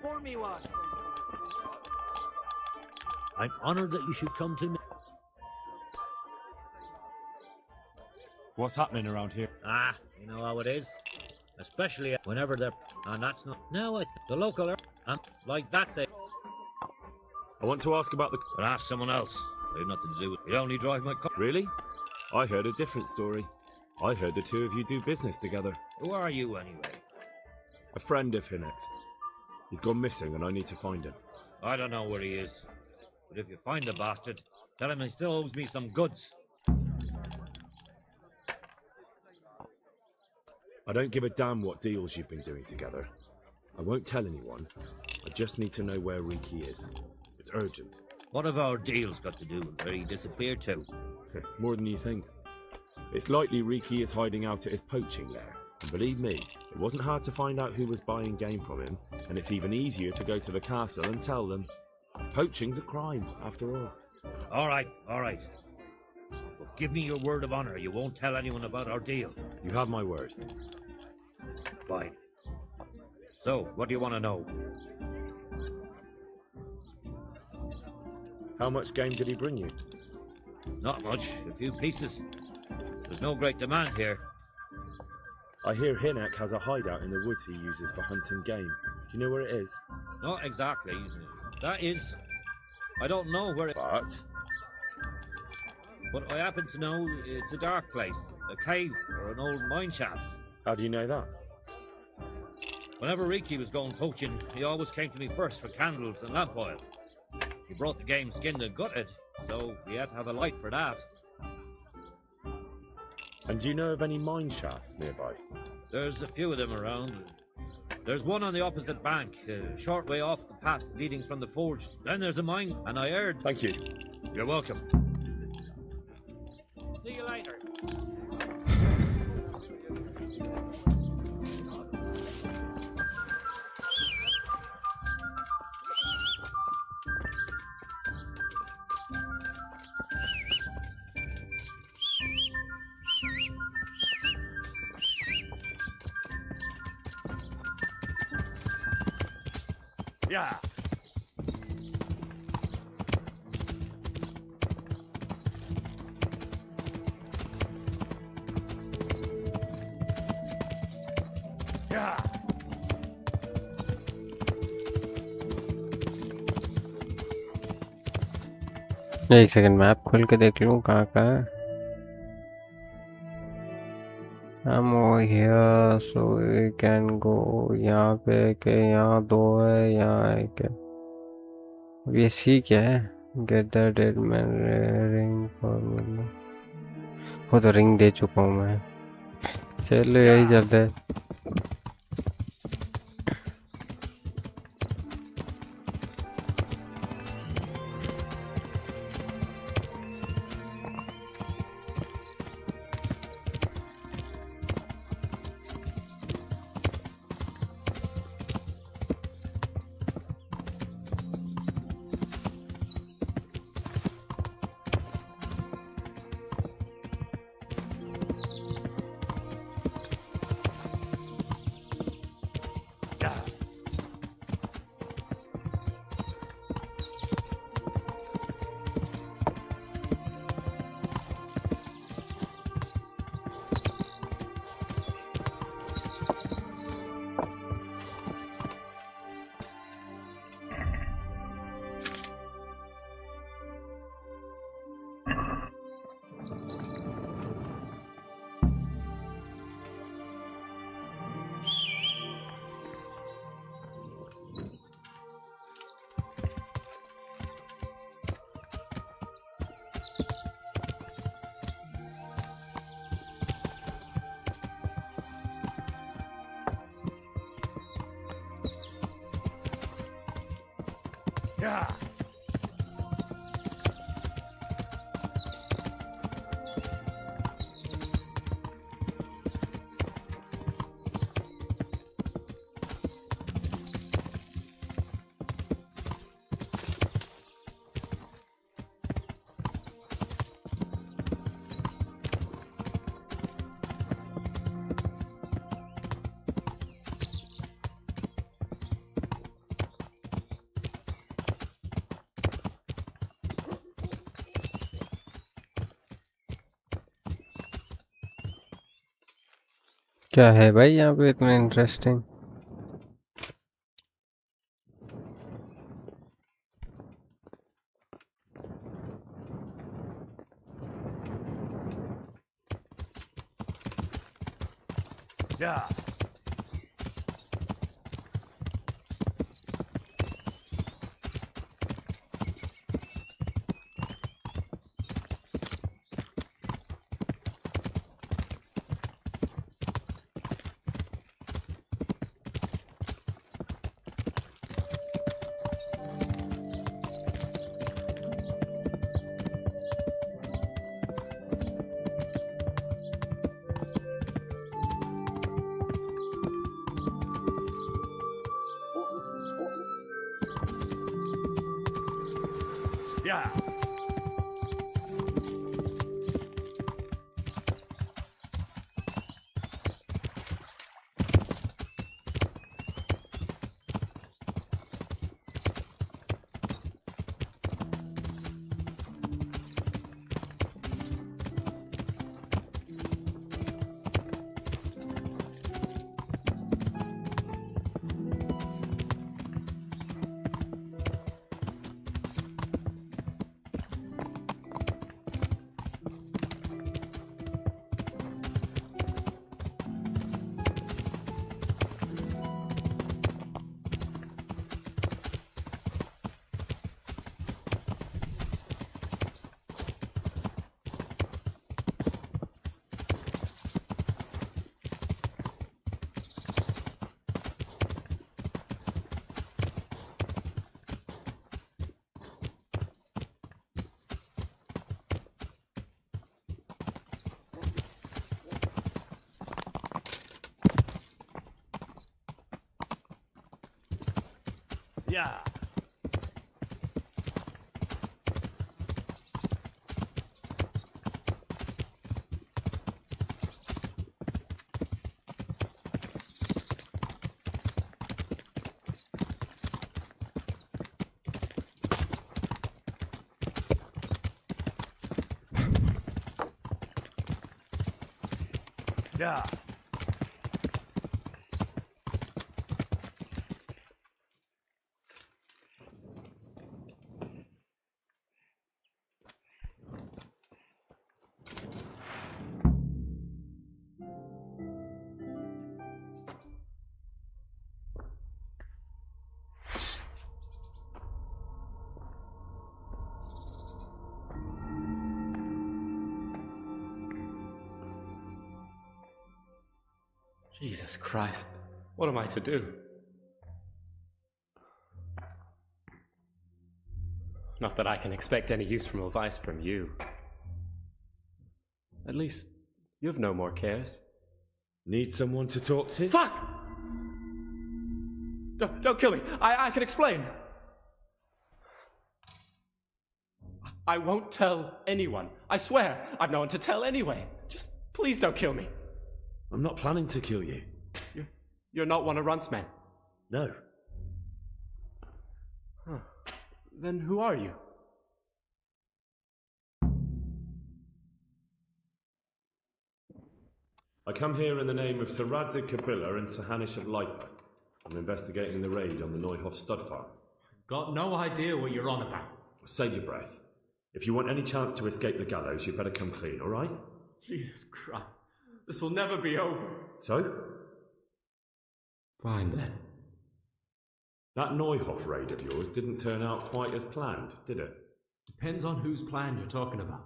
Pour me one. I'm honored that you should come to me. What's happening around here? Ah, you know how it is. Especially whenever they're... And that's not... No, the local... like that's it. I want to ask about the... But ask someone else. I have nothing to do with it. You only drive my car. Really? I heard a different story. I heard the two of you do business together. Who are you, anyway? A friend of Hinnick's. He's gone missing and I need to find him. I don't know where he is. But if you find the bastard, tell him he still owes me some goods. I don't give a damn what deals you've been doing together. I won't tell anyone. I just need to know where Riki is. It's urgent. What have our deals got to do with where he disappeared to? More than you think. It's likely Riki is hiding out at his poaching lair. And believe me, it wasn't hard to find out who was buying game from him, and it's even easier to go to the castle and tell them. Poaching's a crime, after all. All right. But give me your word of honor. You won't tell anyone about our deal. You have my word. Fine. So, what do you want to know? How much game did he bring you? Not much. A few pieces. There's no great demand here. I hear Hinnick has a hideout in the woods he uses for hunting game. Do you know where it is? Not exactly. That is... I don't know where it... But I happen to know it's a dark place. A cave or an old mine shaft. How do you know that? Whenever Riki was going poaching, he always came to me first for candles and lamp oil. He brought the game skinned and gutted, so he had to have a light for that. And do you know of any mine shafts nearby? There's a few of them around. There's one on the opposite bank, a short way off the path leading from the forge. Then there's a mine, and I heard... Thank you. You're welcome. See you later. Yeah. Yeah. एक second map खोल के देख लूँ कहाँ कहाँ है। I'm over here, so we can go. यहाँ पे के यहाँ 2 है, यहाँ एक है। अब ये सी क्या है? Get the dead man ring for me. वो तो रिंग दे चुका हूँ मैं। चलो यही चलते हैं। Yeah. क्या है भाई यहाँ पे इतना interesting? Yeah. Yeah. Yeah. Yeah. Jesus Christ, what am I to do? Not that I can expect any useful advice from you. At least, you have no more cares. Need someone to talk to? Fuck! Don't kill me. I can explain. I won't tell anyone. I swear, I've no one to tell anyway. Just please don't kill me. I'm not planning to kill you. You're not one of Runt's men? No. Huh. Then who are you? I come here in the name of Sir Radzig Kabila and Sir Hanish of Leipa. I'm investigating the raid on the Neuhof stud farm. Got no idea what you're on about. Save your breath. If you want any chance to escape the gallows, you better come clean, alright? Jesus Christ. This will never be over. So? Fine then. That Neuhof raid of yours didn't turn out quite as planned, did it? Depends on whose plan you're talking about.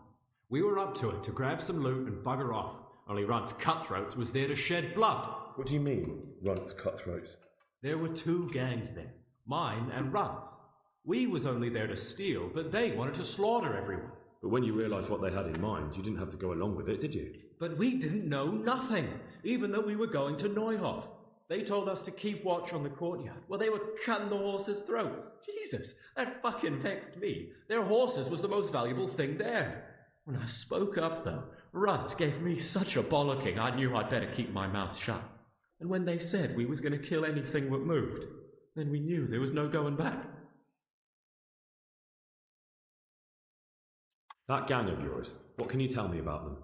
We were up to it to grab some loot and bugger off. Only Runt's cutthroats was there to shed blood. What do you mean, Runt's cutthroats? There were two gangs there, mine and Runt's. We was only there to steal, but they wanted to slaughter everyone. But when you realised what they had in mind, you didn't have to go along with it, did you? But we didn't know nothing, even though we were going to Neuhof. They told us to keep watch on the courtyard. Well, they were cutting the horses' throats. Jesus, that fucking vexed me. Their horses was the most valuable thing there. When I spoke up, though, Runt gave me such a bollocking I knew I'd better keep my mouth shut. And when they said we was going to kill anything that moved, then we knew there was no going back. That gang of yours, what can you tell me about them?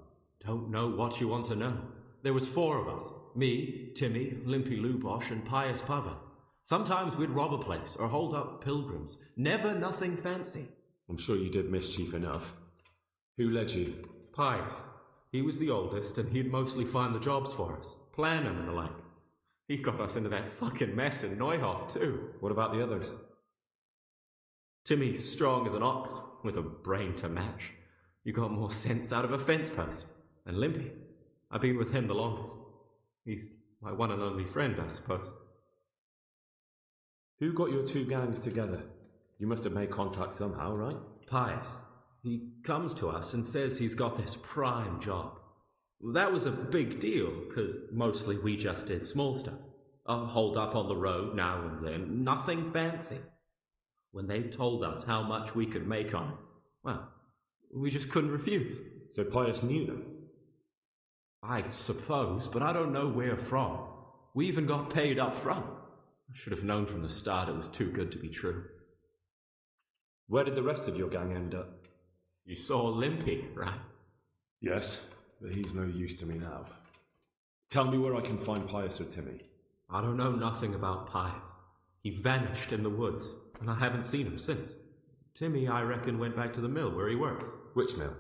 Don't know what you want to know. There was 4 of us. Me, Timmy, Limpy Lubosh, and Pius Pava. Sometimes we'd rob a place or hold up pilgrims. Never nothing fancy. I'm sure you did mischief enough. Who led you? Pius. He was the oldest, and he'd mostly find the jobs for us. Plan them and the like. He got us into that fucking mess in Neuhof, too. What about the others? Timmy's strong as an ox, with a brain to match. You got more sense out of a fence post. And Limpy, I've been with him the longest. He's my one and only friend, I suppose. Who got your 2 gangs together? You must have made contact somehow, right? Pius. He comes to us and says he's got this prime job. That was a big deal, because mostly we just did small stuff. Hold up on the road now and then, nothing fancy. When they told us how much we could make on it, well, we just couldn't refuse. So Pius knew them? I suppose, but I don't know where from. We even got paid up front. I should have known from the start it was too good to be true. Where did the rest of your gang end up? You saw Limpy, right? Yes, but he's no use to me now. Tell me where I can find Pius or Timmy. I don't know nothing about Pius. He vanished in the woods, and I haven't seen him since. Timmy, I reckon, went back to the mill where he works. Which mill?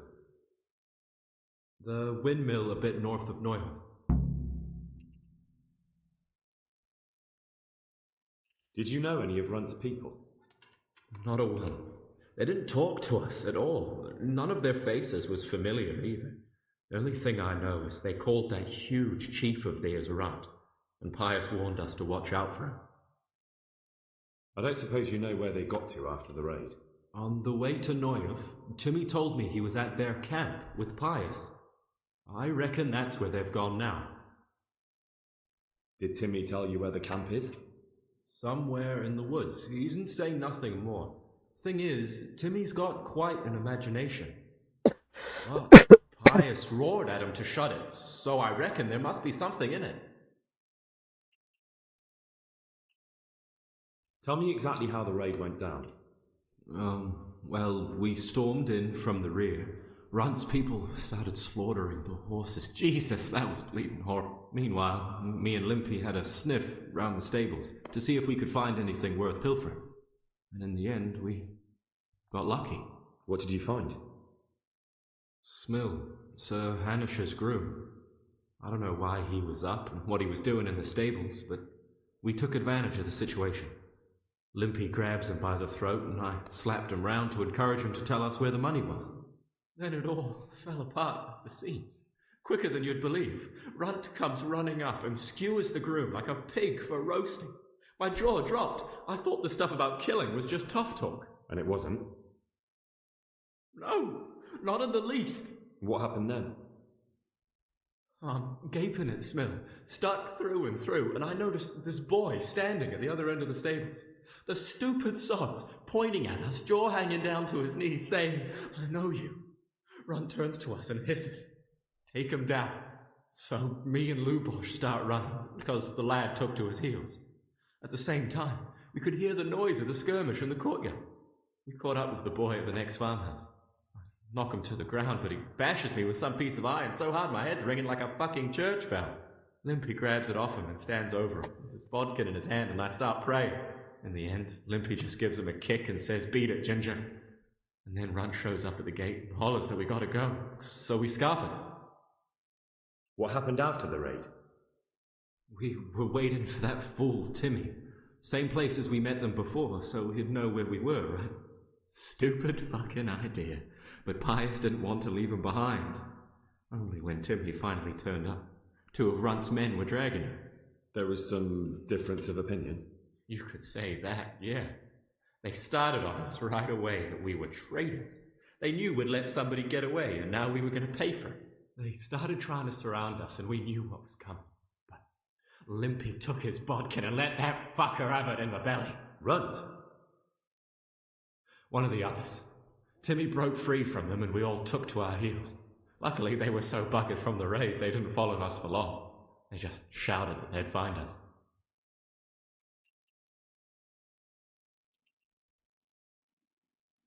The windmill a bit north of Neuhof. Did you know any of Runt's people? Not a one. They didn't talk to us at all. None of their faces was familiar either. The only thing I know is they called that huge chief of theirs Runt, and Pius warned us to watch out for him. I don't suppose you know where they got to after the raid? On the way to Neuhof, Timmy told me he was at their camp with Pius. I reckon that's where they've gone now. Did Timmy tell you where the camp is? Somewhere in the woods. He didn't say nothing more. Thing is, Timmy's got quite an imagination. Well, Pius roared at him to shut it, so I reckon there must be something in it. Tell me exactly how the raid went down. Well, we stormed in from the rear. Runt's people started slaughtering the horses. Jesus, that was bleeding horrible. Meanwhile, me and Limpy had a sniff round the stables to see if we could find anything worth pilfering. And in the end, we got lucky. What did you find? Smill, Sir Hanish's groom. I don't know why he was up and what he was doing in the stables, but we took advantage of the situation. Limpy grabs him by the throat, and I slapped him round to encourage him to tell us where the money was. Then it all fell apart at the seams. Quicker than you'd believe, Runt comes running up and skewers the groom like a pig for roasting. My jaw dropped. I thought the stuff about killing was just tough talk. And it wasn't? No, not in the least. What happened then? I'm gaping at Smill, stuck through and through, and I noticed this boy standing at the other end of the stables. The stupid sods pointing at us, jaw hanging down to his knees, saying, "I know you." Runt turns to us and hisses, "Take him down." So me and Lubosh start running, because the lad took to his heels. At the same time, we could hear the noise of the skirmish in the courtyard. We caught up with the boy at the next farmhouse. I knock him to the ground, but he bashes me with some piece of iron so hard my head's ringing like a fucking church bell. Limpy grabs it off him and stands over him, with his bodkin in his hand, and I start praying. In the end, Limpy just gives him a kick and says, "Beat it, Ginger." And then Runt shows up at the gate and hollers that we gotta go, so we scarp it. What happened after the raid? We were waiting for that fool, Timmy. Same place as we met them before, so he'd know where we were, right? Stupid fucking idea. But Pius didn't want to leave him behind. Only when Timmy finally turned up, 2 of Runt's men were dragging him. There was some difference of opinion? You could say that, yeah. They started on us right away that we were traitors. They knew we'd let somebody get away, and now we were going to pay for it. They started trying to surround us, and we knew what was coming. But Limpy took his bodkin and let that fucker have it in the belly. Runt? One of the others. Timmy broke free from them, and we all took to our heels. Luckily, they were so buggered from the raid, they didn't follow us for long. They just shouted that they'd find us.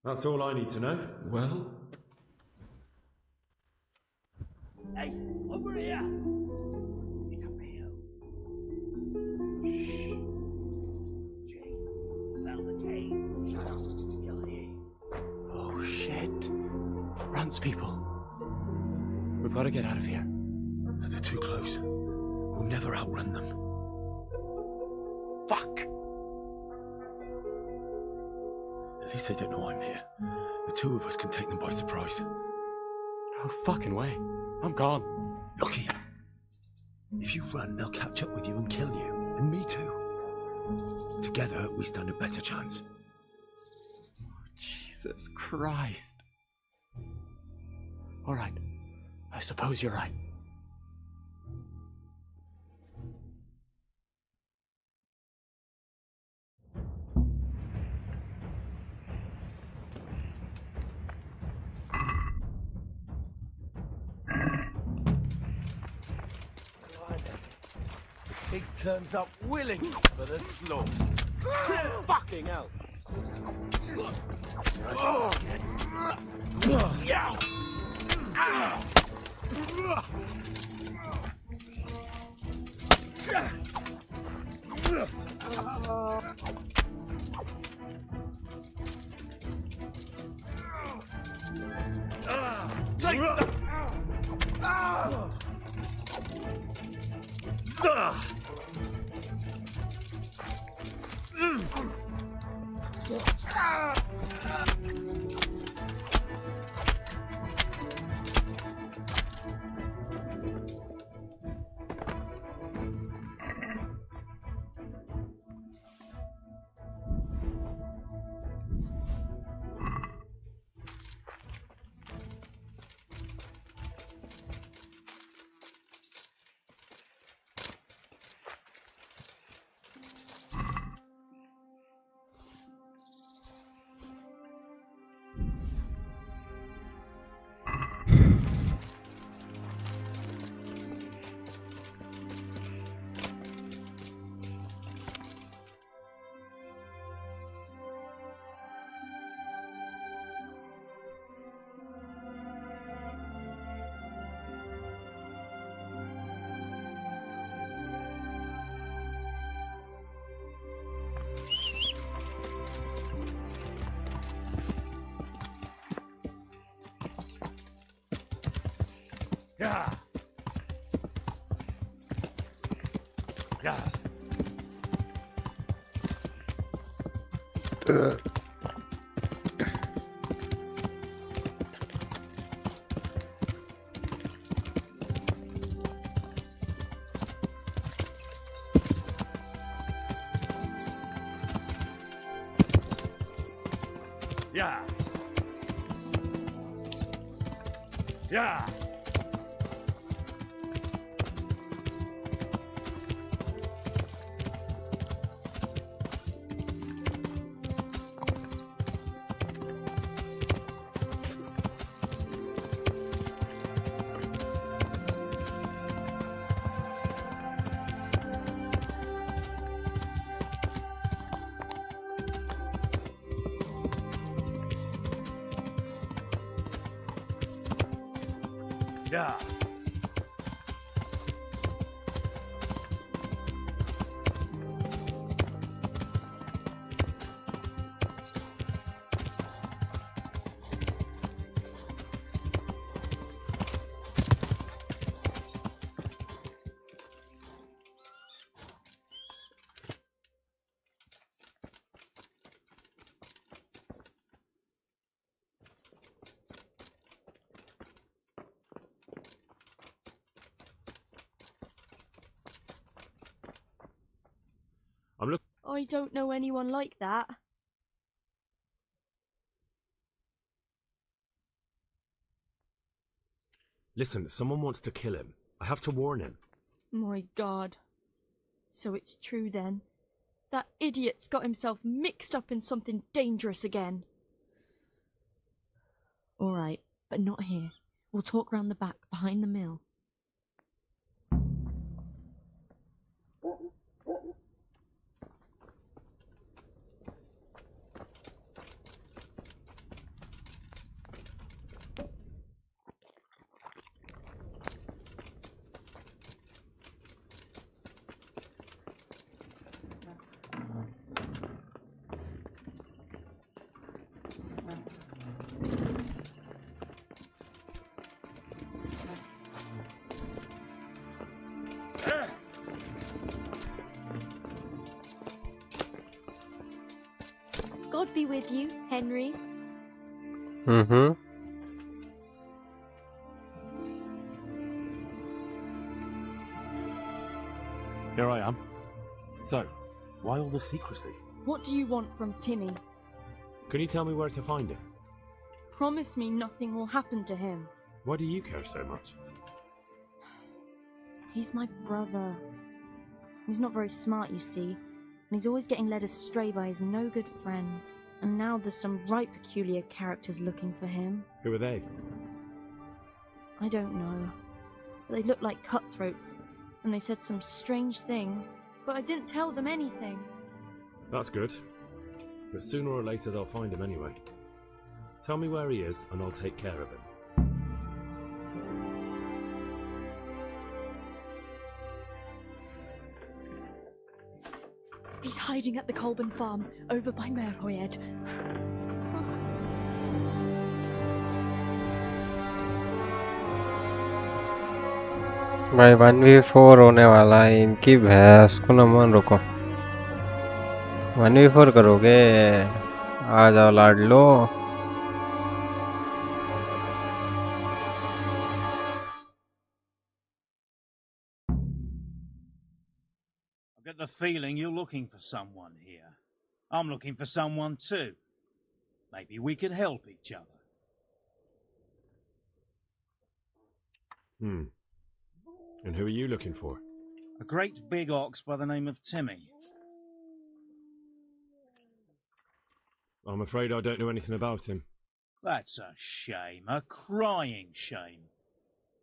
That's all I need to know. Well? Hey, over here! It's a real. Shh. Jane, found the cave. Shut up. You'll hear. Oh, shit. Runt's people. We've got to get out of here. They're too close. We'll never outrun them. Fuck! At least they don't know I'm here. The 2 of us can take them by surprise. No fucking way. I'm gone. Look here. If you run, they'll catch up with you and kill you. And me too. Together, we stand a better chance. Jesus Christ. All right. I suppose you're right. Pig turns up willing for the slaughter. Fucking hell! Yeah. Take the... Yeah. Yeah. Yeah. Yeah. I don't know anyone like that. Listen, someone wants to kill him. I have to warn him. My God. So it's true then. That idiot's got himself mixed up in something dangerous again. Alright, but not here. We'll talk round the back, behind the mill. God be with you, Henry. Mm-hmm. Here I am. So, why all the secrecy? What do you want from Timmy? Can you tell me where to find him? Promise me nothing will happen to him. Why do you care so much? He's my brother. He's not very smart, you see, and he's always getting led astray by his no-good friends. And now there's some right peculiar characters looking for him. Who are they? I don't know. But they look like cutthroats, and they said some strange things, but I didn't tell them anything. That's good. But sooner or later they'll find him anyway. Tell me where he is, and I'll take care of him. He's hiding at the Colburn farm, over by Merhoyed. भाई 1v4 होने वाला है इनकी भैंस को न मान रुको 1v4 करोगे आ जाओ लाडलो I get the feeling you're looking for someone here. I'm looking for someone too. Maybe we could help each other. And who are you looking for? A great big ox by the name of Timmy. I'm afraid I don't know anything about him. That's a shame, a crying shame.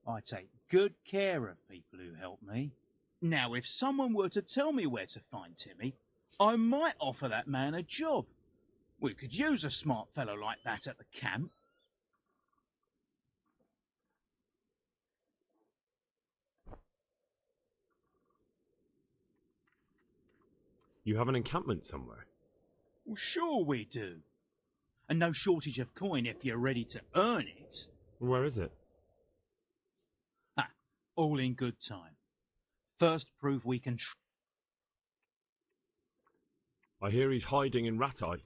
I take good care of people who help me. Now, if someone were to tell me where to find Timmy, I might offer that man a job. We could use a smart fellow like that at the camp. You have an encampment somewhere? Well, sure we do. And no shortage of coin if you're ready to earn it. Where is it? Ha! All in good time. First proof we can... I hear he's hiding in Ratai.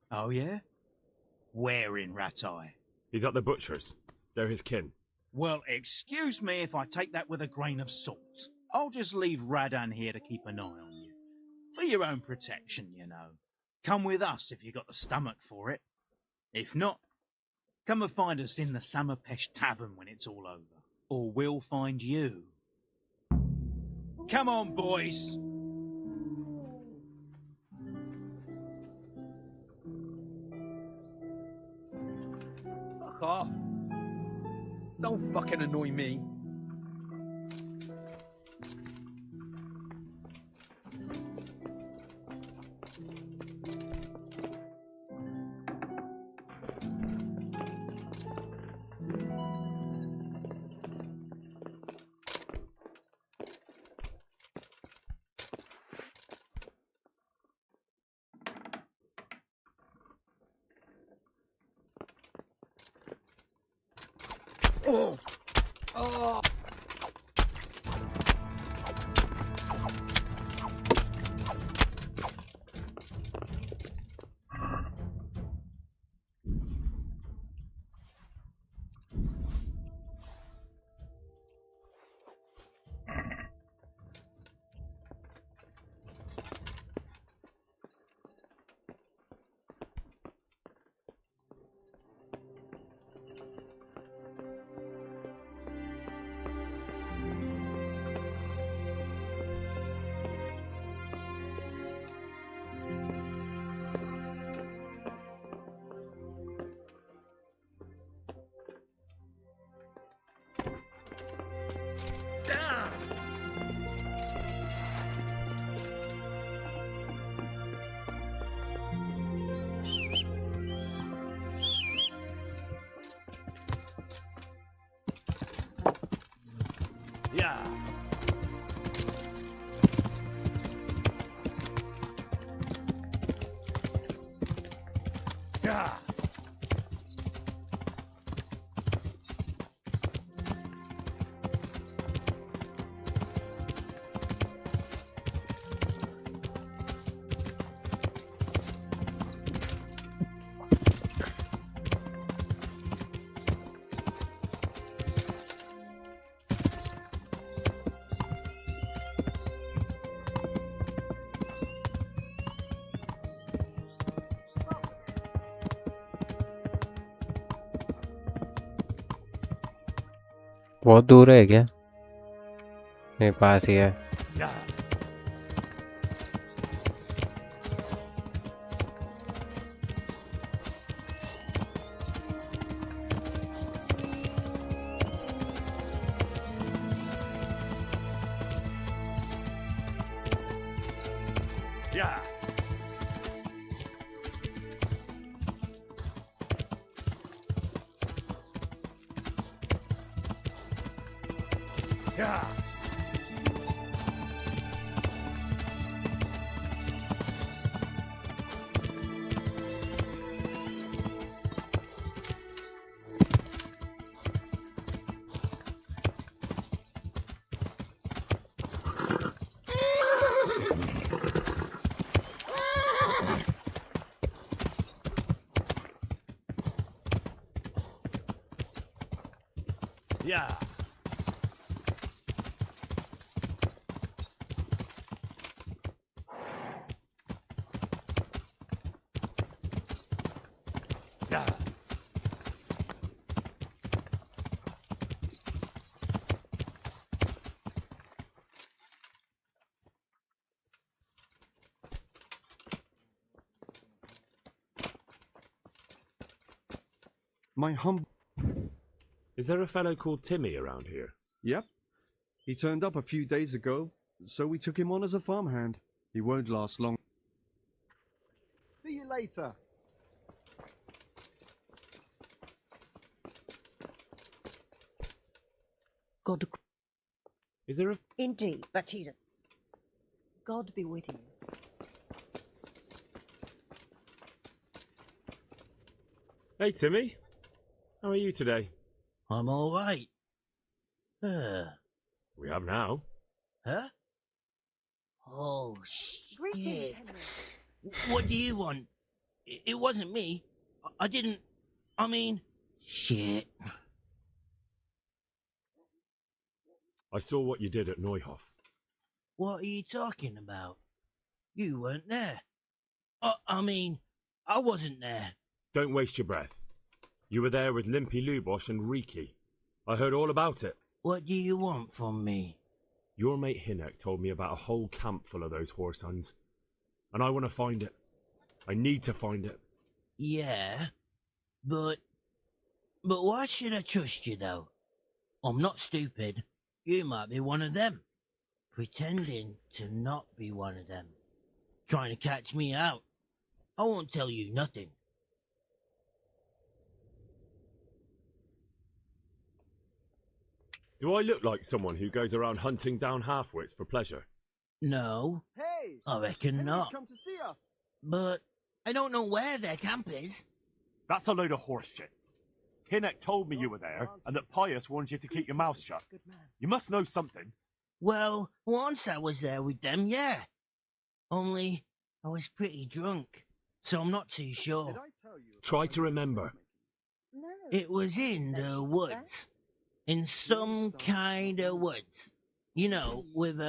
Oh, yeah? Where in Ratai? He's at the butcher's. They're his kin. Well, excuse me if I take that with a grain of salt. I'll just leave Radan here to keep an eye on you. For your own protection, you know. Come with us if you got the stomach for it. If not, Come and find us in the Summerpesh Tavern when it's all over. Or we'll find you. Come on, boys! Fuck off. Don't fucking annoy me. Oh! Oh! Yeah. Yeah. बहुत दूर है क्या? मेरे पास ही है. Yeah. Yeah. Yeah. Yeah. Yeah. My hum. Is there a fellow called Timmy around here? Yep. He turned up a few days ago, so we took him on as a farmhand. He won't last long. See you later. God. Is there a... Indeed, but he's a... God be with you. Hey, Timmy. How are you today? I'm all right. We have now. Huh? Oh, Greetings, shit. Henry. What do you want? It wasn't me. I didn't... I mean... Shit. I saw what you did at Neuhof. What are you talking about? You weren't there. I mean, I wasn't there. Don't waste your breath. You were there with Limpy Lubosh and Riki. I heard all about it. What do you want from me? Your mate Hinek told me about a whole camp full of those horse huns. And I want to find it. I need to find it. Yeah, but why should I trust you, though? I'm not stupid. You might be one of them. Pretending to not be one of them. Trying to catch me out. I won't tell you nothing. Do I look like someone who goes around hunting down half-wits for pleasure? No, Hey! I reckon Henry's not. come to see us. But I don't know where their camp is. That's a load of horse shit. Hinek told me you were there, and that Pius warned you to keep your mouth shut. You must know something. Well, once I was there with them, yeah. Only I was pretty drunk, so I'm not too sure. Try to remember. It was in the woods. In some kind of woods. You know, with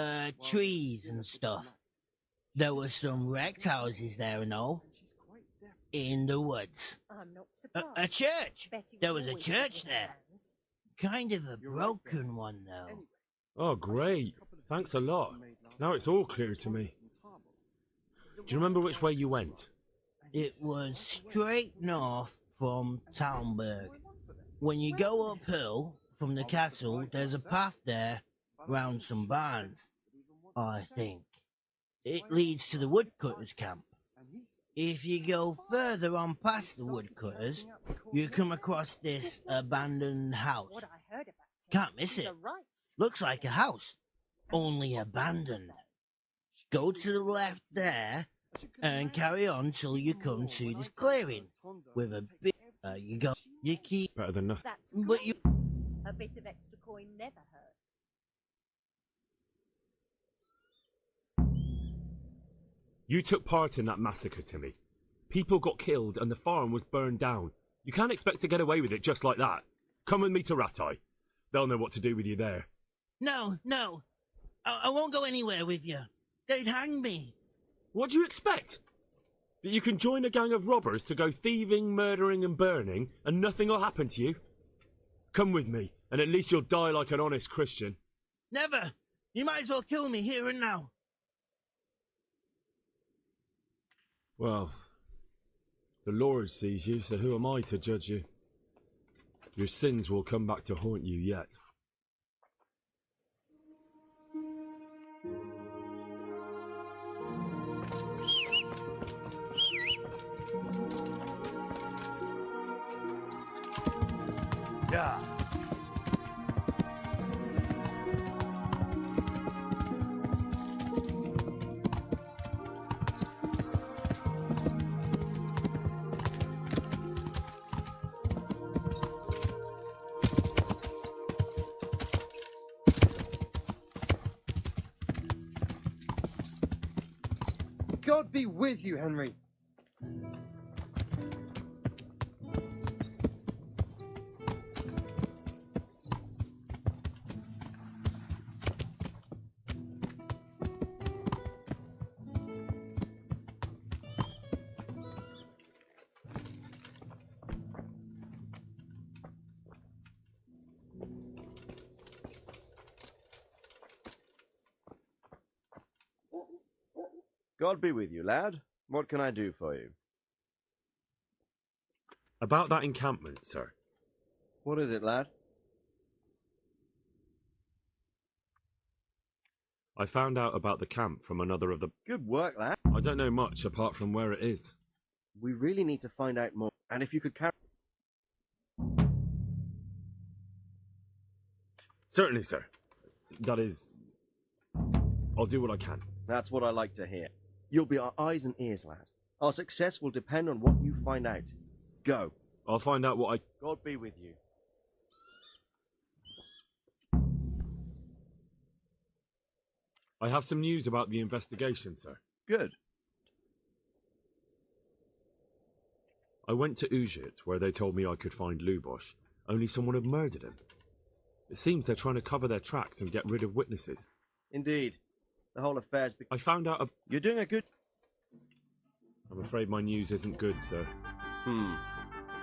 trees and stuff. There were some wrecked houses there and all. In the woods. A church! There was a church there. Kind of a broken one, though. Oh, great. Thanks a lot. Now it's all clear to me. Do you remember which way you went? It was straight north from Talmberg. When you go uphill from the castle, there's a path there round some barns, I think. It leads to the woodcutters' camp. If you go further on past the woodcutters, you come across this abandoned house. Can't miss it. Looks like a house, only abandoned. Go to the left there and carry on till you come to this clearing with a bit. You go. You keep better than nothing. But you. A bit of extra coin never hurts. You took part in that massacre, Timmy. People got killed and the farm was burned down. You can't expect to get away with it just like that. Come with me to Ratai. They'll know what to do with you there. No. I won't go anywhere with you. They'd hang me. What do you expect? That you can join a gang of robbers to go thieving, murdering and burning and nothing will happen to you? Come with me, and at least you'll die like an honest Christian. Never. You might as well kill me here and now. Well, the Lord sees you, so who am I to judge you? Your sins will come back to haunt you yet. Yeah. God be with you, Henry. God be with you, lad. What can I do for you? About that encampment, sir. What is it, lad? I found out about the camp from another of the... Good work, lad. I don't know much apart from where it is. We really need to find out more. And if you could carry... Certainly, sir. That is... I'll do what I can. That's what I like to hear. You'll be our eyes and ears, lad. Our success will depend on what you find out. Go. I'll find out what I... God be with you. I have some news about the investigation, sir. Good. I went to Ujit, where they told me I could find Lubosh, only someone had murdered him. It seems they're trying to cover their tracks and get rid of witnesses. Indeed. The whole affair's... I found out... You're doing a good... I'm afraid my news isn't good, sir.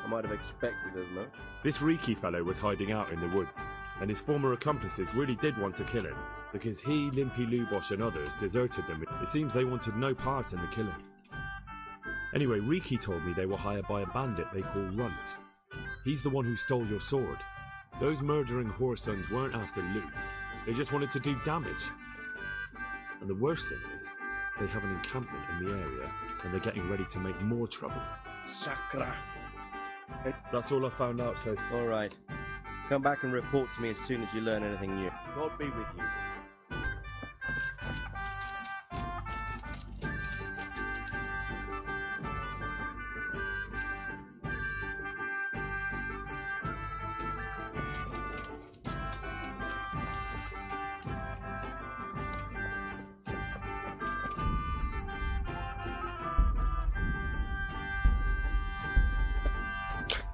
I might have expected as much. This Riki fellow was hiding out in the woods, and his former accomplices really did want to kill him, because he, Limpy Lubosh and others deserted them. It seems they wanted no part in the killing. Anyway, Riki told me they were hired by a bandit they call Runt. He's the one who stole your sword. Those murdering whoresons weren't after loot, they just wanted to do damage. And the worst thing is, they have an encampment in the area, and they're getting ready to make more trouble. Sakra. That's all I found out, so... Alright. Come back and report to me as soon as you learn anything new. God be with you.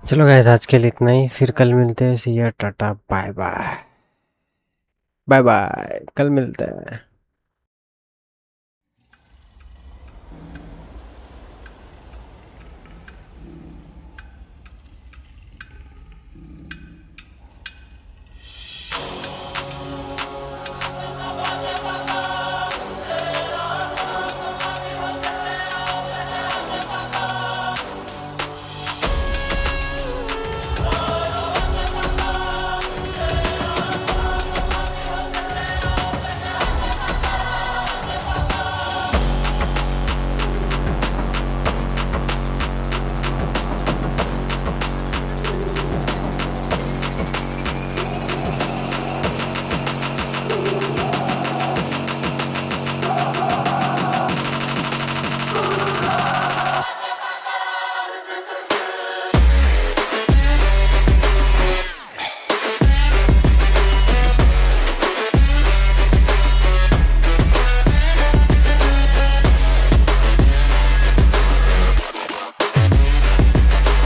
चलो guys आज के लिए इतना ही, फिर कल मिलते हैं। See या tata bye bye bye bye, कल मिलते हैं।